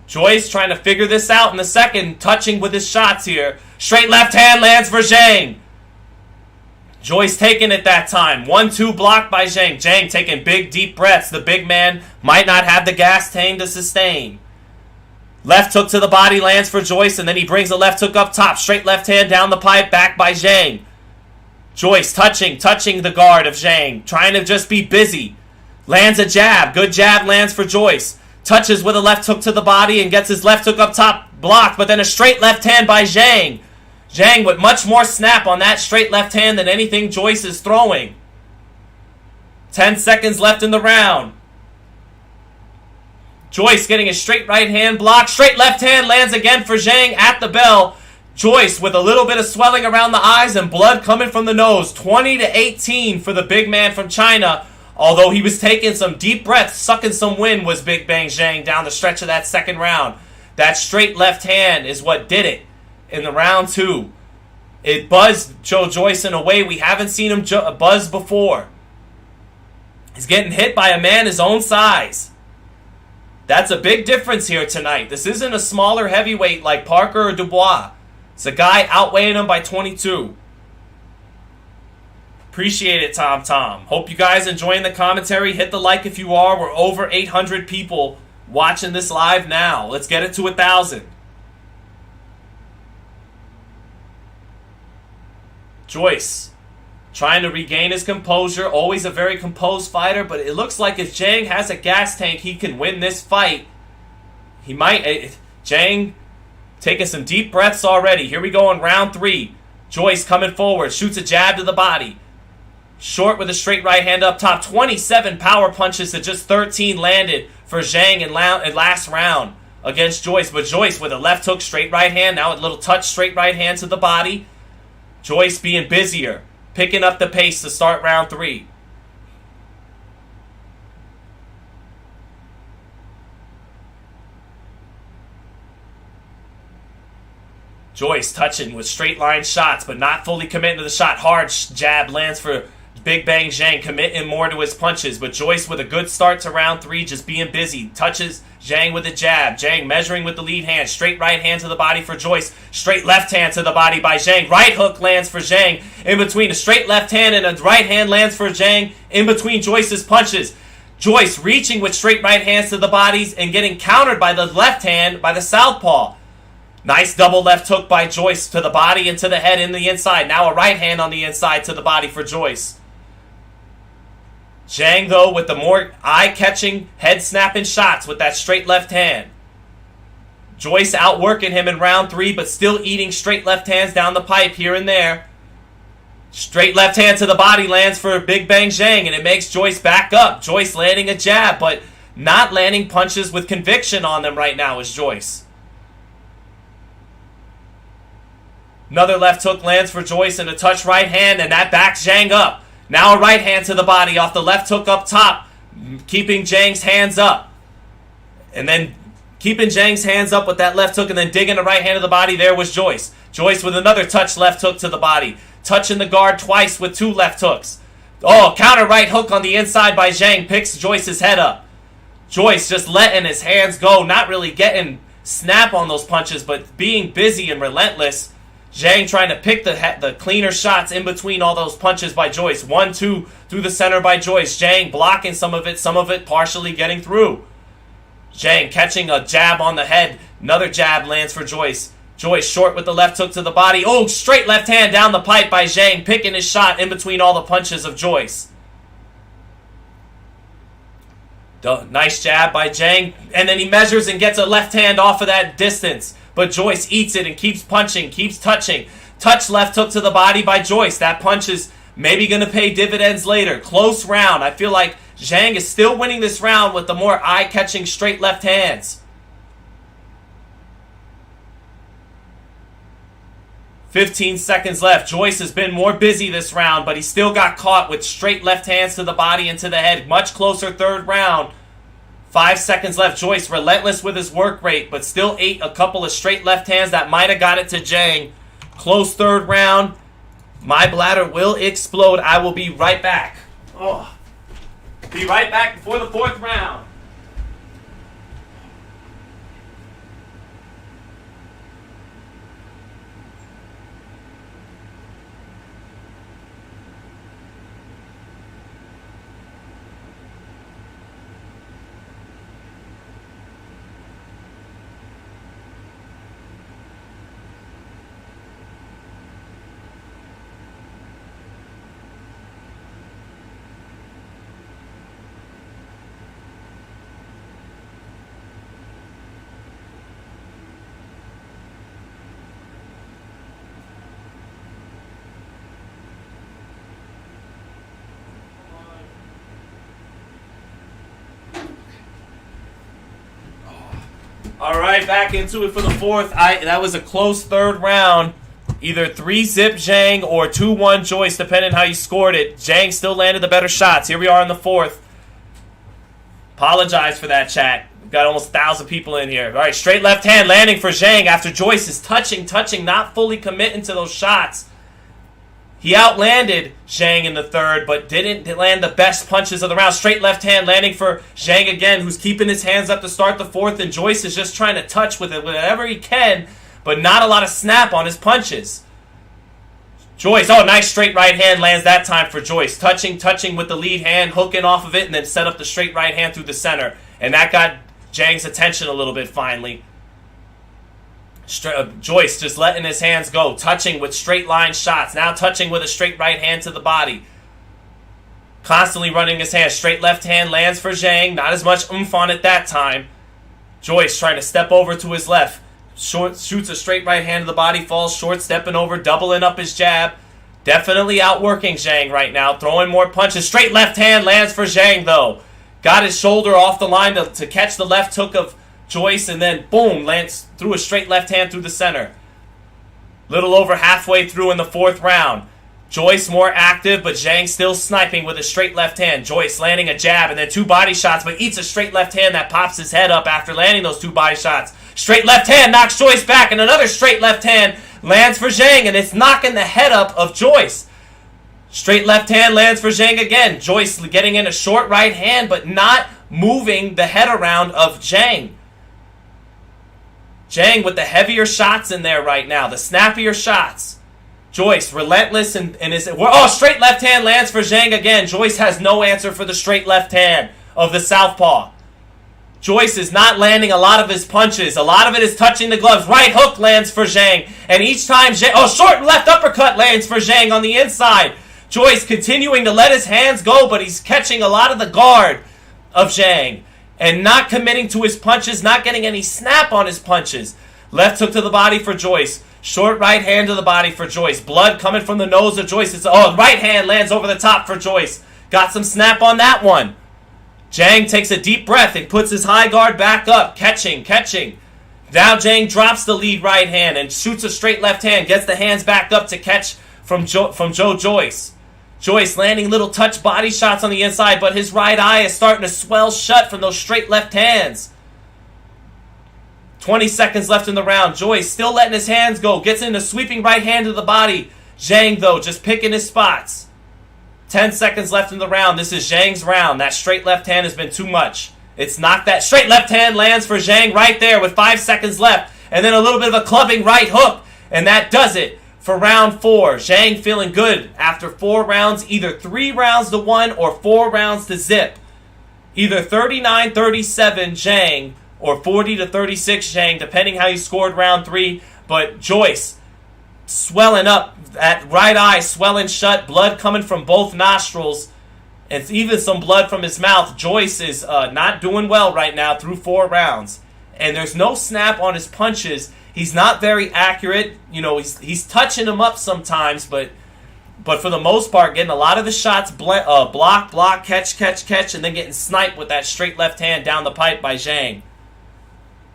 Joyce trying to figure this out in the second. Touching with his shots here. Straight left hand lands for Zhang. Joyce taking it that time. 1-2 blocked by Zhang. Zhang taking big, deep breaths. The big man might not have the gas tank to sustain. Left hook to the body lands for Joyce, and then he brings a left hook up top. Straight left hand down the pipe, back by Zhang. Joyce touching the guard of Zhang. Trying to just be busy. Lands a jab. Good jab lands for Joyce. Touches with a left hook to the body and gets his left hook up top blocked, but then a straight left hand by Zhang. Zhang with much more snap on that straight left hand than anything Joyce is throwing. 10 seconds left in the round. Joyce getting a straight right hand block. Straight left hand lands again for Zhang at the bell. Joyce with a little bit of swelling around the eyes and blood coming from the nose. 20-18 for the big man from China. Although he was taking some deep breaths, sucking some wind was Big Bang Zhang down the stretch of that second round. That straight left hand is what did it. In the round 2, it buzzed Joe Joyce in a way we haven't seen him buzz before. He's getting hit by a man his own size. That's a big difference here tonight. This isn't a smaller heavyweight like Parker or Dubois. It's a guy outweighing him by 22. Appreciate it, Tom. Hope you guys enjoying the commentary. Hit the like if you are. We're over 800 people watching this live now. Let's get it to 1,000. Joyce trying to regain his composure. Always a very composed fighter, but it looks like if Zhang has a gas tank, he can win this fight. He might. Zhang taking some deep breaths already. Here we go in round 3. Joyce coming forward. Shoots a jab to the body. Short with a straight right hand up top. 27 power punches to just 13 landed for Zhang in last round. against Joyce. But Joyce with a left hook, straight right hand. Now a little touch, straight right hand to the body. Joyce being busier, picking up the pace to start round 3. Joyce touching with straight line shots, but not fully committing to the shot. Hard jab lands for Big Bang Zhang, committing more to his punches. But Joyce with a good start to round 3, just being busy. Touches Zhang with a jab. Zhang measuring with the lead hand. Straight right hand to the body for Joyce. Straight left hand to the body by Zhang. Right hook lands for Zhang. In between a straight left hand and a right hand lands for Zhang. In between Joyce's punches. Joyce reaching with straight right hands to the bodies and getting countered by the left hand by the southpaw. Nice double left hook by Joyce to the body and to the head in the inside. Now a right hand on the inside to the body for Joyce. Zhang, though, with the more eye-catching, head-snapping shots with that straight left hand. Joyce outworking him in round 3, but still eating straight left hands down the pipe here and there. Straight left hand to the body lands for Big Bang Zhang, and it makes Joyce back up. Joyce landing a jab, but not landing punches with conviction on them right now is Joyce. Another left hook lands for Joyce and a touch right hand, and that backs Zhang up. Now a right hand to the body off the left hook up top, keeping Zhang's hands up. And then keeping Zhang's hands up with that left hook and then digging the right hand to the body. There was Joyce. Joyce with another touch left hook to the body. Touching the guard twice with 2 left hooks. Oh, counter right hook on the inside by Zhang. Picks Joyce's head up. Joyce just letting his hands go. Not really getting snap on those punches, but being busy and relentless. Zhang trying to pick the cleaner shots in between all those punches by Joyce. 1-2 through the center by Joyce. Zhang blocking some of it partially getting through. Zhang catching a jab on the head. Another jab lands for Joyce. Joyce short with the left hook to the body. Oh, straight left hand down the pipe by Zhang, picking his shot in between all the punches of Joyce. Nice jab by Zhang, and then he measures and gets a left hand off of that distance. But Joyce eats it and keeps punching, keeps touching. Touch left hook to the body by Joyce. That punch is maybe going to pay dividends later. Close round. I feel like Zhang is still winning this round with the more eye-catching straight left hands. 15 seconds left. Joyce has been more busy this round, but he still got caught with straight left hands to the body and to the head. Much closer third round. 5 seconds left. Joyce relentless with his work rate, but still ate a couple of straight left hands that might have got it to Zhang. Close third round. My bladder will explode. I will be right back. Oh. Be right back before the 4th round. All right, back into it for the 4th. That was a close third round. Either 3-zip Zhang or 2-1 Joyce, depending how you scored it. Zhang still landed the better shots. Here we are in the 4th. Apologize for that, chat. We've got almost 1,000 people in here. All right, straight left hand landing for Zhang after Joyce is touching, not fully committing to those shots. He outlanded Zhang in the 3rd, but didn't land the best punches of the round. Straight left hand landing for Zhang again, who's keeping his hands up to start the 4th, and Joyce is just trying to touch with it whatever he can, but not a lot of snap on his punches. Joyce, oh, nice straight right hand lands that time for Joyce. Touching with the lead hand, hooking off of it, and then set up the straight right hand through the center. And that got Zhang's attention a little bit finally. Joyce just letting his hands go, touching with straight line shots, now touching with a straight right hand to the body. Constantly running his hands. Straight left hand lands for Zhang, not as much oomph on it that time. Joyce trying to step over to his left. Shoots a straight right hand to the body, falls short, stepping over, doubling up his jab. Definitely outworking Zhang right now, throwing more punches. Straight left hand lands for Zhang though. Got his shoulder off the line to catch the left hook of Joyce, and then boom, lands through a straight left hand through the center. Little over halfway through in the 4th round. Joyce more active, but Zhang still sniping with a straight left hand. Joyce landing a jab and then 2 body shots, but eats a straight left hand that pops his head up after landing those 2 body shots. Straight left hand knocks Joyce back, and another straight left hand lands for Zhang, and it's knocking the head up of Joyce. Straight left hand lands for Zhang again. Joyce getting in a short right hand, but not moving the head around of Zhang. Zhang with the heavier shots in there right now, the snappier shots. Joyce relentless and is straight left hand lands for Zhang again. Joyce has no answer for the straight left hand of the southpaw. Joyce is not landing a lot of his punches. A lot of it is touching the gloves. Right hook lands for Zhang, and each time short left uppercut lands for Zhang on the inside. Joyce continuing to let his hands go, but he's catching a lot of the guard of Zhang and not committing to his punches, not getting any snap on his punches. Left hook to the body for Joyce. Short right hand to the body for Joyce. Blood coming from the nose of Joyce. Right hand lands over the top for Joyce. Got some snap on that one. Zhang takes a deep breath and puts his high guard back up. Catching. Now Zhang drops the lead right hand and shoots a straight left hand. Gets the hands back up to catch from Joyce. Joyce landing little touch body shots on the inside, but his right eye is starting to swell shut from those straight left hands. 20 seconds left in the round. Joyce still letting his hands go. Gets in a sweeping right hand to the body. Zhang, though, just picking his spots. 10 seconds left in the round. This is Zhang's round. That straight left hand has been too much. It's not that. Straight left hand lands for Zhang right there with 5 seconds left. And then a little bit of a clubbing right hook. And that does it for round 4. Zhang feeling good after 4 rounds. Either 3 rounds to 1 or 4 rounds to zip. Either 39-37 Zhang or 40-36 Zhang, depending how you scored round 3. But Joyce swelling up, that right eye swelling shut, blood coming from both nostrils, and even some blood from his mouth. Joyce is not doing well right now through 4 rounds. And there's no snap on his punches. He's not very accurate. You know, he's touching him up sometimes, but for the most part, getting a lot of the shots block, catch, and then getting sniped with that straight left hand down the pipe by Zhang.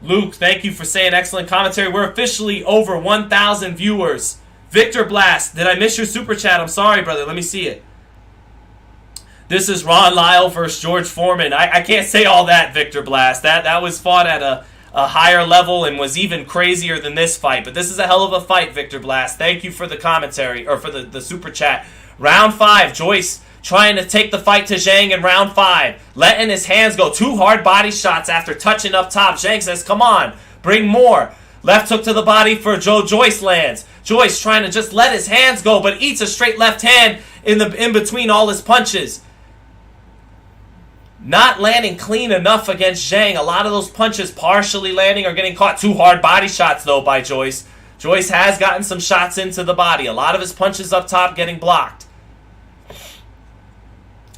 Luke, thank you for saying excellent commentary. We're officially over 1,000 viewers. Victor Blast, did I miss your super chat? I'm sorry, brother. Let me see it. This is Ron Lyle versus George Foreman. I can't say all that, Victor Blast. That was fought at a higher level and was even crazier than this fight. But this is a hell of a fight, Victor Blast. Thank you for the commentary, or for the super chat. Round 5, Joyce trying to take the fight to Zhang in round 5. Letting his hands go. 2 hard body shots after touching up top. Zhang says, come on, bring more. Left hook to the body for Joyce lands. Joyce trying to just let his hands go, but eats a straight left hand in between all his punches. Not landing clean enough against Zhang. A lot of those punches partially landing or getting caught. 2 hard body shots, though, by Joyce. Joyce has gotten some shots into the body. A lot of his punches up top getting blocked.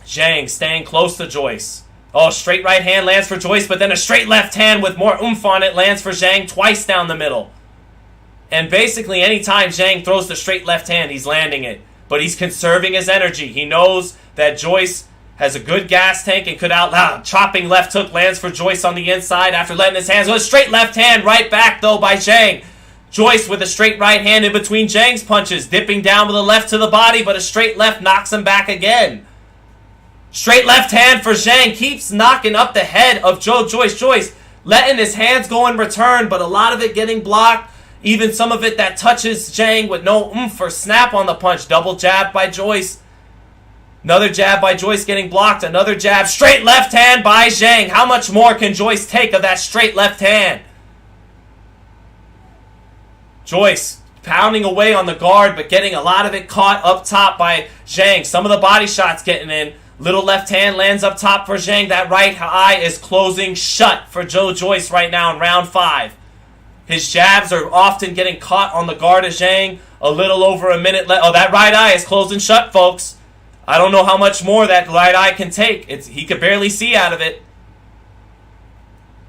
Zhang staying close to Joyce. Straight right hand lands for Joyce, but then a straight left hand with more oomph on it lands for Zhang twice down the middle. And basically, anytime Zhang throws the straight left hand, he's landing it. But he's conserving his energy. He knows that Joyce has a good gas tank and could chopping left hook lands for Joyce on the inside after letting his hands go. A straight left hand right back, though, by Zhang. Joyce with a straight right hand in between Zhang's punches, dipping down with a left to the body, but a straight left knocks him back again. Straight left hand for Zhang keeps knocking up the head of Joyce. Joyce letting his hands go in return, but a lot of it getting blocked. Even some of it that touches Zhang with no oomph or snap on the punch. Double jab by Joyce. Another jab by Joyce getting blocked. Another jab. Straight left hand by Zhang. How much more can Joyce take of that straight left hand? Joyce pounding away on the guard, but getting a lot of it caught up top by Zhang. Some of the body shots getting in. Little left hand lands up top for Zhang. That right eye is closing shut for Joyce right now in round 5. His jabs are often getting caught on the guard of Zhang. A little over a minute left. That right eye is closing shut, folks. I don't know how much more that right eye can take. He could barely see out of it.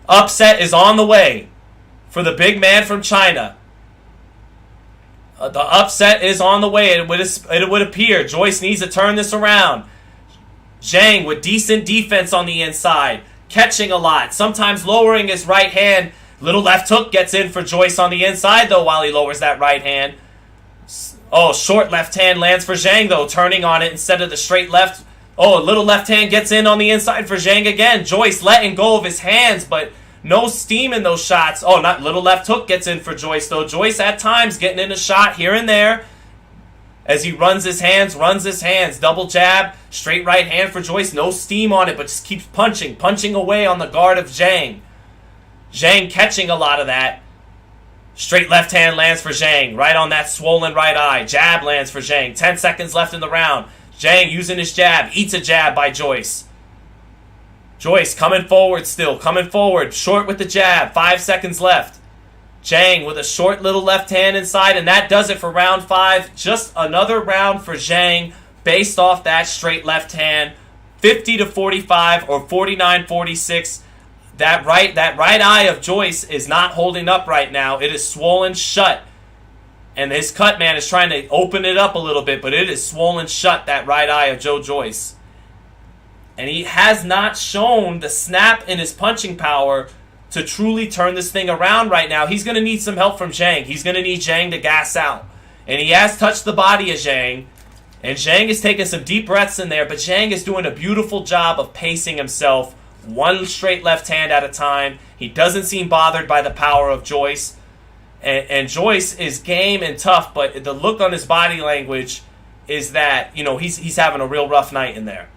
Upset is on the way for the big man from China. The upset is on the way. It would appear. Joyce needs to turn this around. Zhang with decent defense on the inside. catching a lot, sometimes lowering his right hand. Little left hook gets in for Joyce on the inside, though, while he lowers that right hand. Oh, short left hand lands for Zhang, though, turning on it instead of the straight left. Oh, a little left hand gets in on the inside for Zhang again. Joyce letting go of his hands, but no steam in those shots. Oh, not little left hook gets in for Joyce, though. Joyce at times getting in a shot here and there as he runs his hands. Double jab, straight right hand for Joyce. No steam on it, but just keeps punching away on the guard of Zhang. Zhang catching a lot of that. Straight left hand lands for Zhang, right on that swollen right eye. Jab lands for Zhang. 10 seconds left in the round. Zhang using his jab. Eats a jab by Joyce. Joyce coming forward still. Short with the jab. 5 seconds left. Zhang with a short little left hand inside, and that does it for round 5. Just another round for Zhang based off that straight left hand. 50-45 or 49-46. That right eye of Joyce is not holding up right now. It is swollen shut. And his cut man is trying to open it up a little bit, but it is swollen shut, that right eye of Joe Joyce. And he has not shown the snap in his punching power to truly turn this thing around right now. He's going to need some help from Zhang. He's going to need Zhang to gas out. And he has touched the body of Zhang. And Zhang is taking some deep breaths in there, but Zhang is doing a beautiful job of pacing himself. One straight left hand at a time. He doesn't seem bothered by the power of Joyce. And Joyce is game and tough, but the look on his body language is that, he's having a real rough night in there.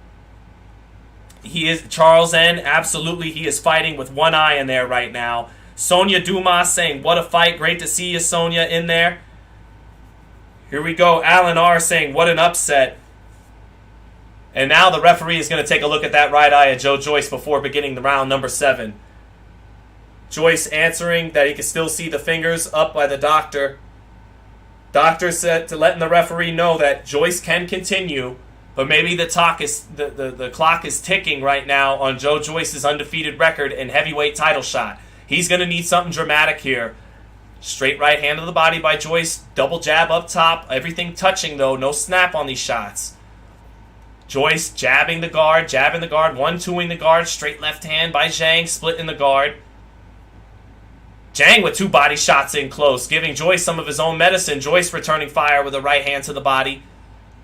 He is Charles N. Absolutely, he is fighting with one eye in there right now. Sonia Dumas saying, "What a fight. Great to see you, Sonia, in there." Here we go. Alan R. saying, "What an upset." And now the referee is going to take a look at that right eye of Joe Joyce before beginning the round number 7. Joyce answering that he can still see the fingers up by the doctor. Doctor said to letting the referee know that Joyce can continue, but maybe the clock is ticking right now on Joe Joyce's undefeated record and heavyweight title shot. He's going to need something dramatic here. Straight right hand to the body by Joyce. Double jab up top. Everything touching, though. No snap on these shots. Joyce jabbing the guard, 1-2ing the guard. Straight left hand by Zhang, splitting the guard. Zhang with 2 body shots in close, giving Joyce some of his own medicine. Joyce returning fire with a right hand to the body.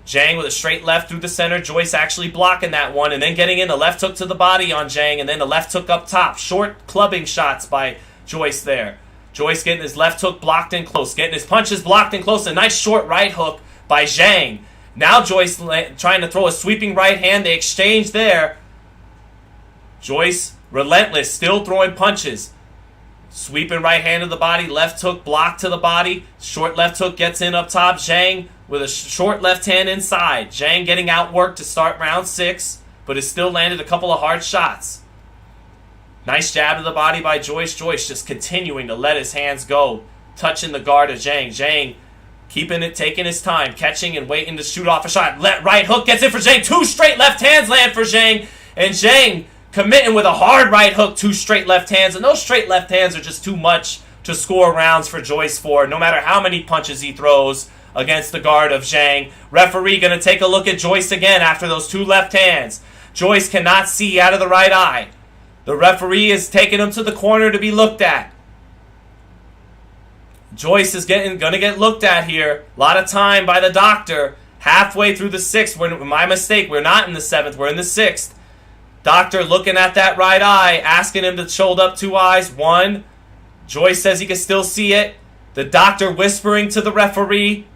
Zhang with a straight left through the center. Joyce actually blocking that one and then getting in a left hook to the body on Zhang and then a left hook up top. Short clubbing shots by Joyce there. Joyce getting his left hook blocked in close, getting his punches blocked in close. A nice short right hook by Zhang. Now Joyce trying to throw a sweeping right hand. They exchange there. Joyce relentless, still throwing punches. Sweeping right hand to the body, left hook blocked to the body. Short left hook gets in up top. Zhang with a short left hand inside. Zhang getting outworked to start round 6, but has still landed a couple of hard shots. Nice jab to the body by Joyce. Joyce just continuing to let his hands go. Touching the guard of Zhang. Zhang keeping it, taking his time, catching and waiting to shoot off a shot. Right hook gets in for Zhang. 2 straight left hands land for Zhang. And Zhang committing with a hard right hook, 2 straight left hands. And those straight left hands are just too much to score rounds for Joyce for, no matter how many punches he throws against the guard of Zhang. Referee going to take a look at Joyce again after those 2 left hands. Joyce cannot see out of the right eye. The referee is taking him to the corner to be looked at. Joyce is going to get looked at here. A lot of time by the doctor. Halfway through the 6th. My mistake. We're not in the 7th. We're in the 6th. Doctor looking at that right eye, asking him to hold up 2 eyes. 1. Joyce says he can still see it. The doctor whispering to the referee.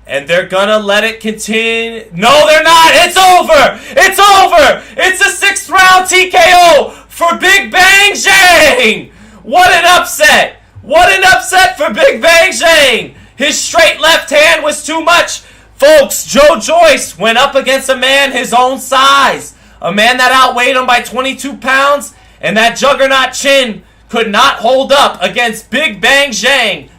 And they're going to let it continue. No, they're not. It's over. It's over. It's a 6th round TKO for Big Bang Zhang. What an upset. What an upset for Big Bang Zhang. His straight left hand was too much. Folks, Joe Joyce went up against a man his own size. A man that outweighed him by 22 pounds. And that juggernaut chin could not hold up against Big Bang Zhang.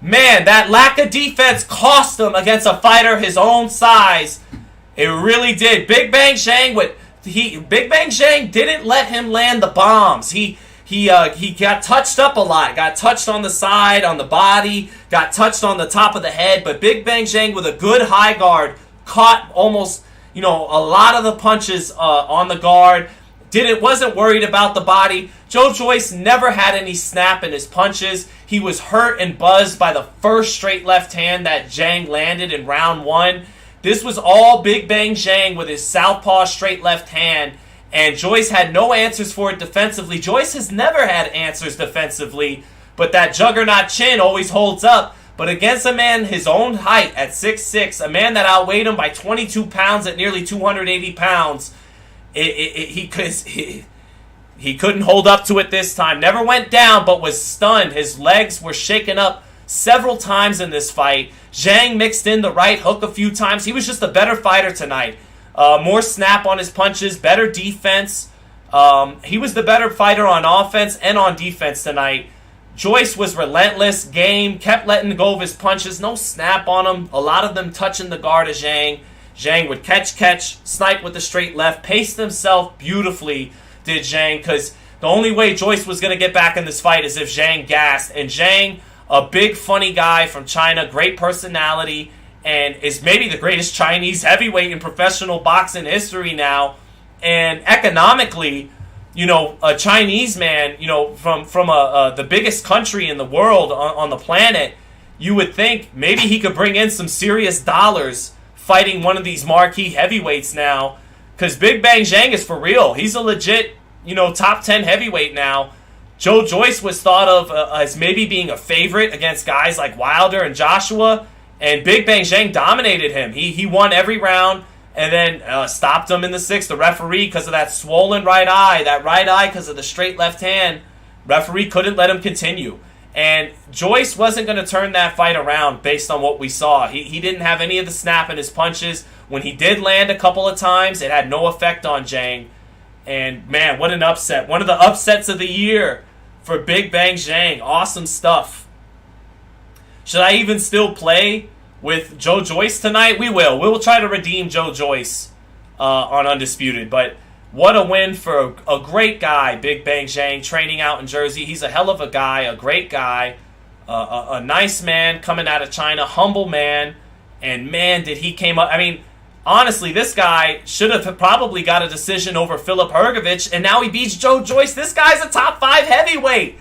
Man, that lack of defense cost him against a fighter his own size. It really did. Big Bang Zhang didn't let him land the bombs. He got touched up a lot. Got touched on the side, on the body, got touched on the top of the head. But Big Bang Zhang with a good high guard caught almost, a lot of the punches on the guard. wasn't worried about the body. Joe Joyce never had any snap in his punches. He was hurt and buzzed by the first straight left hand that Zhang landed in round 1. This was all Big Bang Zhang with his southpaw straight left hand, and Joyce had no answers for it defensively. Joyce has never had answers defensively, but that juggernaut chin always holds up. But against a man his own height at 6'6", a man that outweighed him by 22 pounds at nearly 280 pounds, he couldn't hold up to it this time. Never went down, but was stunned. His legs were shaken up several times in this fight. Zhang mixed in the right hook a few times. He was just a better fighter tonight. More snap on his punches, better defense. He was the better fighter on offense and on defense tonight. Joyce was relentless, game, kept letting go of his punches, no snap on him. A lot of them touching the guard of Zhang. Zhang would catch, snipe with the straight left, paced himself beautifully, did Zhang, because the only way Joyce was going to get back in this fight is if Zhang gassed. And Zhang, a big funny guy from China, great personality, and is maybe the greatest Chinese heavyweight in professional boxing history now. And economically, you know, a Chinese man, you know, from the biggest country in the world on the planet, you would think maybe he could bring in some serious dollars fighting one of these marquee heavyweights now, because Big Bang Zhang is for real. He's a legit, you know, top 10 heavyweight now. Joe Joyce was thought of as maybe being a favorite against guys like Wilder and Joshua, and Big Bang Zhang dominated him. He won every round and then stopped him in the 6th. The referee, because of that swollen right eye because of the straight left hand, referee couldn't let him continue. And Joyce wasn't going to turn that fight around based on what we saw. He didn't have any of the snap in his punches. When he did land a couple of times, it had no effect on Zhang. And man, what an upset. One of the upsets of the year for Big Bang Zhang. Awesome stuff. Should I even still play with Joe Joyce tonight? We will. We will try to redeem Joe Joyce on Undisputed. But what a win for a great guy, Big Bang Zhang, training out in Jersey. He's a hell of a guy, a great guy, a nice man coming out of China, humble man. And man, did he came up. I mean, honestly, this guy should have probably got a decision over Filip Hrgović, and now he beats Joe Joyce. This guy's a top 5 heavyweight.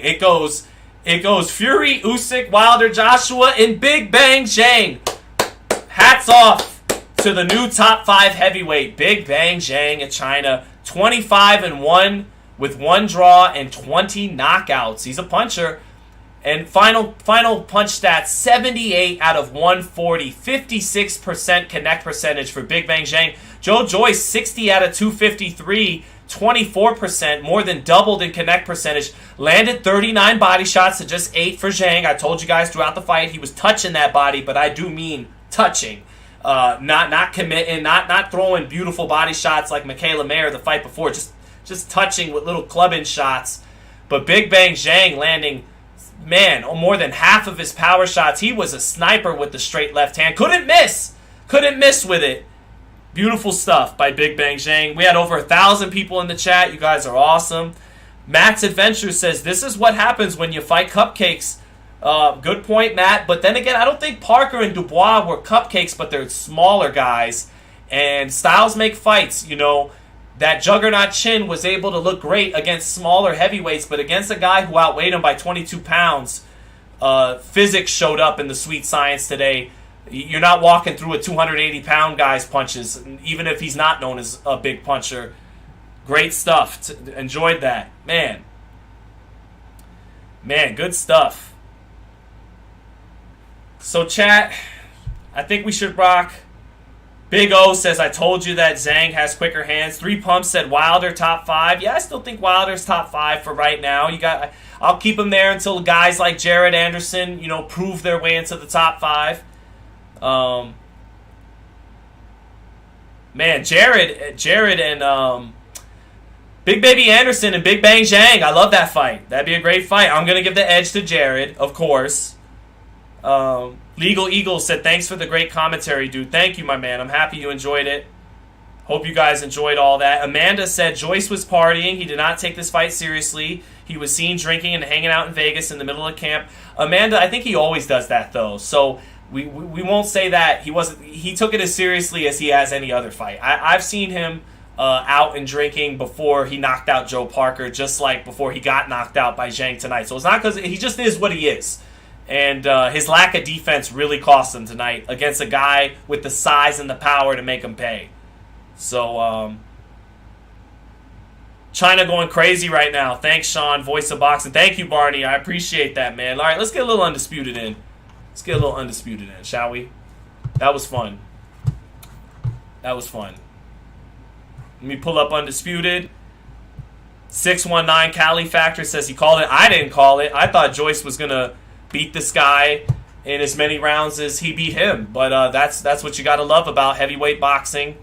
It goes Fury, Usyk, Wilder, Joshua, and Big Bang Zhang. Hats off to the new top 5 heavyweight, Big Bang Zhang in China. 25-1 with 1 draw and 20 knockouts. He's a puncher. And final punch stats, 78 out of 140, 56% connect percentage for Big Bang Zhang. Joe Joyce, 60 out of 253, 24%, more than doubled in connect percentage. Landed 39 body shots to just 8 for Zhang. I told you guys throughout the fight he was touching that body, but I do mean touching. Not committing, not throwing beautiful body shots like Michaela the fight before, just touching with little clubbing shots. But Big Bang Zhang landing, man, more than half of his power shots. He was a sniper with the straight left hand. Couldn't miss with it. Beautiful stuff by Big Bang Zhang. We had over 1,000 people in the chat. You guys are awesome. Matt's Adventure says, this is what happens when you fight cupcakes. Good point, Matt. But then again, I don't think Parker and Dubois were cupcakes, but they're smaller guys. And styles make fights. You know, that juggernaut chin was able to look great against smaller heavyweights, but against a guy who outweighed him by 22 pounds, physics showed up in the sweet science today. You're not walking through a 280-pound guy's punches, even if he's not known as a big puncher. Great stuff. Enjoyed that. Man, good stuff. So, chat, I think we should rock. Big O says, I told you that Zhang has quicker hands. 3 Pumps said Wilder top 5. Yeah, I still think Wilder's top 5 for right now. I'll keep him there until guys like Jared Anderson, you know, prove their way into the top 5. Man, Jared and Big Baby Anderson and Big Bang Zhang. I love that fight. That'd be a great fight. I'm gonna give the edge to Jared, of course. Legal Eagle said, thanks for the great commentary, dude. Thank you, my man. I'm happy you enjoyed it. Hope you guys enjoyed all that. Amanda said, Joyce was partying. He did not take this fight seriously. He was seen drinking and hanging out in Vegas in the middle of camp. Amanda, I think he always does that, though. So we won't say that he took it as seriously as he has any other fight. I've seen him out and drinking before he knocked out Joe Parker, just like before he got knocked out by Zhang tonight. So it's not because he just is what he is. And his lack of defense really cost him tonight against a guy with the size and the power to make him pay. So, China going crazy right now. Thanks, Sean, voice of boxing. Thank you, Barney. I appreciate that, man. All right, let's get a little Undisputed in. Let's get a little Undisputed in, shall we? That was fun. That was fun. Let me pull up Undisputed. 619 Cali Factor says he called it. I didn't call it. I thought Joyce was going to beat this guy in as many rounds as he beat him. But that's what you got to love about heavyweight boxing.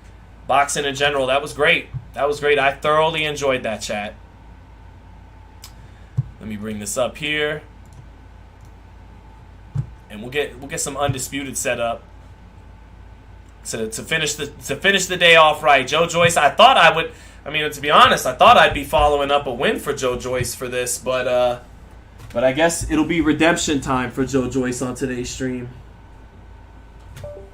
Boxing in general. That was great. That was great. I thoroughly enjoyed that, chat. Let me bring this up here. And we'll get some Undisputed set up to finish the day off right. Joe Joyce, I thought I would. I mean, to be honest, I thought I'd be following up a win for Joe Joyce for this, but I guess it'll be redemption time for Joe Joyce on today's stream.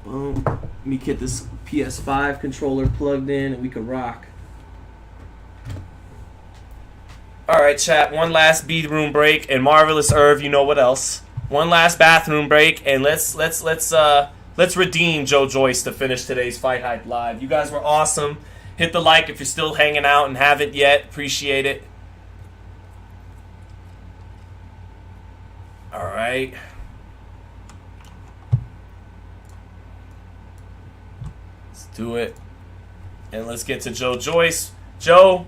Boom. Let me get this PS5 controller plugged in, and we can rock. All right, chat. One last bedroom break, and Marvelous Irv, you know what else? One last bathroom break, and let's redeem Joe Joyce to finish today's Fight Hype Live. You guys were awesome. Hit the like if you're still hanging out and haven't yet. Appreciate it. All right. Let's do it, and let's get to Joe Joyce. Joe,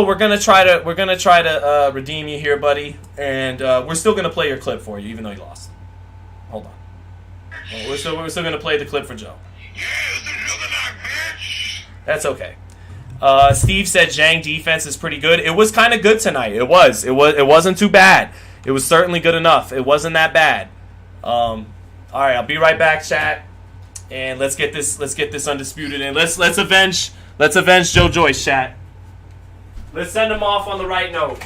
we're gonna try to redeem you here, buddy, and we're still gonna play your clip for you, even though you lost. Hold on. We're still gonna play the clip for Joe. Yeah, this is another knock, bitch. That's okay. Steve said Zhang defense is pretty good. It was kind of good tonight. It wasn't too bad. It was certainly good enough. It wasn't that bad. All right, I'll be right back, chat, and let's get this Undisputed in. Let's avenge Joe Joyce, chat. Let's send him off on the right note.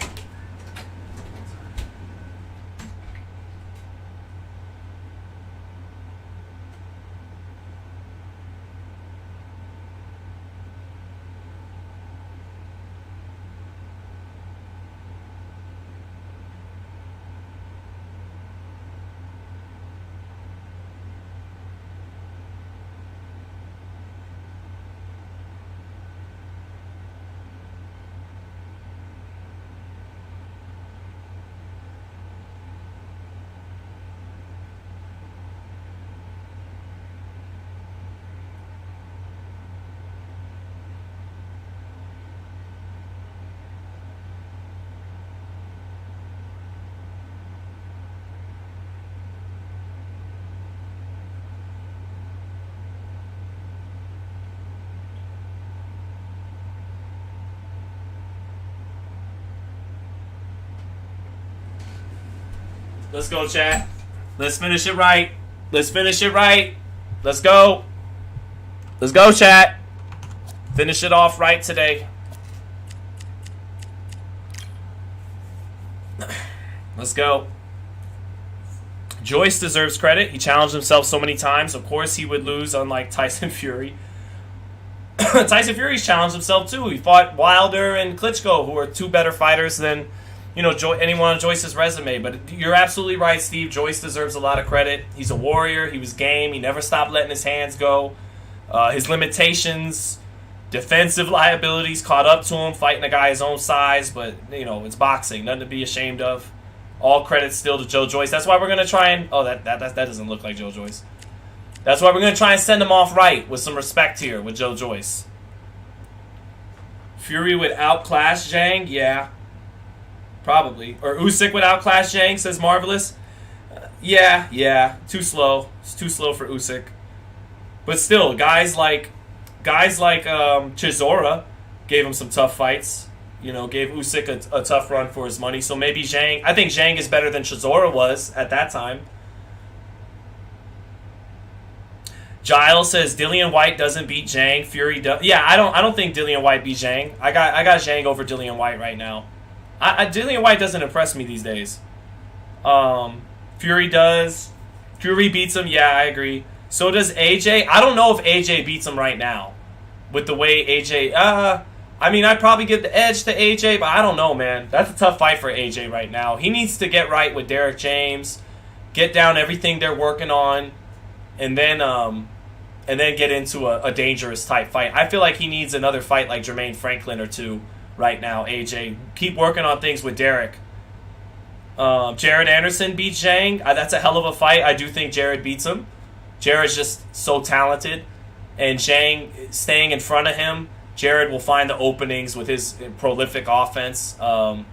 Let's go, chat. Let's finish it right. Let's finish it right. Let's go. Let's go, chat. Finish it off right today. Let's go. Joyce deserves credit. He challenged himself so many times. Of course he would lose, unlike Tyson Fury. Tyson Fury's challenged himself too. He fought Wilder and Klitschko, who are two better fighters than anyone on Joyce's resume. But you're absolutely right, Steve. Joyce deserves a lot of credit. He's a warrior. He was game. He never stopped letting his hands go. His limitations, defensive liabilities caught up to him, fighting a guy his own size. But, it's boxing. Nothing to be ashamed of. All credit still to Joe Joyce. That's why we're going to try and... Oh, that doesn't look like Joe Joyce. That's why we're going to try and send him off right with some respect here with Joe Joyce. Fury would outclass Zhang? Yeah. Probably. Or Usyk would outclass Zhang, says Marvelous. Yeah. Too slow. It's too slow for Usyk. But still, guys like Chisora gave him some tough fights. Gave Usyk a tough run for his money. So maybe Zhang... I think Zhang is better than Chisora was at that time. Giles says Dillian White doesn't beat Zhang. Fury does. Yeah, I don't think Dillian White beat Zhang. I got Zhang over Dillian White right now. Dillian White doesn't impress me these days. Fury does. Fury beats him. Yeah, I agree. So does AJ. I don't know if AJ beats him right now. With the way AJ... I mean, I'd probably give the edge to AJ, but I don't know, man. That's a tough fight for AJ right now. He needs to get right with Derek James, get down everything they're working on, and then get into a dangerous type fight. I feel like he needs another fight like Jermaine Franklin or two right now, AJ. Keep working on things with Derek. Jared Anderson beats Zhang. That's a hell of a fight. I do think Jared beats him. Jared's just so talented. And Zhang staying in front of him, Jared will find the openings with his prolific offense. But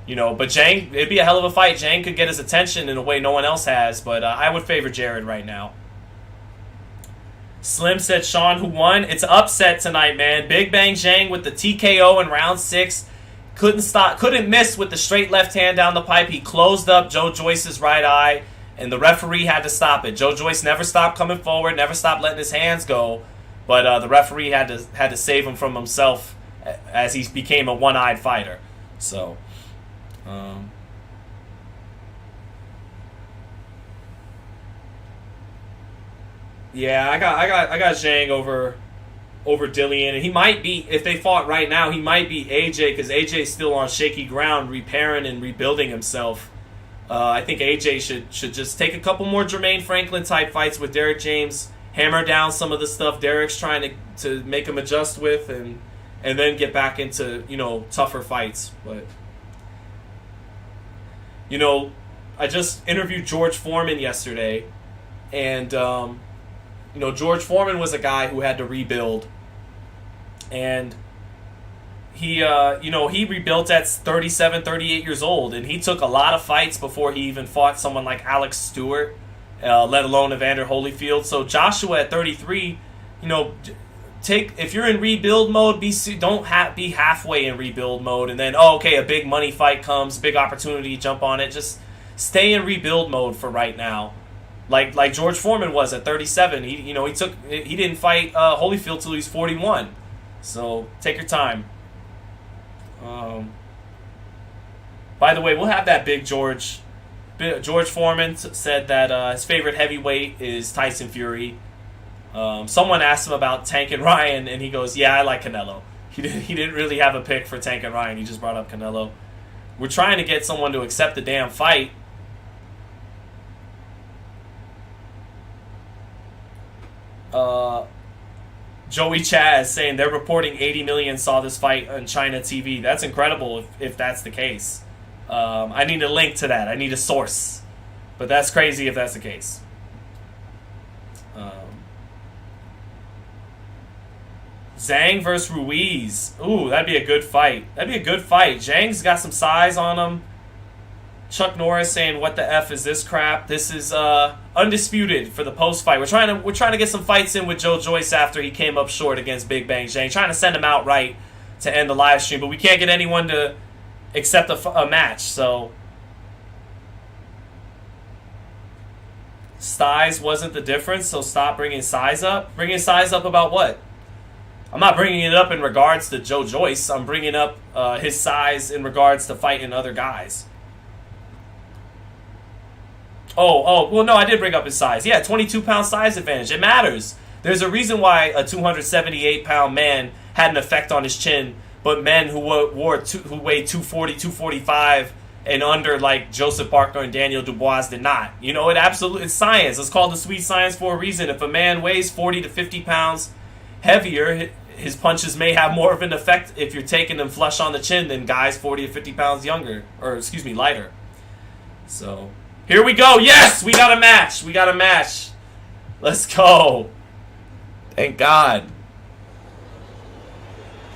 Zhang, it'd be a hell of a fight. Zhang could get his attention in a way no one else has, but I would favor Jared right now. Slim said Sean who won. It's upset tonight, man. Big Bang Zhang with the TKO in round 6. Couldn't miss with the straight left hand down the pipe. He closed up Joe Joyce's right eye, and the referee had to stop it. Joe Joyce never stopped coming forward, never stopped letting his hands go. But the referee had to save him from himself as he became a one-eyed fighter. So, yeah, I got Zhang over Dillian, and he might be, if they fought right now, he might be AJ because AJ's still on shaky ground, repairing and rebuilding himself. I think AJ should just take a couple more Jermaine Franklin type fights with Derek James. Hammer down some of the stuff Derek's trying to make him adjust with, and then get back into tougher fights. But I just interviewed George Foreman yesterday, and George Foreman was a guy who had to rebuild, and he rebuilt at 37, 38 years old, and he took a lot of fights before he even fought someone like Alex Stewart. Let alone Evander Holyfield. So Joshua at 33, if you're in rebuild mode, be halfway in rebuild mode, and then a big money fight comes, big opportunity, jump on it. Just stay in rebuild mode for right now, like George Foreman was at 37. He didn't fight Holyfield till he's 41. So take your time. By the way, we'll have that big George Foreman said that his favorite heavyweight is Tyson Fury. Someone asked him about Tank and Ryan, and he goes, yeah, I like Canelo. He didn't really have a pick for Tank and Ryan. He just brought up Canelo. We're trying to get someone to accept the damn fight. Joey Chaz saying they're reporting 80 million saw this fight on China TV. That's incredible if that's the case. I need a link to that. I need a source. But that's crazy if that's the case. Zhang versus Ruiz. Ooh, that'd be a good fight. Zhang's got some size on him. Chuck Norris saying, "What the F is this crap?" This is undisputed for the post fight. We're trying to get some fights in with Joe Joyce after he came up short against Big Bang Zhang. Trying to send him out right to end the live stream, but we can't get anyone to accept a match. So size wasn't the difference. So stop bringing size up. Bringing size up about what? I'm not bringing it up in regards to Joe Joyce. I'm bringing up his size in regards to fighting other guys. Well, no, I did bring up his size. Yeah, 22-pound size advantage. It matters. There's a reason why a 278-pound man had an effect on his chin, but men who weighed 240, 245 and under, like Joseph Parker and Daniel Dubois, did not. It's science. It's called the sweet science for a reason. If a man weighs 40 to 50 pounds heavier, his punches may have more of an effect if you're taking them flush on the chin than guys 40 to 50 pounds lighter. So here we go. Yes, we got a match. Let's go. Thank God.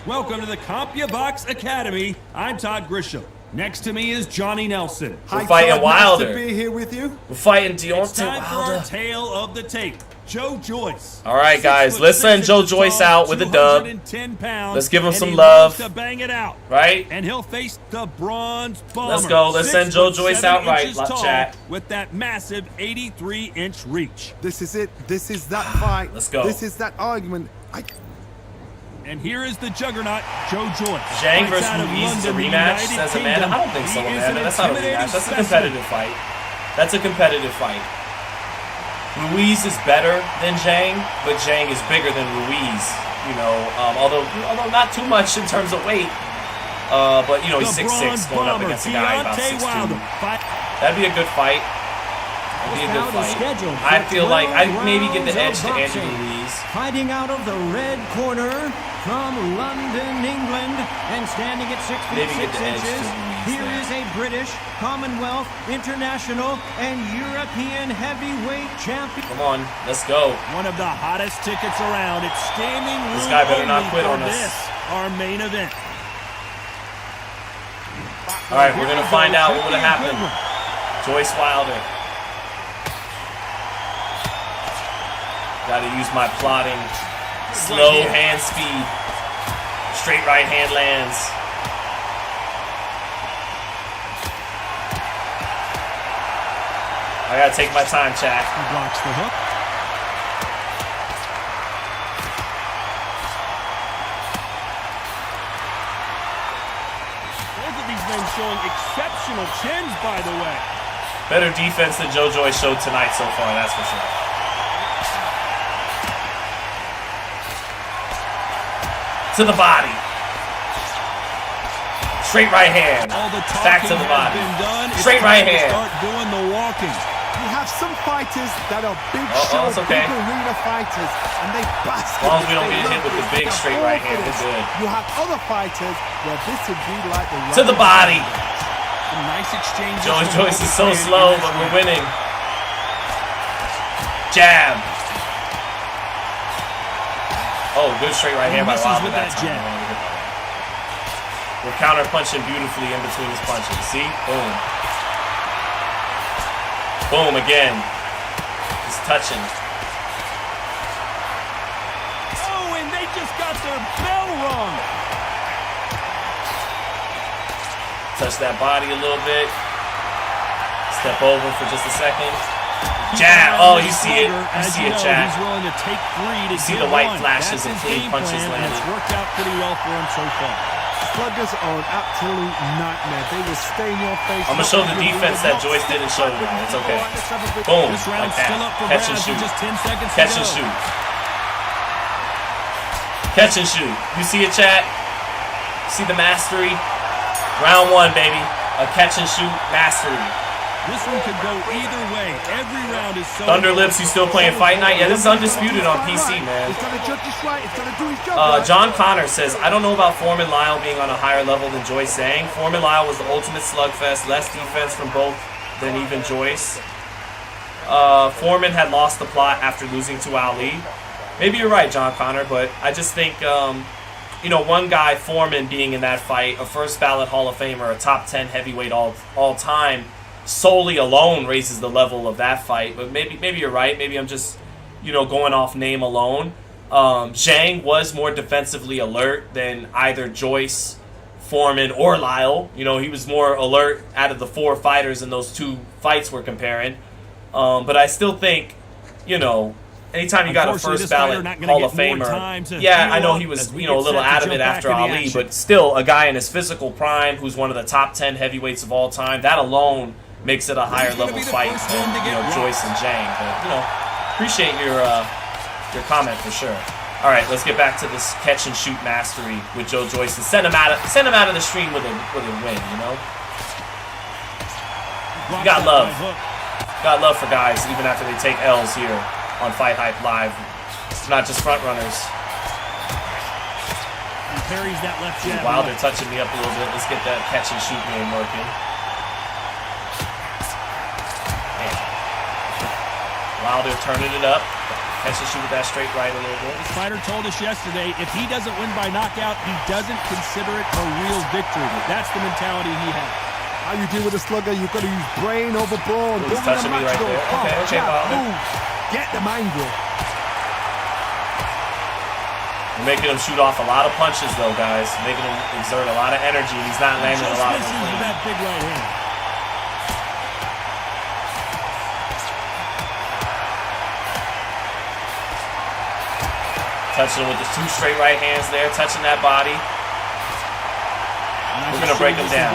Welcome to the CompuBox Academy. I'm Todd Grisham. Next to me is Johnny Nelson. We're fighting Wilder. Nice to be here with you. We're fighting Deontay Wilder. It's time for our tale of the tape. Joe Joyce. All right, guys, let's send Joe Joyce out with a dub. Let's give him some love. To bang it out. Right? And he'll face the Bronze Bomber. Let's go. Let's send Joe Joyce out right, chat. With that massive 83-inch reach. This is it. This is that fight. Let's go. This is that argument. And here is the juggernaut, Joe Joyce. Zhang versus Ruiz is a rematch, says Amanda. I don't think so, Amanda. That's not a rematch. That's a competitive fight. Ruiz is better than Zhang, but Zhang is bigger than Ruiz. You know, although not too much in terms of weight. But you know, he's 6'6", going up against a guy about 6'2". That'd be a good fight. That'd be a good fight. I feel like I'd maybe get the edge to Andy Ruiz. Fighting out of the red corner from London, England, and standing at 6 feet 6 inches, here is a British, Commonwealth, International, and European heavyweight champion. Come on, let's go. One of the hottest tickets around. It's standing room This guy better not only quit for on us. this, our main event. All right, we're gonna find out what would have happened. Joyce Wilder. Gotta use my plotting. Slow hand speed. Straight right hand lands. I gotta take my time, chat. He blocks the hook. Both of these men showing exceptional chins, by the way. Better defense than Joyce showed tonight so far, that's for sure. To the body. Straight right hand. All the Back to the body. Straight right hand. Start doing the walking. You have some fighters that are big show, it's okay. big arena fighters, and they bask. As long as we don't get hit with the big straight right hand, we're good. You have other fighters where this would be like the To the body. Some nice exchanges. Joyce is so slow, but we're winning. Jab. Oh, good straight right hand by Wilder that time. We're counter punching beautifully in between his punches. See? Boom. Boom again. He's touching. Oh, and they just got their bell rung. Touch that body a little bit. Step over for just a second. Jab. Oh, you see it. You see it, chat. He's willing to take 3 to You see get the white one. flashes That's and his clean game punches plan, and landed. it's worked out pretty well for him so far. Sluggers are an absolute nightmare. They will stay in your face. I'm going to show the defense that Joyce didn't show tonight. It's okay. Boom. This Like round's still up that. for Catch and grabs shoot. with just 10 seconds to Catch go. and shoot. Catch and shoot. You see it, chat? See the mastery? Round 1, baby. A catch and shoot mastery. This one could go either way. Every round is so... Thunder Lips, you still playing Fight Night? Yeah, this is undisputed on PC, man. He's gonna judge this right. He's gonna do his job right. John Connor says, I don't know about Foreman Lyle being on a higher level than Joyce Zhang. Foreman Lyle was the ultimate slugfest, less defense from both than even Joyce. Foreman had lost the plot after losing to Ali. Maybe you're right, John Connor, but I just think, you know, one guy, Foreman, being in that fight, a first ballot Hall of Famer, a top 10 heavyweight all time, solely alone raises the level of that fight. But maybe you're right. Maybe I'm just, you know, going off name alone. Zhang was more defensively alert than either Joyce, Foreman, or Lyle. You know, he was more alert out of the 4 fighters in those 2 fights we're comparing. But I still think, you know, anytime you got a first ballot Hall of Famer, yeah, I know he was, you know, a little out of it after Ali, but still a guy in his physical prime who's one of the top 10 heavyweights of all time. That alone makes it a higher level fight than, you know, Joyce and Zhang. But, you know, appreciate your comment for sure. All right, let's get back to this catch and shoot mastery with Joyce and send him out of the stream with a win. You know, you got love for guys even after they take L's here on FightHype Live. It's not just front runners. He parries that left jab. Wilder touching me up a little bit. Let's get that catch and shoot game working. Wilder turning it up. Catch and shoot with that straight right a little bit. This fighter told us yesterday, if he doesn't win by knockout, he doesn't consider it a real victory. That's the mentality he has. How you deal with a slugger, you've got to use brain over brawn. He's touching me right there. Okay, Wilder. Get them angry. We're making him shoot off a lot of punches, though, guys. Making him exert a lot of energy. He's not landing a lot of them clean. That big right hand. Touching him with the 2 straight right hands there, touching that body. We're going to break him down.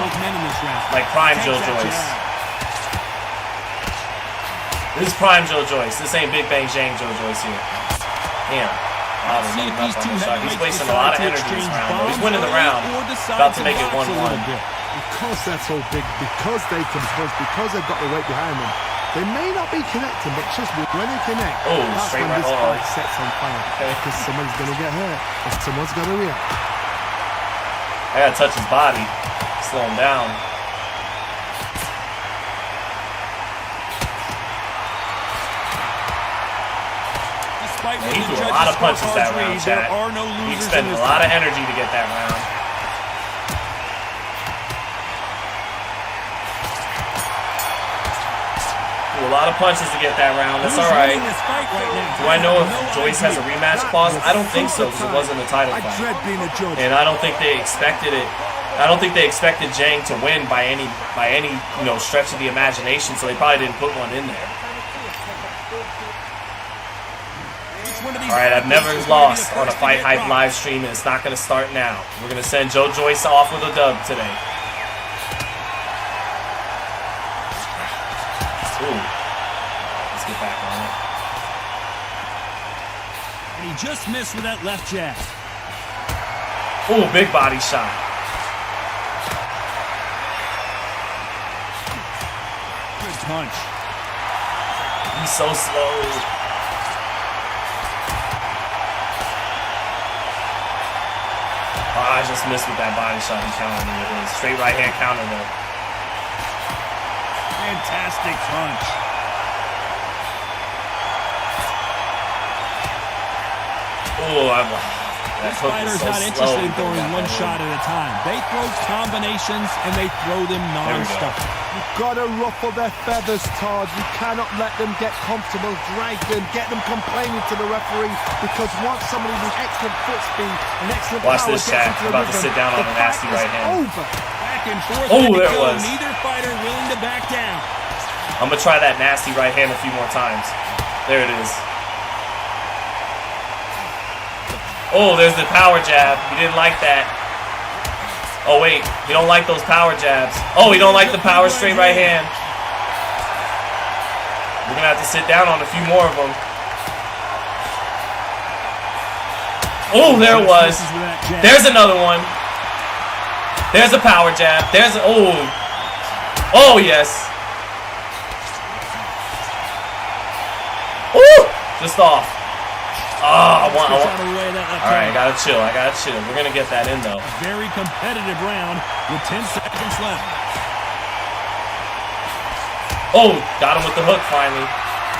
Like prime Joyce. This is prime Joe Joyce. This ain't Big Bang Zhang Joe Joyce here. Damn. See if these two He's wasting a lot of energy this round, though. He's winning the round. About to make it 1-1. Because they're so big, because they can punch, because they've got the weight behind them, they may not be connecting, but just when they connect, that's when this fight sets on fire. Because someone's going to get hurt, and someone's going to react. I gotta touch his body, slow him down. He threw a lot of punches that round, chat. He expended a lot of energy to get that round. Threw a lot of punches to get that round. That's all right. Do I know if Joyce has a rematch clause? I don't think so, because it wasn't a title fight. And I don't think they expected it. I don't think they expected Zhang to win by any stretch of the imagination, so they probably didn't put one in there. Alright, I've never lost on a FightHype live stream, and it's not going to start now. We're going to send Joe Joyce off with a dub today. Ooh. Let's get back on it. And he just missed with that left jab. Ooh, big body shot. Good punch. He's so slow. Oh, I just missed with that body shot he countered me with his straight right hand counter though. Fantastic punch. Oh, This fighter's not interested in throwing one shot at a time. They throw combinations and they throw them non-stop. You've got to ruffle their feathers, Todd. You cannot let them get comfortable, drag them, get them complaining to the referee, because once somebody with excellent foot speed and excellent power gets this, chat. into the About to rhythm, sit down on a nasty right hand. Over. Back and forth. Oh, there it was. Neither fighter willing to back down. I'm going to try that nasty right hand a few more times. There it is. Oh, there's the power jab. He didn't like that. Oh, wait. He don't like those power jabs. Oh, he don't like the power straight right hand. We're going to have to sit down on a few more of them. Oh, there it was. There's another one. There's a power jab. There's a... Oh. Oh, yes. Ooh. Just off. Oh, alright, I gotta chill. We're gonna get that in though. Very competitive round with 10 seconds left. Oh, got him with the hook finally.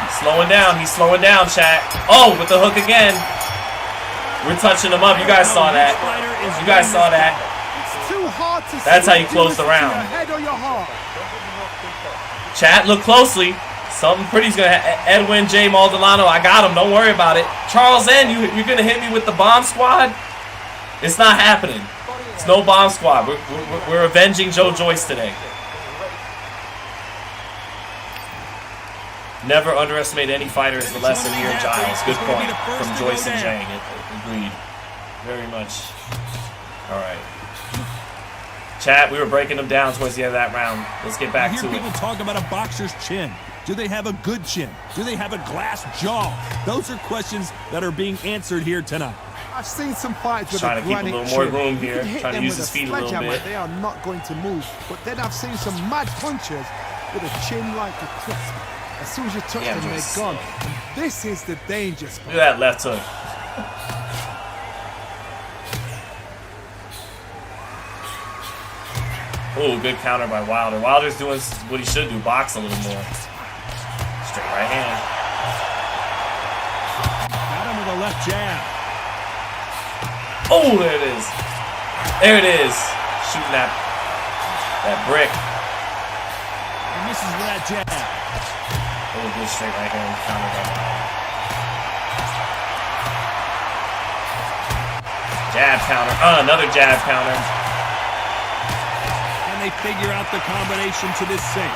He's slowing down, chat. Oh, with the hook again. We're touching him up. You guys saw that. That's how you close the round. Chat, look closely. Something pretty's gonna Edwin J. Maldonado. I got him. Don't worry about it. Charles N. You're gonna hit me with the bomb squad? It's not happening. It's no bomb squad. We're avenging Joe Joyce today. Never underestimate any fighter is the lesson here, Giles. Good point from Joyce and Zhang. Agreed. Very much. All right. Chat, we were breaking them down towards the end of that round. Let's get back to it. People talk about a boxer's chin. Do they have a good chin? Do they have a glass jaw? Those are questions that are being answered here tonight. I've seen some fights with trying to keep a little more room here, trying to use his feet a little bit. They are not going to move. But then I've seen some mad punchers with a chin like a crisp. As soon as you touch them, they're gone. And this is the danger spot. Look at that left hook. Oh, good counter by Wilder. Wilder's doing what he should do, box a little more. Straight right hand. Got him with a left jab. Oh, there it is. There it is. Shooting that brick. He misses with that jab. Oh, good straight right hand counter by Wilder. Jab counter. Another jab counter. They figure out the combination to this sink.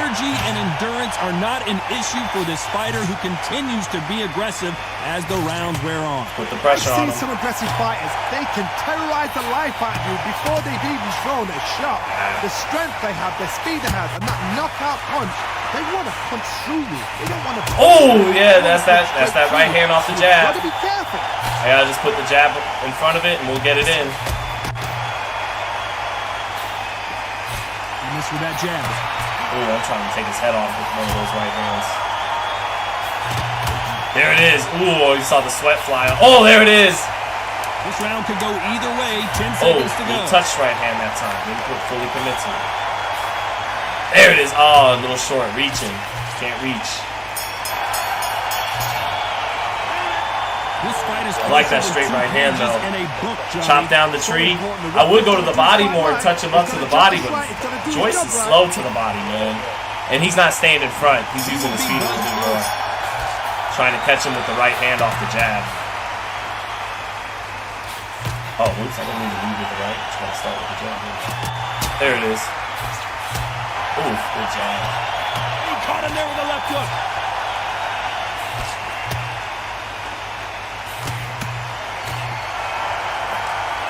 Energy and endurance are not an issue for this fighter who continues to be aggressive as the rounds wear on. Put the pressure on him. I've seen some aggressive fighters. They can terrorize the life out of you before they've even thrown a shot. The strength they have, the speed they have, and that knockout punch They want to punch through you. They don't want to. Oh yeah, that's that right hand off the jab. You gotta be careful. I gotta just put the jab in front of it and we'll get it in. He missed with that jab. Oh, I'm trying to take his head off with one of those right hands. There it is. Ooh, you saw the sweat fly. Oh, there it is. This round could go either way. 10 Oh, seconds to go. he touched right hand that time. Didn't fully commit to it. There it is. Oh, a little short. Reaching. Can't reach. This fight is I like that straight right hand, though. Chop down the tree. I would go to the body more and touch him up to the body, but Joyce is slow to the body, man. And he's not staying in front. He's using his feet a little bit more. Trying to catch him with the right hand off the jab. Oh, oops, I didn't mean to lead with the right. Just gotta start with the jab. There it is. Oof, good jab. He caught him there with a left hook.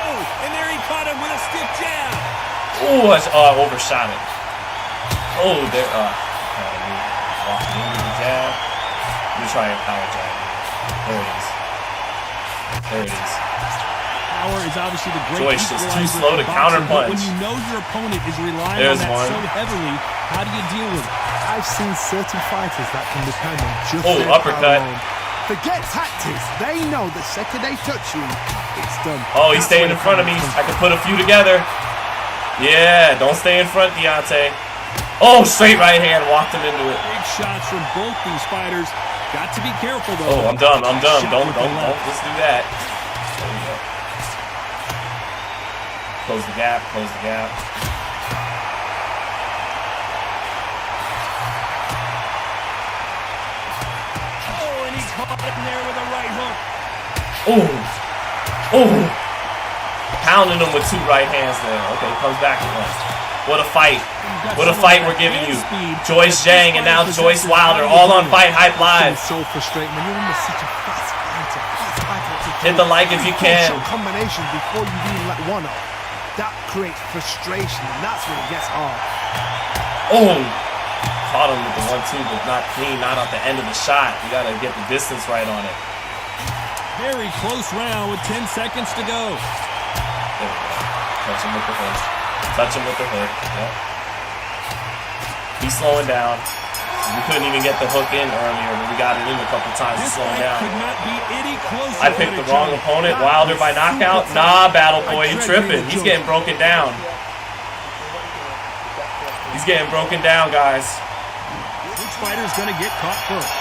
Oh, and there he caught him with a stiff jab. Ooh, I overshot it. Oh, there. Walking into the jab. Let me try a power jab. There it is. There it is. Power is obviously the great Joyce is too equalizer slow to in boxing, counterpunch. but when you know your opponent is relying There's on that one. so heavily, how do you deal with it? I've seen certain fighters that can depend on just Oh, their uppercut. power alone. Forget tactics. They know the second they touch you, it's done. Oh, he's That's staying where in the front of me. confidence I can put a few together. Yeah, don't stay in front, Deontay. Oh, straight right hand. Walked him into it. Big shots from both these fighters. Got to be careful, though. Oh, I'm dumb. I'm dumb. Shot Don't with the left. just do that. There we go. Close the gap. Close the gap. Oh, and he caught him there with a right hook. Oh, oh. Pounding him with two right hands there. Okay, comes back at once. What a fight. What a fight we're giving you. Joyce Zhang and now Joyce Wilder all on FightHype Live. It's so frustrating when you're under such a fast fighter. Hit the like if you can. Combinations before you even let one up. That creates frustration, and that's when it gets hard. Oh, caught him with the 1-2, but not clean, not at the end of the shot. You gotta get the distance right on it. Very close round with 10 seconds to go. There we go. Touch him with the hook. Touch him with the hook. Yep. He's slowing down. We couldn't even get the hook in earlier, but we got it in a couple times. He's slowing down. Could not be any closer. I picked the wrong opponent. Wilder by knockout. Nah, Battle Boy, you tripping. He's getting broken down. He's getting broken down, guys. Which fighter's gonna get caught first?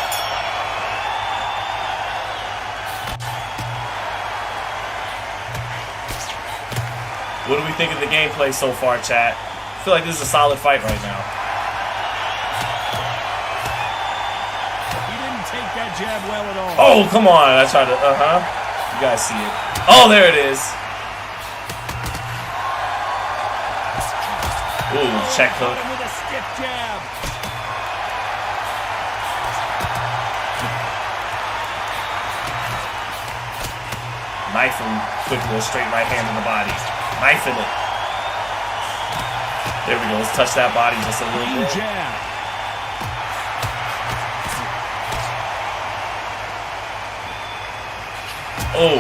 What do we think of the gameplay so far, chat? I feel like this is a solid fight right now. He didn't take that jab well at all. Oh, come on. I tried to, You guys see it. Oh, there it is. Ooh, check hook. With a stiff jab. Knife him quick with a straight right hand in the body. Knifing it. There we go. Let's touch that body just a little bit. Jab. Oh,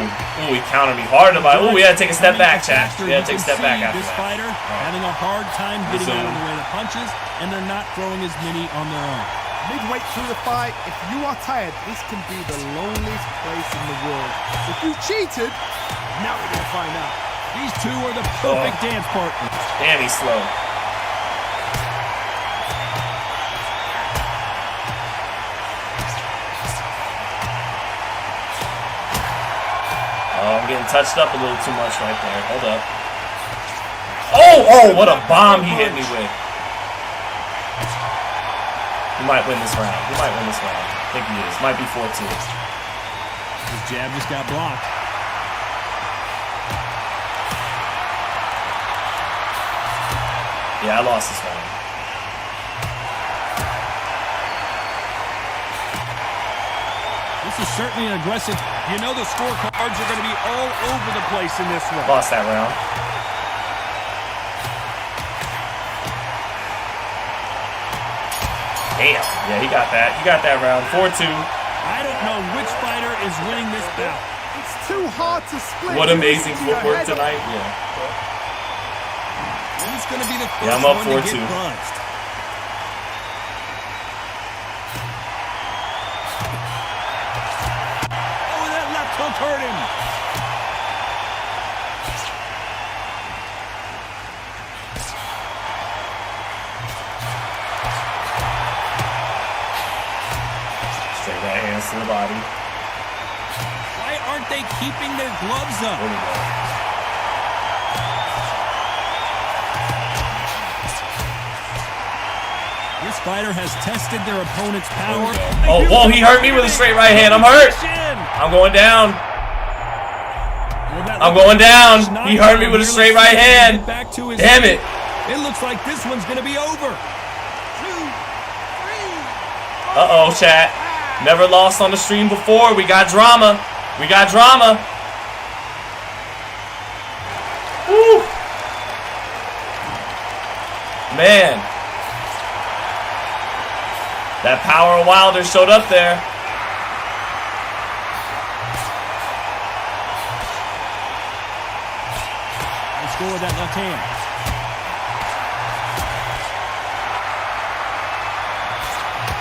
he countered me hard in the body. Oh, we had to take a step back, chat. We had to take a step back after this that. fighter having a hard time getting Resume. out of the way of punches, and they're not throwing as many on their own. Midway through the fight, if you are tired, this can be the loneliest place in the world. If you cheated, now we're going to find out. These two are the perfect dance partners. Damn, he's slow. Oh, I'm getting touched up a little too much right there. Hold up. Oh, what a bomb he hit me with. He might win this round. I think he is. Might be 4-2. His jab just got blocked. Yeah, I lost this round. This is certainly an aggressive. You know the scorecards are going to be all over the place in this one. Lost that round. Damn. Yeah, he got that. He got that round. 4-2. I don't know which fighter is winning this bout. It's too hard to split. What amazing footwork tonight. Yeah. Who's going to be the first I'm up one to 4-2. get buzzed? Oh, that left hook hurt him. Straight right hands to the body. Why aren't they keeping their gloves up? There we go. This fighter has tested their opponent's power. Oh, whoa, he hurt me with a straight right hand. I'm hurt. I'm going down. I'm going down. He hurt me with a straight right hand. Damn it. It looks like this one's going to be over. Uh-oh, chat. Never lost on the stream before. We got drama. We got drama. Woo. Man. That power of Wilder showed up there. Let's go with that left hand.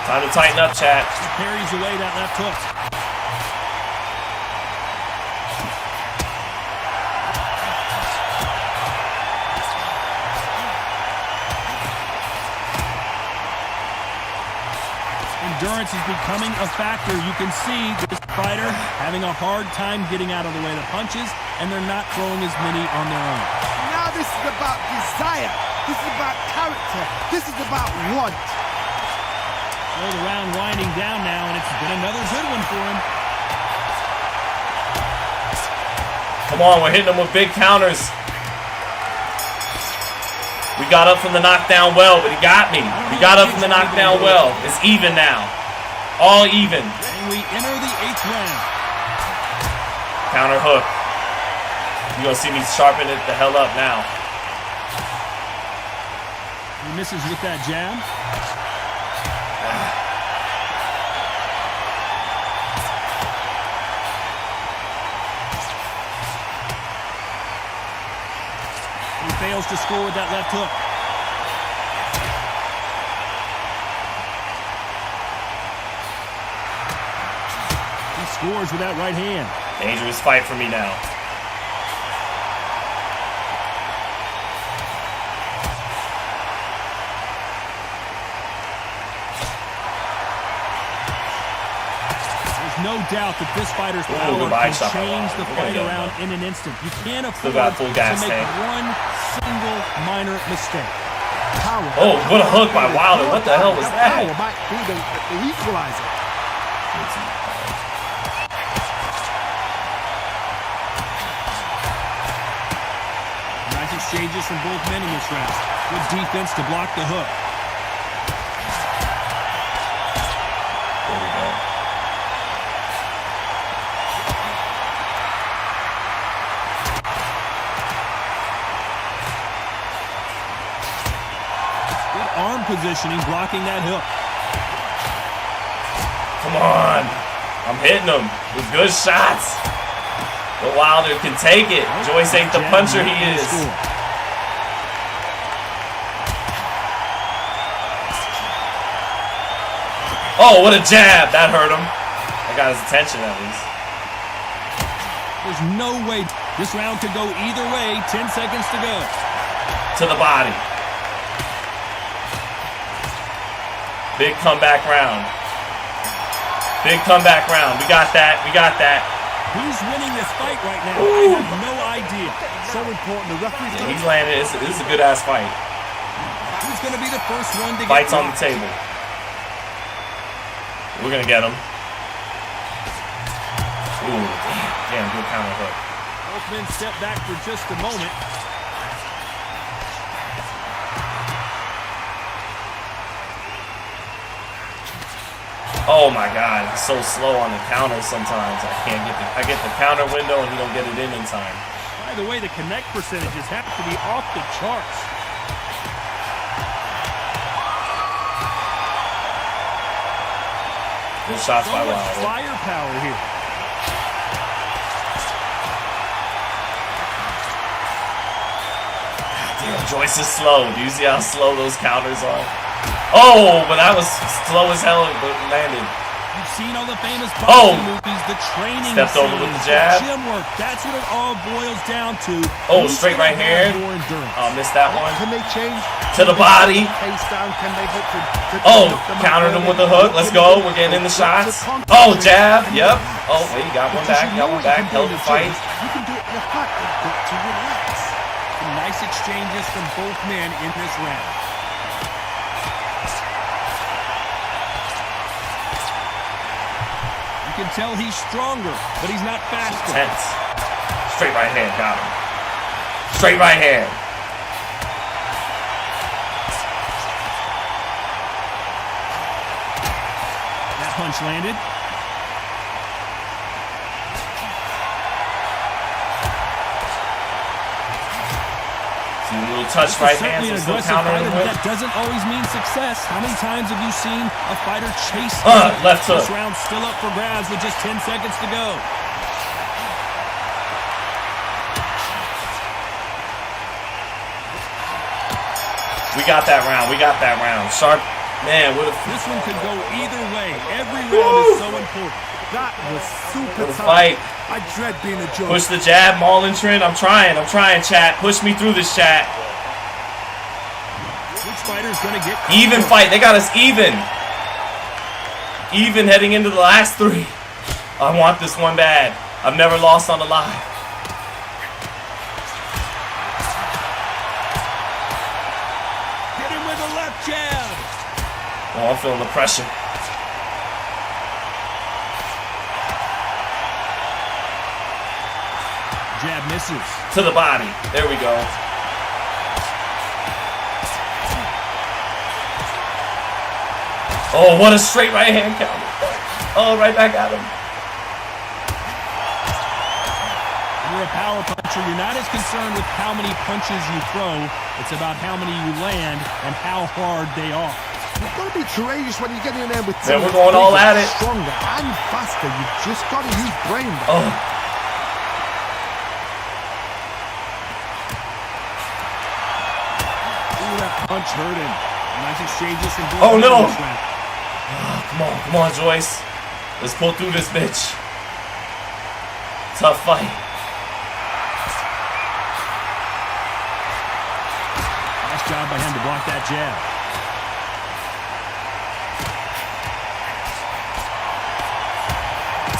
Time to tighten up, chat. He parries away that left hook. Endurance is becoming a factor. You can see this fighter having a hard time getting out of the way of the punches, and they're not throwing as many on their own. Now this is about desire. This is about character. This is about want. Oh, the round winding down now, and it's been another good one for him. Come on, we're hitting him with big counters. We got up from the knockdown well, but he got me. We got up from the knockdown well. It's even now. All even. And we enter the 8th round. Counter hook. You're going to see me sharpen it the hell up now. He misses with that jab. He fails to score with that left hook. He scores with that right hand. Dangerous fight for me now. No doubt that this fighter's power can change the fight around in an instant. You can't afford to make one single minor mistake. Oh, what a hook by Wilder. What the hell was that? Power might be the equalizer. Nice exchanges from both men in this round. Good defense to block the hook. There we go. Arm positioning, blocking that hook. Come on. I'm hitting him with good shots. But Wilder can take it. Joyce ain't the puncher he is. Oh, what a jab. That hurt him. I got his attention at least. There's no way this round could go either way. 10 seconds to go. To the body. Big comeback round. Big comeback round. We got that. We got that. Who's winning this fight right now? Ooh. I have no idea. So important. The referee's Yeah, he's landed. This is a good-ass fight. Who's going to be the first one to Fights get on the table. We're going to get him. Ooh, damn, good counter hook. Both men step back for just a moment. Oh my God, he's so slow on the counter sometimes. I get the counter window and he don't get it in time. By the way, the connect percentages have to be off the charts. Good shots So by much Wilder. firepower here. Damn, Joyce is slow. Do you see how slow those counters are? Oh, but that was slow as hell, but landed. You've seen all the famous boxing movies, the training stepped over with the jab. Gym work. That's what it all boils down to. Oh, straight right hand. Oh, missed that one. Can they change? To the body. Face down. Can they hook him? Oh, countered him with the hook. Let's go. We're getting in the shots. Oh, jab. Yep. Oh, wait, got one back. Got one back. Held the fight. You can do it in a fight. You've got to relax. Some nice exchanges from both men in this round. You can tell he's stronger, but he's not faster. Tense. Straight right hand. Got him. Straight right hand. That punch landed. See a little touch right hand, so still countering him with. That doesn't always mean success. How many times have you seen a fighter chase? Left hook. This round's still up for grabs with just 10 seconds to go. We got that round. We got that round. Sharp. Man, what a... This one could go either way. Every round is so important. That was super tough. Fight. I dread being a judge. Push the jab, Marlon Trent. I'm trying, chat. Push me through this, chat. Which fighter's gonna get even fight? They got us even. Even heading into the last three. I want this one bad. I've never lost on the live. Hit him with a left jab. Oh, I'm feeling the pressure. Jab misses. To the body. There we go. Oh, what a straight right hand counter. Oh, right back at him. You're a power puncher. You're not as concerned with how many punches you throw. It's about how many you land and how hard they are. You've got to be courageous when you get in there with Man, we're going all at it. Stronger and faster. You've just got to use brain. Oh. That punch hurt him. Nice exchanges from both. Oh no! Oh, come on, Joyce. Let's pull through this bitch. Tough fight. Nice job by him to block that jab.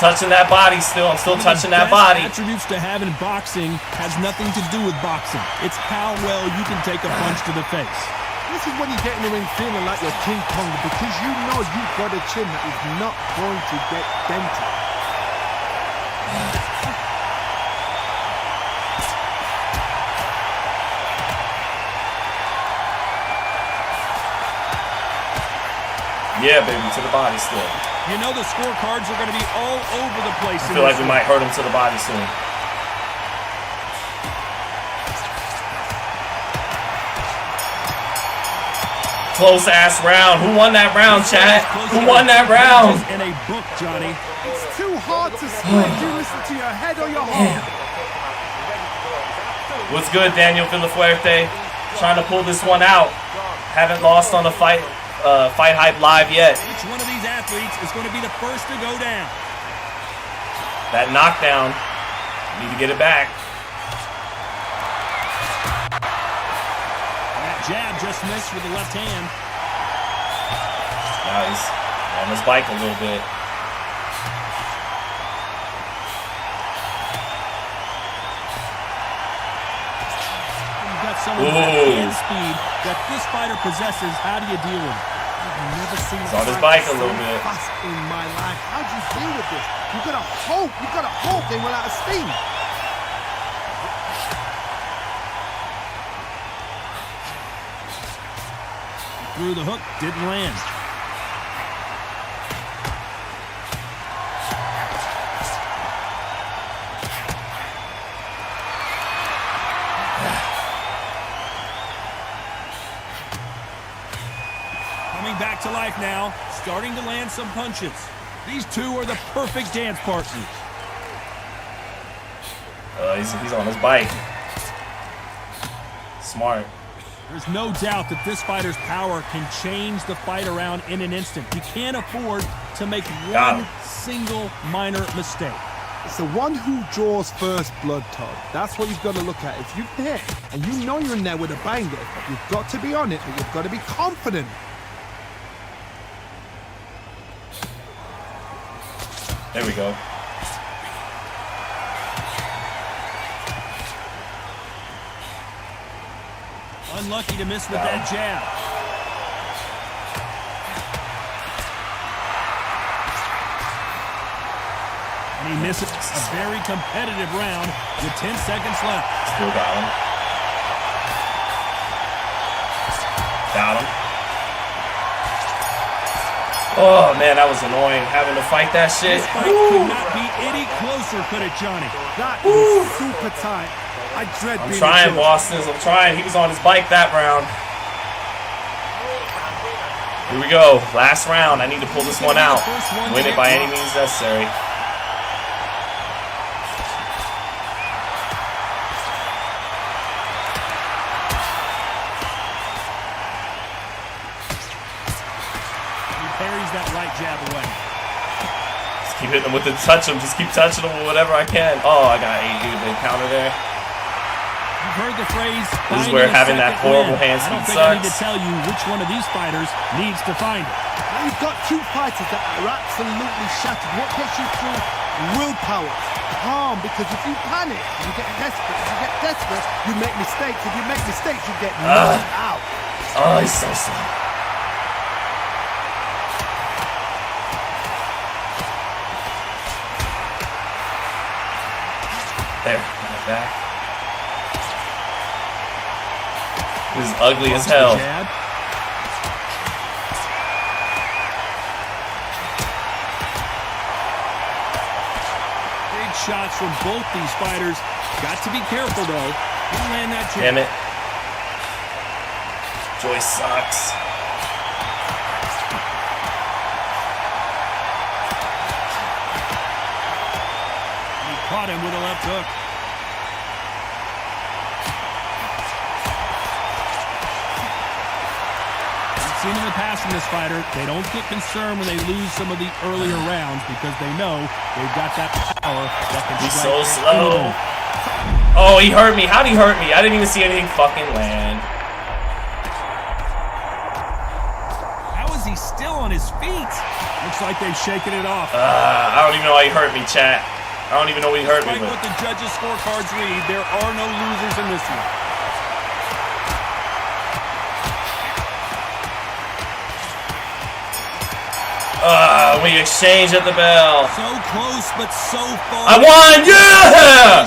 Touching that body still. I'm still touching that body. Attributes to having boxing has nothing to do with boxing. It's how well you can take a punch to the face. This is when you get in the ring feeling like you're King Kong because you know you've got a chin that is not going to get dented. Yeah, baby, to the body still. You know the scorecards are going to be all over the place. I feel like we might hurt him to the body soon. Close ass round. Who won that round, chat? Who won that round? In a book, Johnny. It's too hard to split. You listen to your head or your heart. What's good, Daniel Villafuerte? Trying to pull this one out. Haven't lost on a FightHype live yet. Each one of these athletes is going to be the first to go down. That knockdown. Need to get it back. That jab just missed with the left hand. Nice. On his bike a little bit. You've got some of that hand speed that this fighter possesses. How do you deal with it? I've never seen It's on his bike a little bit. fast in my life. How do you deal with this? You've got to hope they run out of steam. Threw the hook, didn't land. Coming back to life now, starting to land some punches. These two are the perfect dance partners. He's on his bike. Smart. There's no doubt that this fighter's power can change the fight around in an instant. You can't afford to make one single minor mistake. It's the one who draws first blood, Todd. That's what you've got to look at. If you hit and you know you're in there with a banger, you've got to be on it, but you've got to be confident. There we go. Unlucky to miss with that jab. And he misses a very competitive round with 10 seconds left. Still got him. Got him. Oh, man, that was annoying having to fight that shit. This fight could not be any closer, could it, Johnny? That is super tight. I dread I'm being trying, Boston. I'm trying. He was on his bike that round. Here we go. Last round. I need to pull this one out. Win it by any means necessary. He parries that right jab away. Just keep hitting him with the touch him. Just keep touching him with whatever I can. Oh, I got a counter there. You've heard the phrase, this is where having that horrible hand speed sucks. I don't think I need to tell you which one of these fighters needs to find it. Now you've got two fighters that are absolutely shattered. What gets you through? Willpower. Calm, because if you panic, you get desperate. If you get desperate, you make mistakes. If you make mistakes, you get knocked out. Oh, he's so slow. There, back. This is ugly as hell. Big shots from both these fighters. Got to be careful, though. Don't land that jab. Damn it. Joyce sucks. He caught him with a left hook. Seen in the past from this fighter, they don't get concerned when they lose some of the earlier rounds because they know they've got that power that can He's strike so slow. Oh, he hurt me. How'd he hurt me? I didn't even see anything fucking land. How is he still on his feet? Looks like they've shaken it off. I don't even know how he hurt me, chat. I don't even know what he hurt me with. Despite what the judges' scorecards read, there are no losers in this one. We exchange at the bell. So close, but so far. I won! Yeah!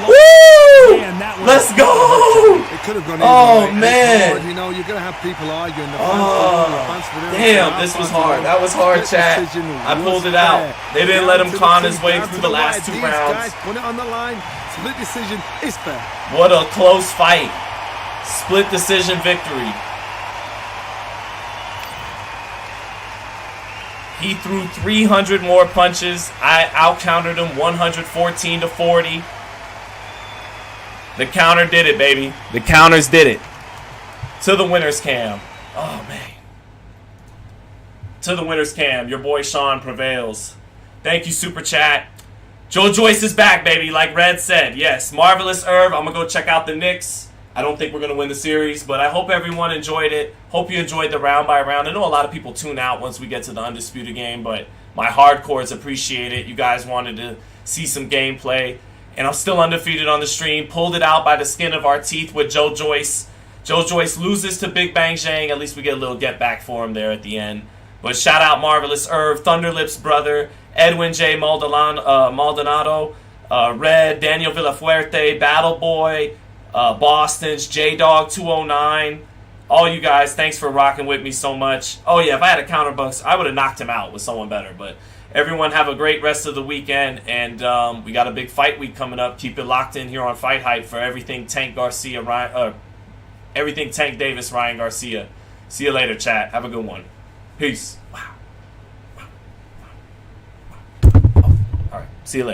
Woo! Man, let's go! It could have gone man. You know, you're going to have people arguing. Damn, this was hard. That was hard, chat. I pulled it out. They didn't let him con his way through the last two rounds. Put it on the line. Split decision is fair. What a close fight. Split decision victory. He threw 300 more punches. I out-countered him 114 to 40. The counter did it, baby. The counters did it. To the winner's cam. Oh, man. To the winner's cam. Your boy Sean prevails. Thank you, Super Chat. Joe Joyce is back, baby, like Red said. Yes, Marvelous Herb. I'm going to go check out the Knicks. I don't think we're going to win the series, but I hope everyone enjoyed it. Hope you enjoyed the round by round. I know a lot of people tune out once we get to the Undisputed game, but my hardcores appreciate it. You guys wanted to see some gameplay, and I'm still undefeated on the stream. Pulled it out by the skin of our teeth with Joe Joyce. Joe Joyce loses to Big Bang Zhang. At least we get a little get back for him there at the end. But shout out Marvelous Herb, Thunderlips Brother, Edwin J. Maldonado, Red, Daniel Villafuerte, Battle Boy, Boston's J-Dog 209. All you guys, thanks for rocking with me so much. Oh yeah, if I had a counterbucks, I would have knocked him out with someone better. But everyone have a great rest of the weekend, and we got a big fight week coming up. Keep it locked in here on FightHype for everything Tank Garcia, everything Tank Davis, Ryan Garcia. See you later, chat. Have a good one. Peace. Wow. All right. See you later.